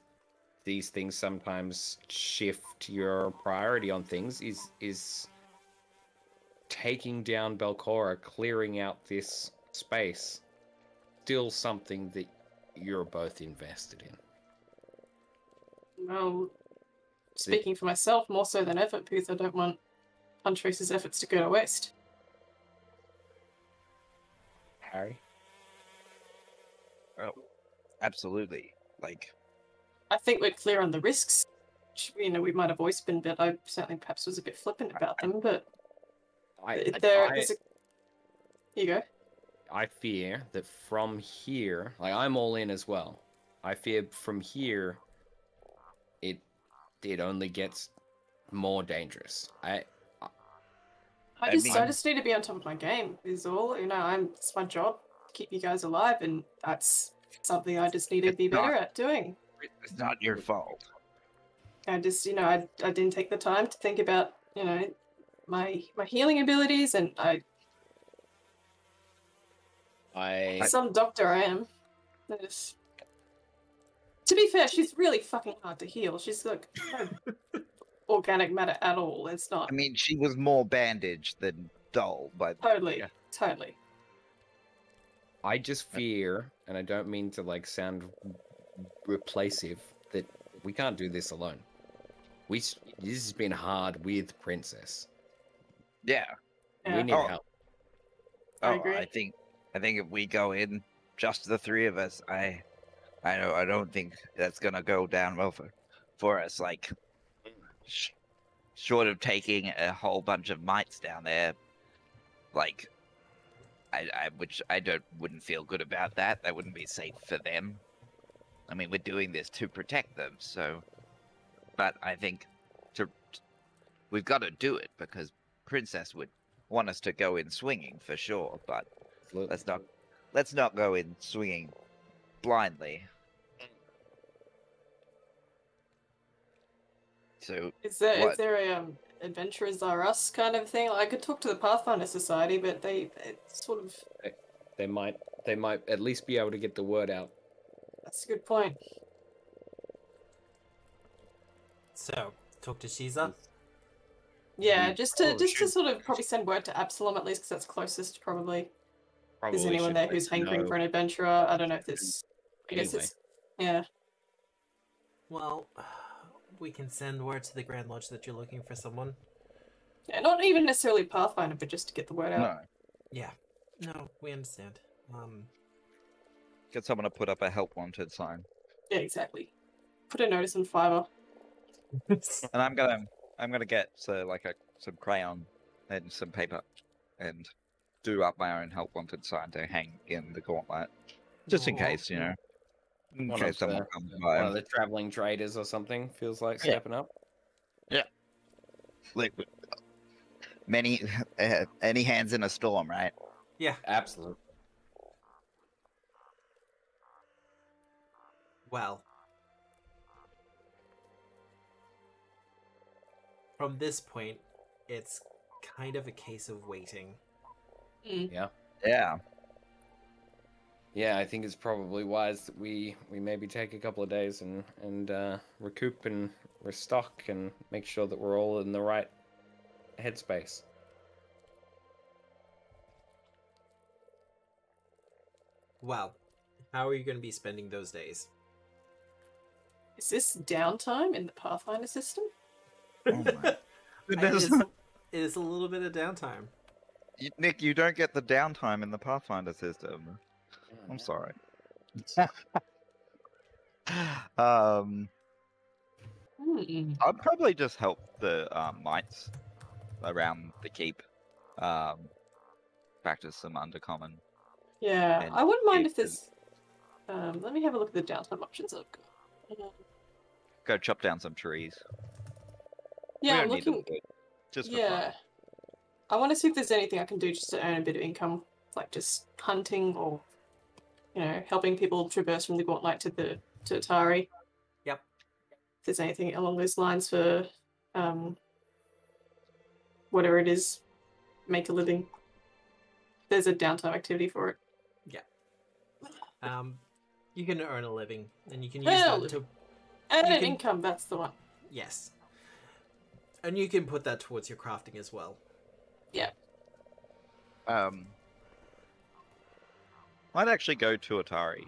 these things sometimes shift your priority on things. Is taking down Belcora, clearing out this space, still something that you're both invested in? Well, speaking for myself, more so than ever, because I don't want Punchface's efforts to go to waste. Harry? Oh, absolutely. Like, I think we're clear on the risks. You know, we might have always been, but I certainly perhaps was a bit flippant about them, but there's a... Here you go. I fear that from here, like, I'm all in as well. I fear from here, it only gets more dangerous. I just need to be on top of my game, is all. You know, it's my job to keep you guys alive, and that's something I just need to be better at doing. it's not your fault. I just, you know, I didn't take the time to think about, you know, my healing abilities, and some doctor I am. Just... To be fair, she's really fucking hard to heal. She's like no organic matter at all. It's not. I mean, she was more bandaged than dull, but Totally. I just fear, and I don't mean to like sound replacive, that we can't do this alone. This has been hard with Princess. yeah. We need help. I agree. I think if we go in, just the three of us, I don't think that's gonna go down well for us. Like, short of taking a whole bunch of mites down there, like, I wouldn't feel good about that. That wouldn't be safe for them. I mean, we're doing this to protect them, so. But I think we've got to do it because Princess would want us to go in swinging for sure. But let's not go in swinging blindly. So is there a Adventurers Are Us kind of thing? Like, I could talk to the Pathfinder Society, but they sort of they might at least be able to get the word out. That's a good point. So, talk to Shiza. Yeah, just to sort of probably send word to Absalom at least, because that's closest probably. Is anyone there who's hankering for an adventurer? I don't know if this. I guess it's. Yeah. Well, we can send word to the Grand Lodge that you're looking for someone. Yeah, not even necessarily Pathfinder, but just to get the word out. no, Yeah. No, we understand. get someone to put up a help wanted sign. Yeah, exactly. Put a notice in Fiverr. And I'm gonna get some crayon and some paper and do up my own help wanted sign to hang in the gauntlet, just in case, you know, in case someone comes by. One of the traveling traders or something feels like stepping up. Yeah. Like many any hands in a storm, right? Yeah. Absolutely. Well, from this point, it's kind of a case of waiting. Yeah. Yeah. Yeah, I think it's probably wise that we maybe take a couple of days and recoup and restock and make sure that we're all in the right headspace. Well, how are you going to be spending those days? Is this downtime in the Pathfinder system? Oh my It is a little bit of downtime. Nick, you don't get the downtime in the Pathfinder system. I'm sorry. I'd probably just help the mites around the keep practice some undercommon. Yeah, And I wouldn't mind if there's- there's... let me have a look at the downtime options I've got. Go chop down some trees. Yeah, We I'm don't need them looking... good, just for Yeah. fun. I want to see if there's anything I can do just to earn a bit of income, like just hunting or, you know, helping people traverse from the Gauntlet to Atari. Yep. If there's anything along those lines for, whatever it is, make a living. There's a downtime activity for it. Yeah. You can earn a living, and you can use that to... And you an can- income, that's the one. Yes. And you can put that towards your crafting as well. Yeah. I'd actually go to Atari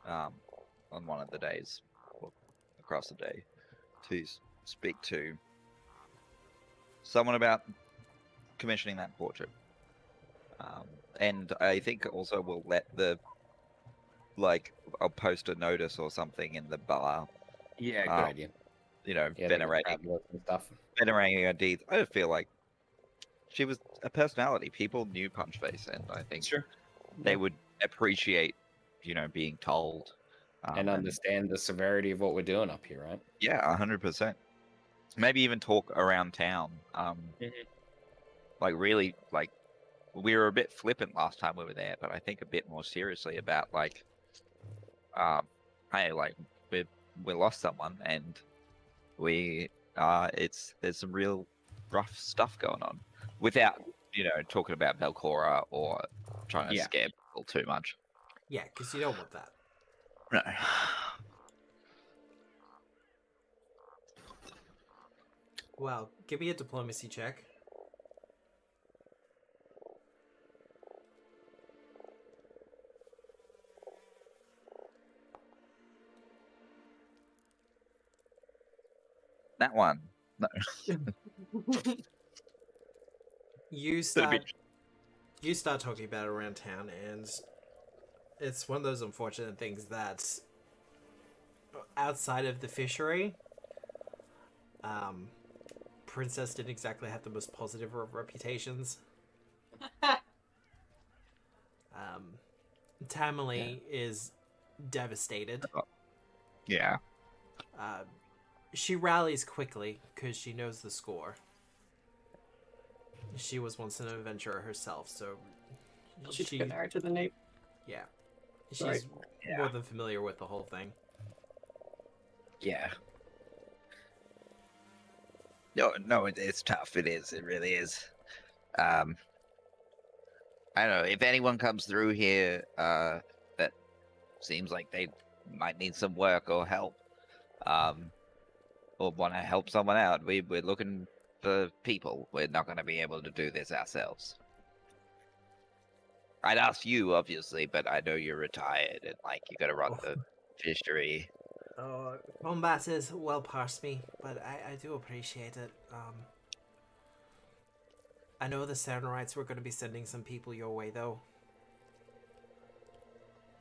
on one of the days, or across the day, to speak to someone about commissioning that portrait. And I think also we'll let I'll post a notice or something in the bar. Yeah, good idea. You know, Yeah, venerating and stuff. venerating her deeds. I feel like she was a personality. People knew Punchface, and I think they would appreciate, you know, being told and understand the severity of what we're doing up here, right? Yeah, 100%. Maybe even talk around town. Like really, like we were a bit flippant last time we were there, but I think a bit more seriously about like, hey, like we lost someone, and there's some real rough stuff going on, without, you know, talking about Belcora or trying to scare people too much. Yeah, because you don't want that. No. Well, give me a diplomacy check. That one. No. You start talking about it around town, and it's one of those unfortunate things that outside of the fishery, Princess didn't exactly have the most positive of reputations. Tamale is devastated. Yeah. She rallies quickly because she knows the score. She was once an adventurer herself, so She took an arrow to the nape. Yeah, she's more than familiar with the whole thing. Yeah. No, it's tough. It is. It really is. I don't know if anyone comes through here that seems like they might need some work or help, or want to help someone out. We're looking for people. We're not going to be able to do this ourselves. I'd ask you, obviously, but I know you're retired and like you got to run the fishery. Combat is well past me, but I do appreciate it. I know the Serenites were going to be sending some people your way, though,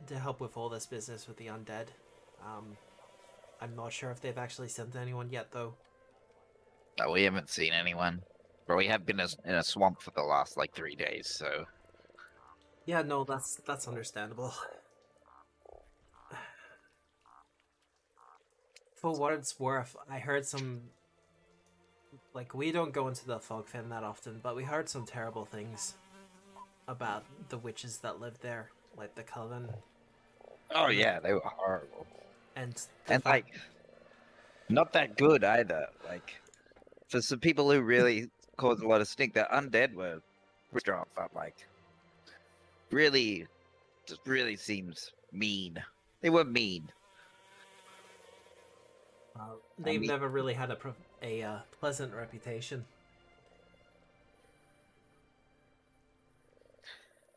to help with all this business with the undead. I'm not sure if they've actually sent anyone yet, though. No, we haven't seen anyone. But we have been in a swamp for the last, like, 3 days, so... Yeah, no, that's understandable. For what it's worth, I heard some like, we don't go into the fog fen that often, but we heard some terrible things about the witches that lived there, like the Coven. Oh yeah, they were horrible. And like, not that good either. Like, for some people who really caused a lot of stink, the undead were strong, but like, really, just really seems mean. They were mean. They've never really had a pleasant reputation.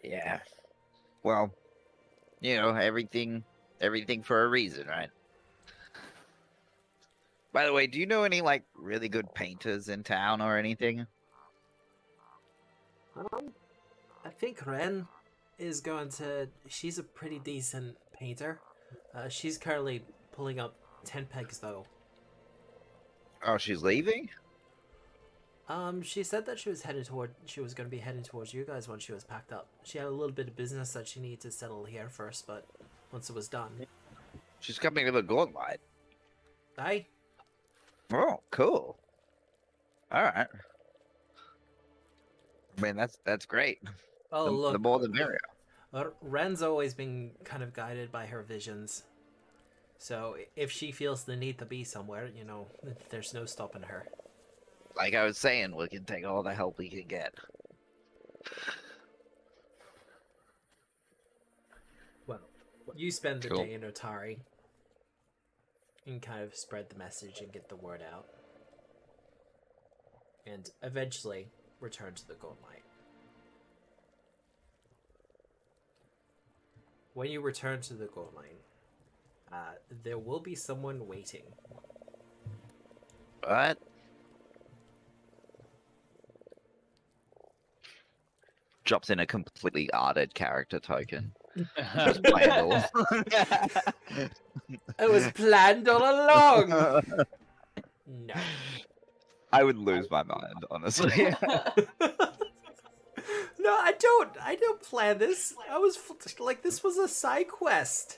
Yeah. Well, you know, everything for a reason, right? By the way, do you know any like really good painters in town or anything? I think Ren is going to. She's a pretty decent painter. She's currently pulling up 10 pegs though. Oh, she's leaving? She said that she was going to be heading towards you guys once she was packed up. She had a little bit of business that she needed to settle here first, but once it was done. She's coming to the Gauntlet. Aye. Oh, cool. All right. I mean, that's great. Oh, look. The more the merrier. Ren's always been kind of guided by her visions. So if she feels the need to be somewhere, you know, there's no stopping her. Like I was saying, we can take all the help we can get. Well, you spend the Cool. day in Otari and kind of spread the message and get the word out. And eventually return to the Gold Light. When you return to the Gold Light, there will be someone waiting. What? Drops in a completely arted character token. Just playable. It was planned all along! No. I would lose my mind, honestly. No, I don't plan this. I was like, this was a side quest.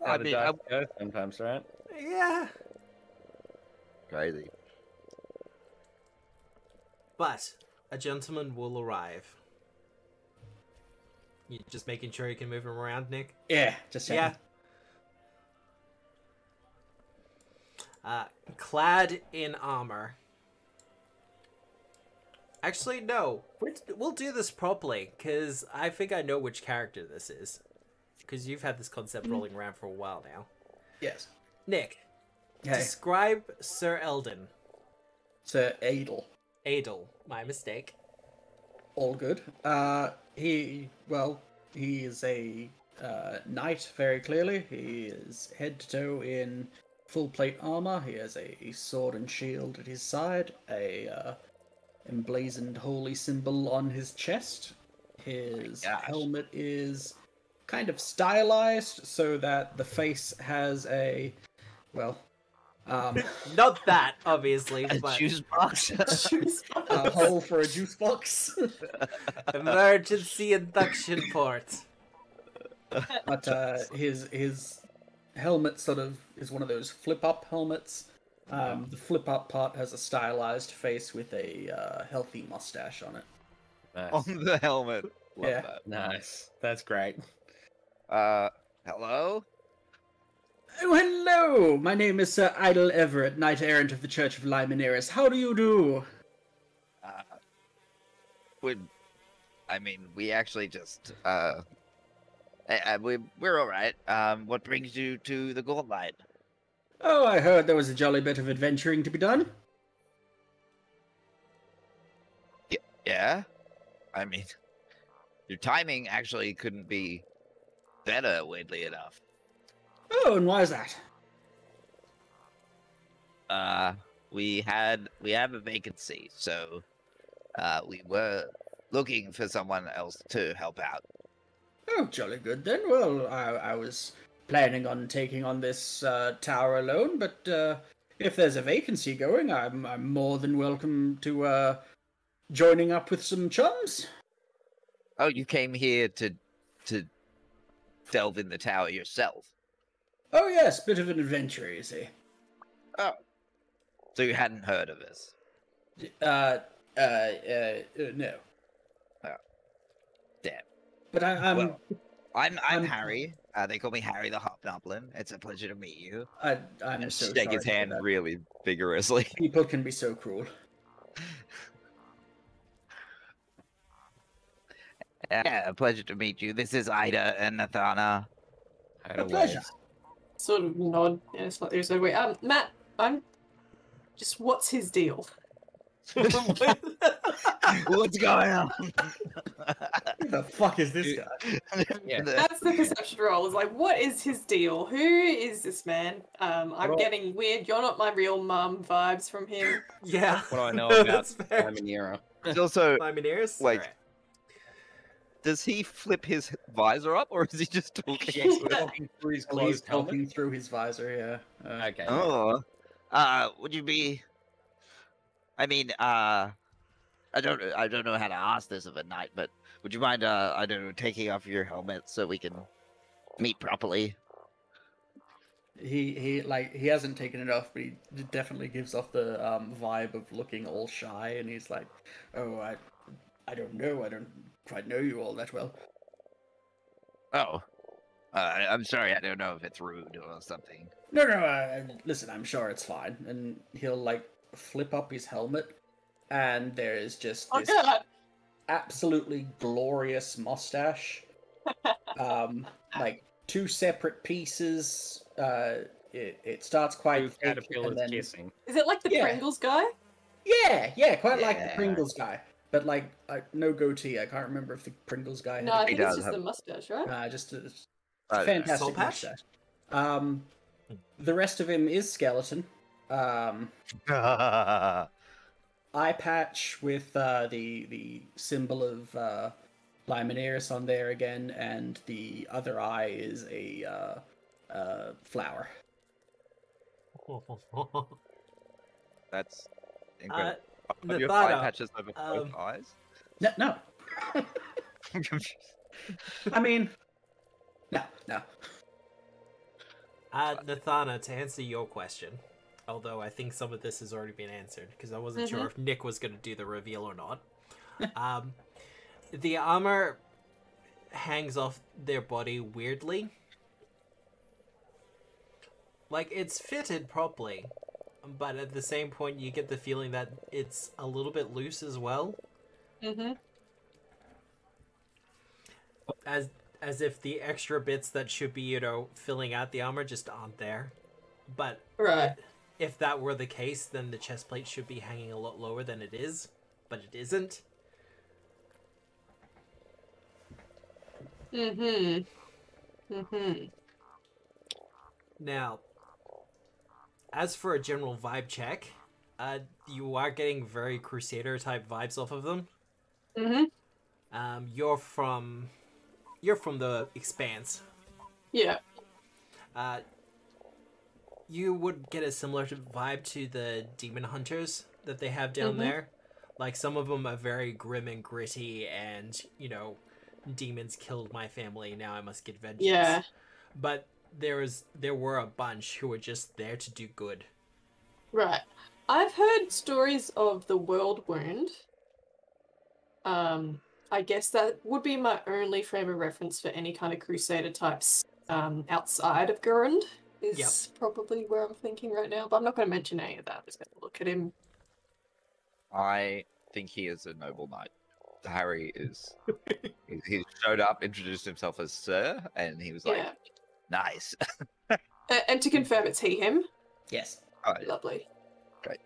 How the dice go sometimes, right? Yeah. Crazy. But a gentleman will arrive. You just making sure you can move him around, Nick? Yeah, just checking. Yeah. Clad in armor. Actually, no. We'll do this properly, because I think I know which character this is. Because you've had this concept rolling around for a while now. Yes. Nick, Hey. describe Sir Eldon. Sir Adel. Adel, my mistake. All good. He is a knight, very clearly. He is head to toe in full plate armor. He has a sword and shield at his side, a emblazoned holy symbol on his chest. His helmet is kind of stylized so that the face has a, well, not that, obviously, but Juice box. a hole for a juice box. emergency induction port. But his helmet sort of is one of those flip-up helmets. The flip-up part has a stylized face with a healthy mustache on it. Nice. On the helmet. Love Yeah. that. Nice. That's great. Hello? Oh, hello! My name is Sir Idle Everett, Knight Errant of the Church of Limeneris. How do you do? We actually just, we're alright. What brings you to the Gauntlet? Oh, I heard there was a jolly bit of adventuring to be done. Yeah? I mean, your timing actually couldn't be better, weirdly enough. Oh, and why is that? We have a vacancy, so we were looking for someone else to help out. Oh, jolly good then. Well, I was planning on taking on this tower alone, but if there's a vacancy going, I'm more than welcome to joining up with some chums. Oh, you came here to delve in the tower yourself? Oh yes, bit of an adventure, you see. Oh. So you hadn't heard of us? No. Oh. Damn. But I'm Well, I'm Harry. They call me Harry the Hobgoblin. It's a pleasure to meet you. I'm so Shake sorry his to hear hand that. really vigorously. People can be so cruel. Yeah, a pleasure to meet you. This is Ida and Nathana. A pleasure. Sort of nod in a slightly irritated way. Matt, I'm just, what's his deal? What's going on? Who the fuck is this guy? Yeah. That's the perception roll. Is like, what is his deal? Who is this man? I'm getting weird. You're not my real mum vibes from him. Yeah. What do I know about That's fair. Laminera? He's also Laminaris? like, Alright. does he flip his visor up or is he just talking? Yeah, he's talking through his He's closed helmet. talking through his visor, yeah. Okay. Oh, Would you be? I mean, I don't know how to ask this of a knight, but would you mind, I don't know, taking off your helmet so we can meet properly? He hasn't taken it off, but he definitely gives off the vibe of looking all shy, and he's like, "Oh, I don't know. I don't quite know you all that well." Oh, I'm sorry. I don't know if it's rude or something. No. Listen, I'm sure it's fine. And he'll like flip up his helmet, and there is just Oh this god! absolutely glorious mustache. Like two separate pieces. It starts quite Two thick, and caterpillars then kissing. Is it like the Yeah. Pringles guy? yeah, quite like the Yeah. Pringles guy, but like no goatee. I can't remember if the Pringles guy had No, I a think does it's just have- the mustache, right? just a I don't know. fantastic Soul patch? mustache. The rest of him is skeleton. Eye patch with the symbol of Limeneris on there again, and the other eye is a flower. that's incredible. Uh, You have eye Nathana, patches over both eyes? No. I'm confused. I mean, no. Nathana, to answer your question, although I think some of this has already been answered, because I wasn't sure if Nick was going to do the reveal or not. The armor hangs off their body weirdly. Like, it's fitted properly, but at the same point you get the feeling that it's a little bit loose as well. Mm-hmm. As if the extra bits that should be, filling out the armor just aren't there. But Right. if that were the case, then the chest plate should be hanging a lot lower than it is, but it isn't. Now, as for a general vibe check, you are getting very Crusader type vibes off of them. You're from the Expanse. Yeah. You would get a similar vibe to the demon hunters that they have down there. Like, some of them are very grim and gritty, and demons killed my family, now I must get vengeance. Yeah. But there were a bunch who were just there to do good. Right. I've heard stories of the World Wound. I guess that would be my only frame of reference for any kind of Crusader types outside of Gurund, is probably where I'm thinking right now, but I'm not going to mention any of that. I'm just going to look at him. I think he is a noble knight. Harry is. He showed up, introduced himself as Sir, and he was like, Yeah. nice. And to confirm, it's him? Yes. Oh, yeah. Lovely. Great.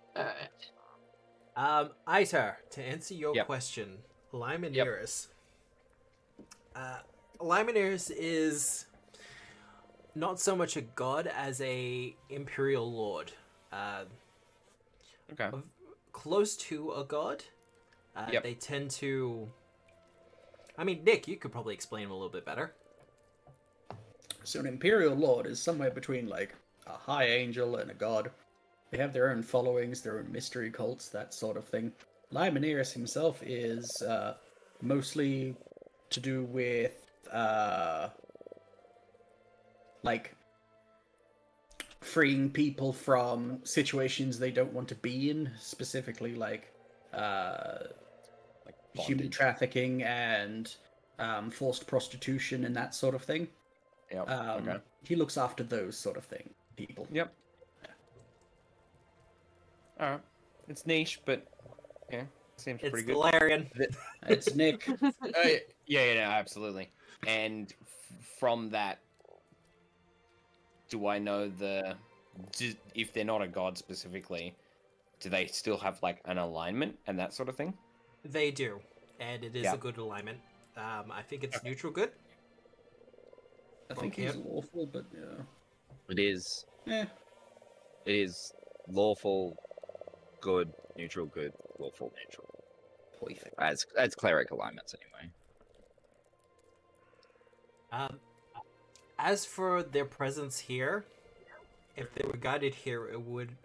Alright. Iter, to answer your question, Limeneris. Limeneris is not so much a god as a imperial lord. Okay. Close to a god. They tend to... I mean, Nick, you could probably explain him a little bit better. So an imperial lord is somewhere between like a high angel and a god. They have their own followings, their own mystery cults, that sort of thing. Limeneris himself is mostly to do with like freeing people from situations they don't want to be in, specifically like human trafficking and forced prostitution and that sort of thing. Yep. Okay. He looks after those sort of people. Yep. All right. It's niche, but yeah, seems pretty good. It's Galarian. It's Nick. Yeah, absolutely. And from that, do I know if they're not a god specifically, do they still have like an alignment and that sort of thing? They do, and it is a good alignment. I think it's neutral good. I think he's lawful, but yeah. It is. Yeah. It is lawful, good, neutral, good, lawful, neutral. Perfect. As cleric alignments, anyway. As for their presence here, if they were guided here, it would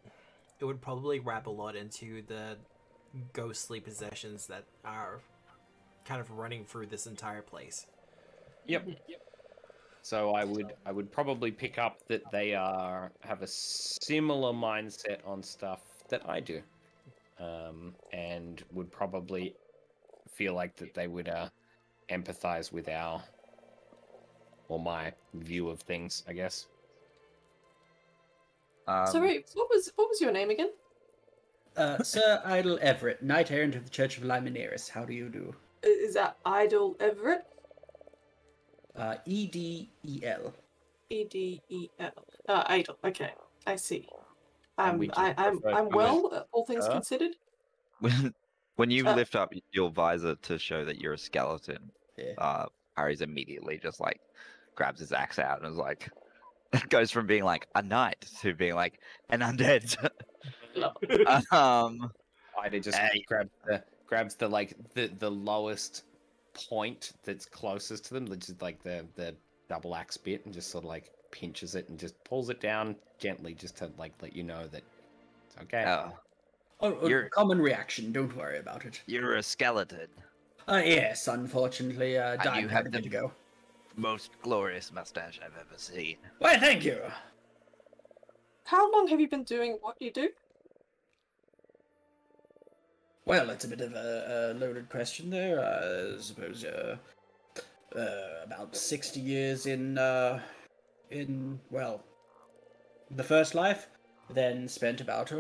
probably wrap a lot into the ghostly possessions that are kind of running through this entire place. Yep. So I would probably pick up that they have a similar mindset on stuff that I do, and would probably feel like that they would empathize with my view of things, I guess. Sorry, what was your name again? Sir Idle Everett, Knight Errant of the Church of Limeneris. How do you do? Is that Idle Everett? E-D-E-L. E-D-E-L. Idle. Okay, I see. I'm prefer well, all things considered. When you lift up your visor to show that you're a skeleton, Yeah. Harry's immediately just like grabs his axe out and is like, goes from being like a knight to being like an undead. Ida just grabs the lowest point that's closest to them, which is like the double axe bit, and just sort of like pinches it and just pulls it down gently, just to like let you know that it's okay. You're common reaction. Don't worry about it. You're a skeleton. Yes, unfortunately, died you quite have a bit ago. Most glorious mustache I've ever seen. Why, thank you. How long have you been doing what you do? Well, that's a bit of a loaded question there. I suppose about 60 years in well, the first life, then spent about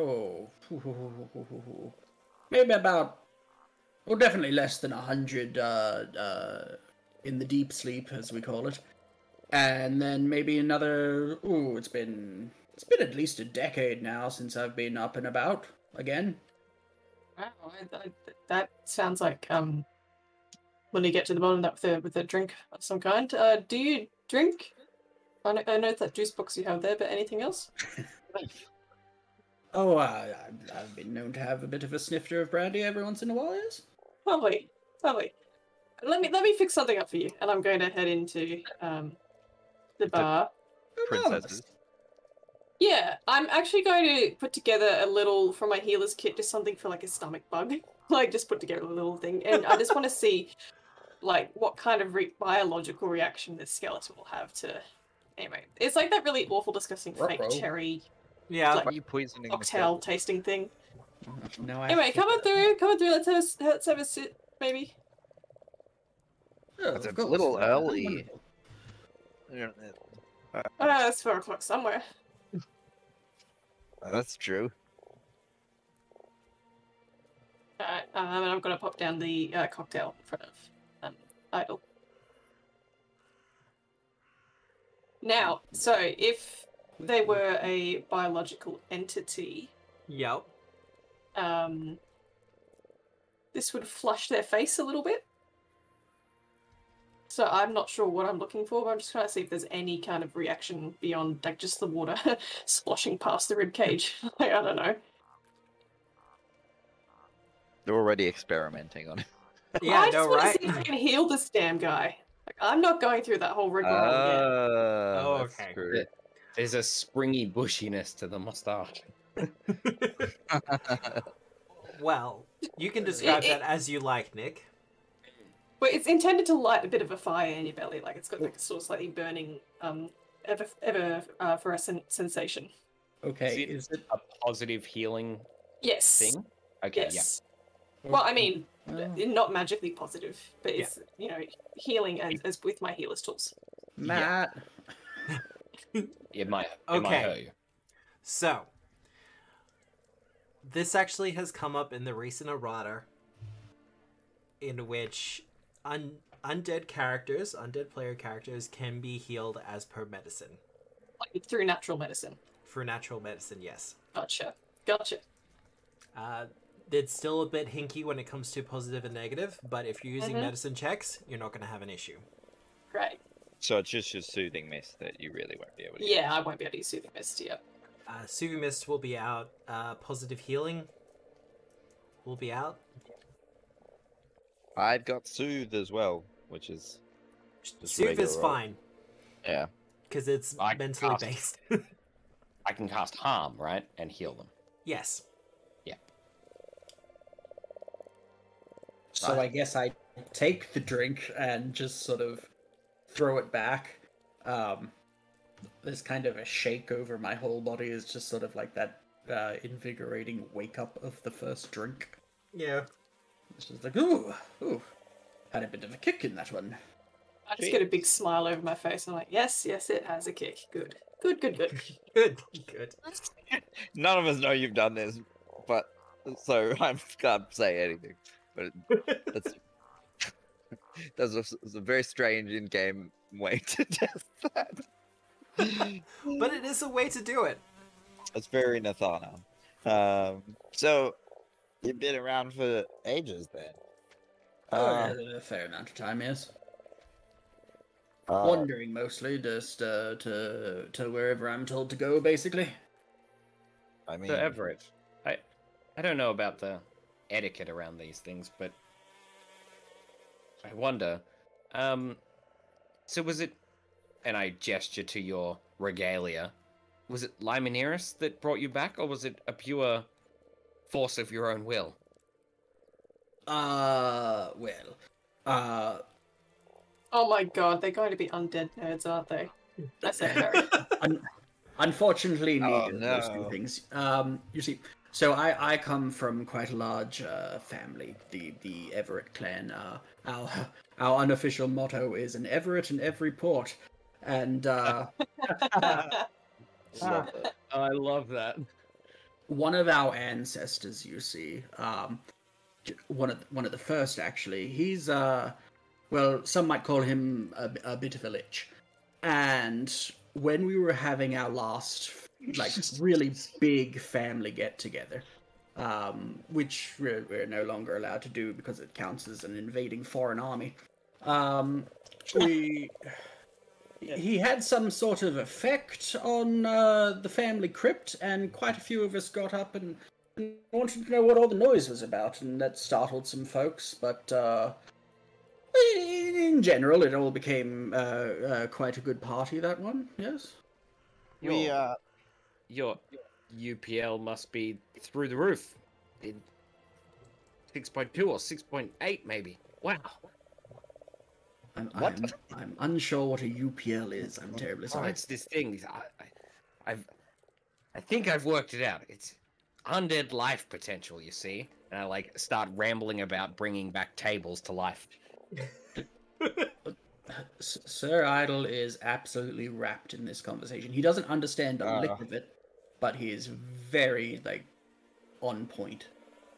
maybe about, well, definitely less than 100 in the deep sleep, as we call it, and then maybe another. It's been at least a decade now since I've been up and about again. Wow, that sounds like when you get to the bottom of that with a drink of some kind. Do you drink? I know that juice box you have there, but anything else? I've been known to have a bit of a snifter of brandy every once in a while, yes. Lovely. Let me fix something up for you, and I'm going to head into the bar. Princesses. Yeah, I'm actually going to put together a little, from my healer's kit, just something for like a stomach bug. Like, just put together a little thing. And I just want to see, like, what kind of biological reaction this skeleton will have to... Anyway, it's like that really awful, disgusting fake cherry... Yeah, like, Why are you poisoning the cocktail skeleton? tasting thing. No, Anyway, come on through, let's have a sit, maybe. It's a little early. It's 4 o'clock somewhere. That's true. Alright, and I'm gonna pop down the cocktail in front of Idle. Now, so if they were a biological entity, yep. This would flush their face a little bit. So I'm not sure what I'm looking for, but I'm just trying to see if there's any kind of reaction beyond like just the water sloshing past the ribcage. Like, I don't know. They're already experimenting on it. Yeah, I just no, want right? to see if I can heal this damn guy. Like, I'm not going through that whole rigmarole again. Oh, That's okay. true. There's a springy bushiness to the mustache. Well, you can describe that as you like, Nick. But it's intended to light a bit of a fire in your belly. Like, it's got like a sort of slightly burning, fluorescent sensation. Okay, Is it a positive healing Yes. thing? Okay, Yes. Well, I mean, not magically positive, but it's healing as with my healer's tools. Matt. It might Okay. hurt you. So, this actually has come up in the recent errata, in which undead player characters can be healed as per medicine. Like through natural medicine. For natural medicine, yes. Gotcha. It's still a bit hinky when it comes to positive and negative, but if you're using medicine checks, you're not going to have an issue. Right. So it's just your soothing mist that you really won't be able to. Yeah, I won't be able to use soothing mist. Yep. Soothing mist will be out. Positive healing will be out. I've got soothe as well, which is soothe is fine. Yeah. Because it's mentally based. I can cast harm, right, and heal them. Yes. Yeah. So I guess I take the drink and just sort of throw it back. There's kind of a shake over my whole body. It's just sort of like that invigorating wake up of the first drink. Yeah. It's just like, ooh, had a bit of a kick in that one. I just get a big smile over my face. I'm like, yes, it has a kick. Good. Good. None of us know you've done this, but so I can't say anything. But that's a very strange in-game way to test that. But it is a way to do it. It's very Nathana. So you've been around for ages then. A fair amount of time, yes. Wandering mostly, just to wherever I'm told to go, basically. I mean, So Everett, I don't know about the etiquette around these things, but I wonder. So was it? And I gesture to your regalia. Was it Lymaneris that brought you back, or was it a pure force of your own will? Oh my god, they're going to be undead nerds, aren't they? That's Harry. Unfortunately, Oh, neither of those two no. things. You see, so I come from quite a large family, the Everett clan. Our unofficial motto is an Everett in every port, and I love that. one of our ancestors, you see, one of the first actually. He's well, some might call him a bit of a lich. And when we were having our last, like, really big family get-together, which we're no longer allowed to do because it counts as an invading foreign army, he had some sort of effect on the family crypt, and quite a few of us got up and wanted to know what all the noise was about, and that startled some folks, but in general, it all became quite a good party, that one, yes? Your UPL must be through the roof. In 6.2 or 6.8, maybe. Wow. I'm unsure what a UPL is. I'm terribly Oh, sorry. it's this thing. I think I've worked it out. It's undead life potential, you see. And I like start rambling about bringing back tables to life. Sir Idle is absolutely wrapped in this conversation. He doesn't understand a lick of it, but he is very, like, on point.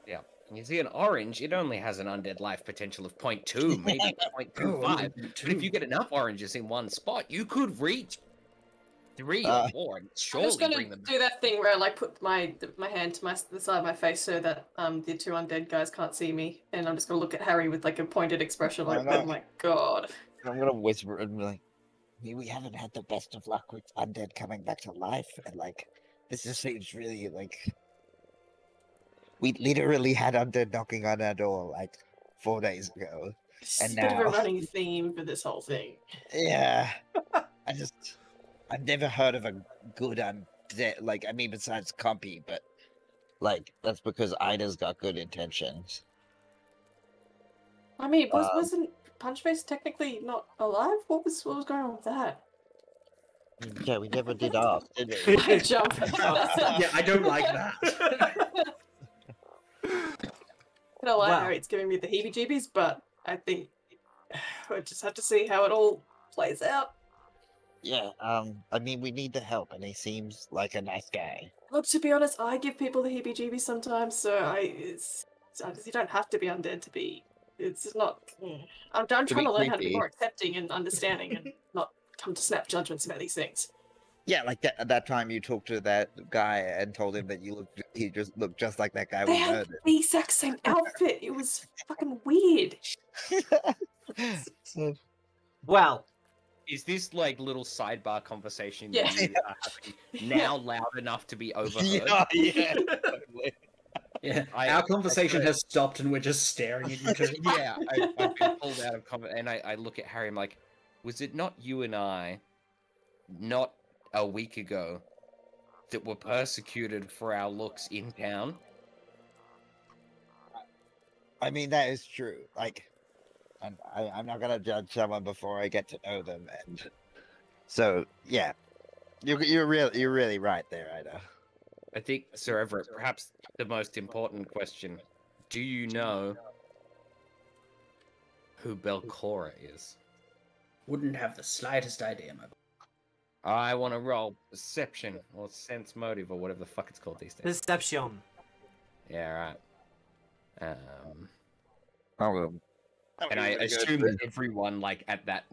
Yeah. And you see, an orange, it only has an undead life potential of 0.2, maybe 0.25. But if you get enough oranges in one spot, you could reach 3 or 4 and I'm surely just gonna bring them do that thing where I like put my hand to the side of my face so that the two undead guys can't see me, and I'm just gonna look at Harry with like a pointed expression, like, oh my god. I'm gonna whisper and be like, we haven't had the best of luck with undead coming back to life, and like, this just seems really like. We literally had undead knocking on our door like 4 days ago. It's And a bit of a now- running theme for this whole thing. Yeah, I've never heard of a good undead. Like, I mean, besides Compy, but like that's because Ida's got good intentions. I mean, wasn't Punchface technically not alive? What was going on with that? Yeah, we never did ask, did we? I jump. Yeah, I don't like that. gonna lie, Harry, it's giving me the heebie-jeebies, but I think I just have to see how it all plays out. Yeah, I mean, we need the help, and he seems like a nice guy. Look, to be honest, I give people the heebie-jeebies sometimes, so you don't have to be undead to be. It's not. I'm trying to learn how to be more accepting and understanding, and not come to snap judgments about these things. Yeah, like that time you talked to that guy and told him that he just looked just like that guy we murdered. The exact same outfit. It was fucking weird. Well, is this like little sidebar conversation Yeah. that you are having now loud enough to be overheard? Yeah, totally. Yeah, our conversation has stopped and we're just staring at you two. Yeah, I've been pulled out of conversation, and I look at Harry. I'm like, was it not you and I, not a week ago, that were persecuted for our looks in town? I mean, that is true. Like, I'm not gonna judge someone before I get to know them, and so yeah, you're really right there, Ida. I think, Sir Everett, perhaps the most important question: do you know who Belcora is? Wouldn't have the slightest idea, my boy. I want to roll perception or sense motive or whatever the fuck it's called these days. Perception. Yeah, right. And I assume that everyone, like, at that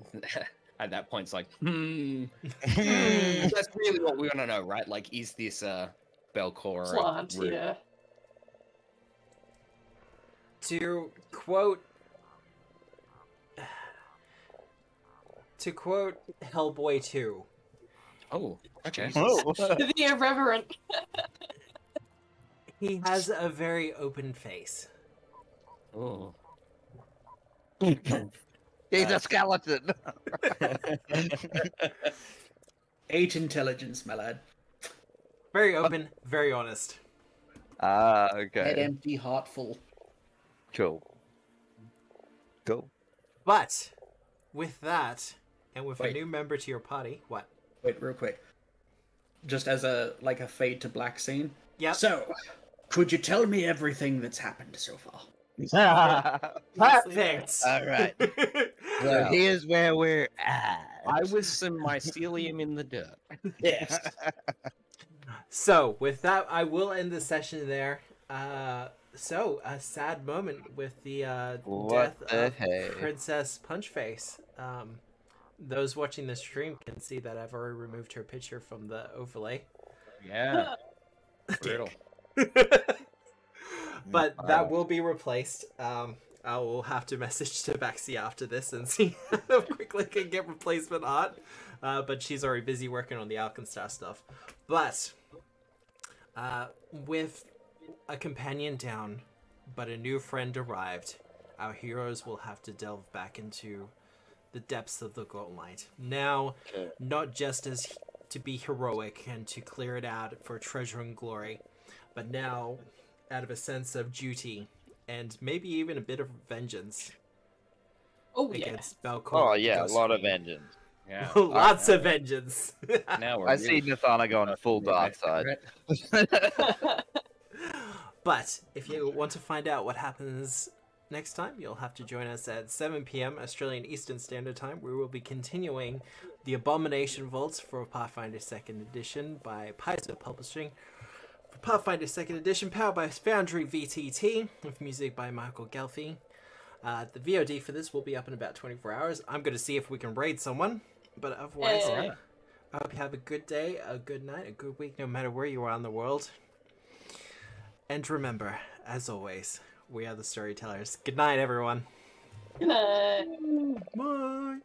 point's like, That's really what we want to know, right? Like, is this Belcora? Plant, yeah. To quote Hellboy 2. Oh, okay. Oh. The irreverent. He has a very open face. Oh. He's a skeleton. 8 intelligence, my lad. Very open, very honest. Okay. Head empty, heart full. Cool. But with that, and with a new member to your party, what? Wait, real quick. Just as a fade to black scene. Yeah. So, could you tell me everything that's happened so far? Perfect. All right. So here's where we're at. I was some mycelium in the dirt. Yes. So with that, I will end the session there. So a sad moment with the death of Princess Punchface. Those watching the stream can see that I've already removed her picture from the overlay. Yeah. Brutal. But that will be replaced. I will have to message to Baxi after this and see how quickly I can get replacement art. But she's already busy working on the Alkenstar stuff. But with a companion down, but a new friend arrived, our heroes will have to delve back into the depths of the Golden Light. Now, not just as to be heroic and to clear it out for treasure and glory, but now out of a sense of duty and maybe even a bit of vengeance against Belcora. Oh yeah, a lot of vengeance. Yeah. Lots of vengeance. Now I see Nathana going full dark side. But if you want to find out what happens next time, you'll have to join us at 7 p.m. Australian Eastern Standard Time. We will be continuing the Abomination Vaults for Pathfinder 2nd Edition by Paizo Publishing. For Pathfinder 2nd Edition, powered by Foundry VTT, with music by Michael Gelfi. The VOD for this will be up in about 24 hours. I'm going to see if we can raid someone. But otherwise, I hope you have a good day, a good night, a good week, no matter where you are in the world. And remember, as always, we are the storytellers. Good night, everyone. Good night. Bye.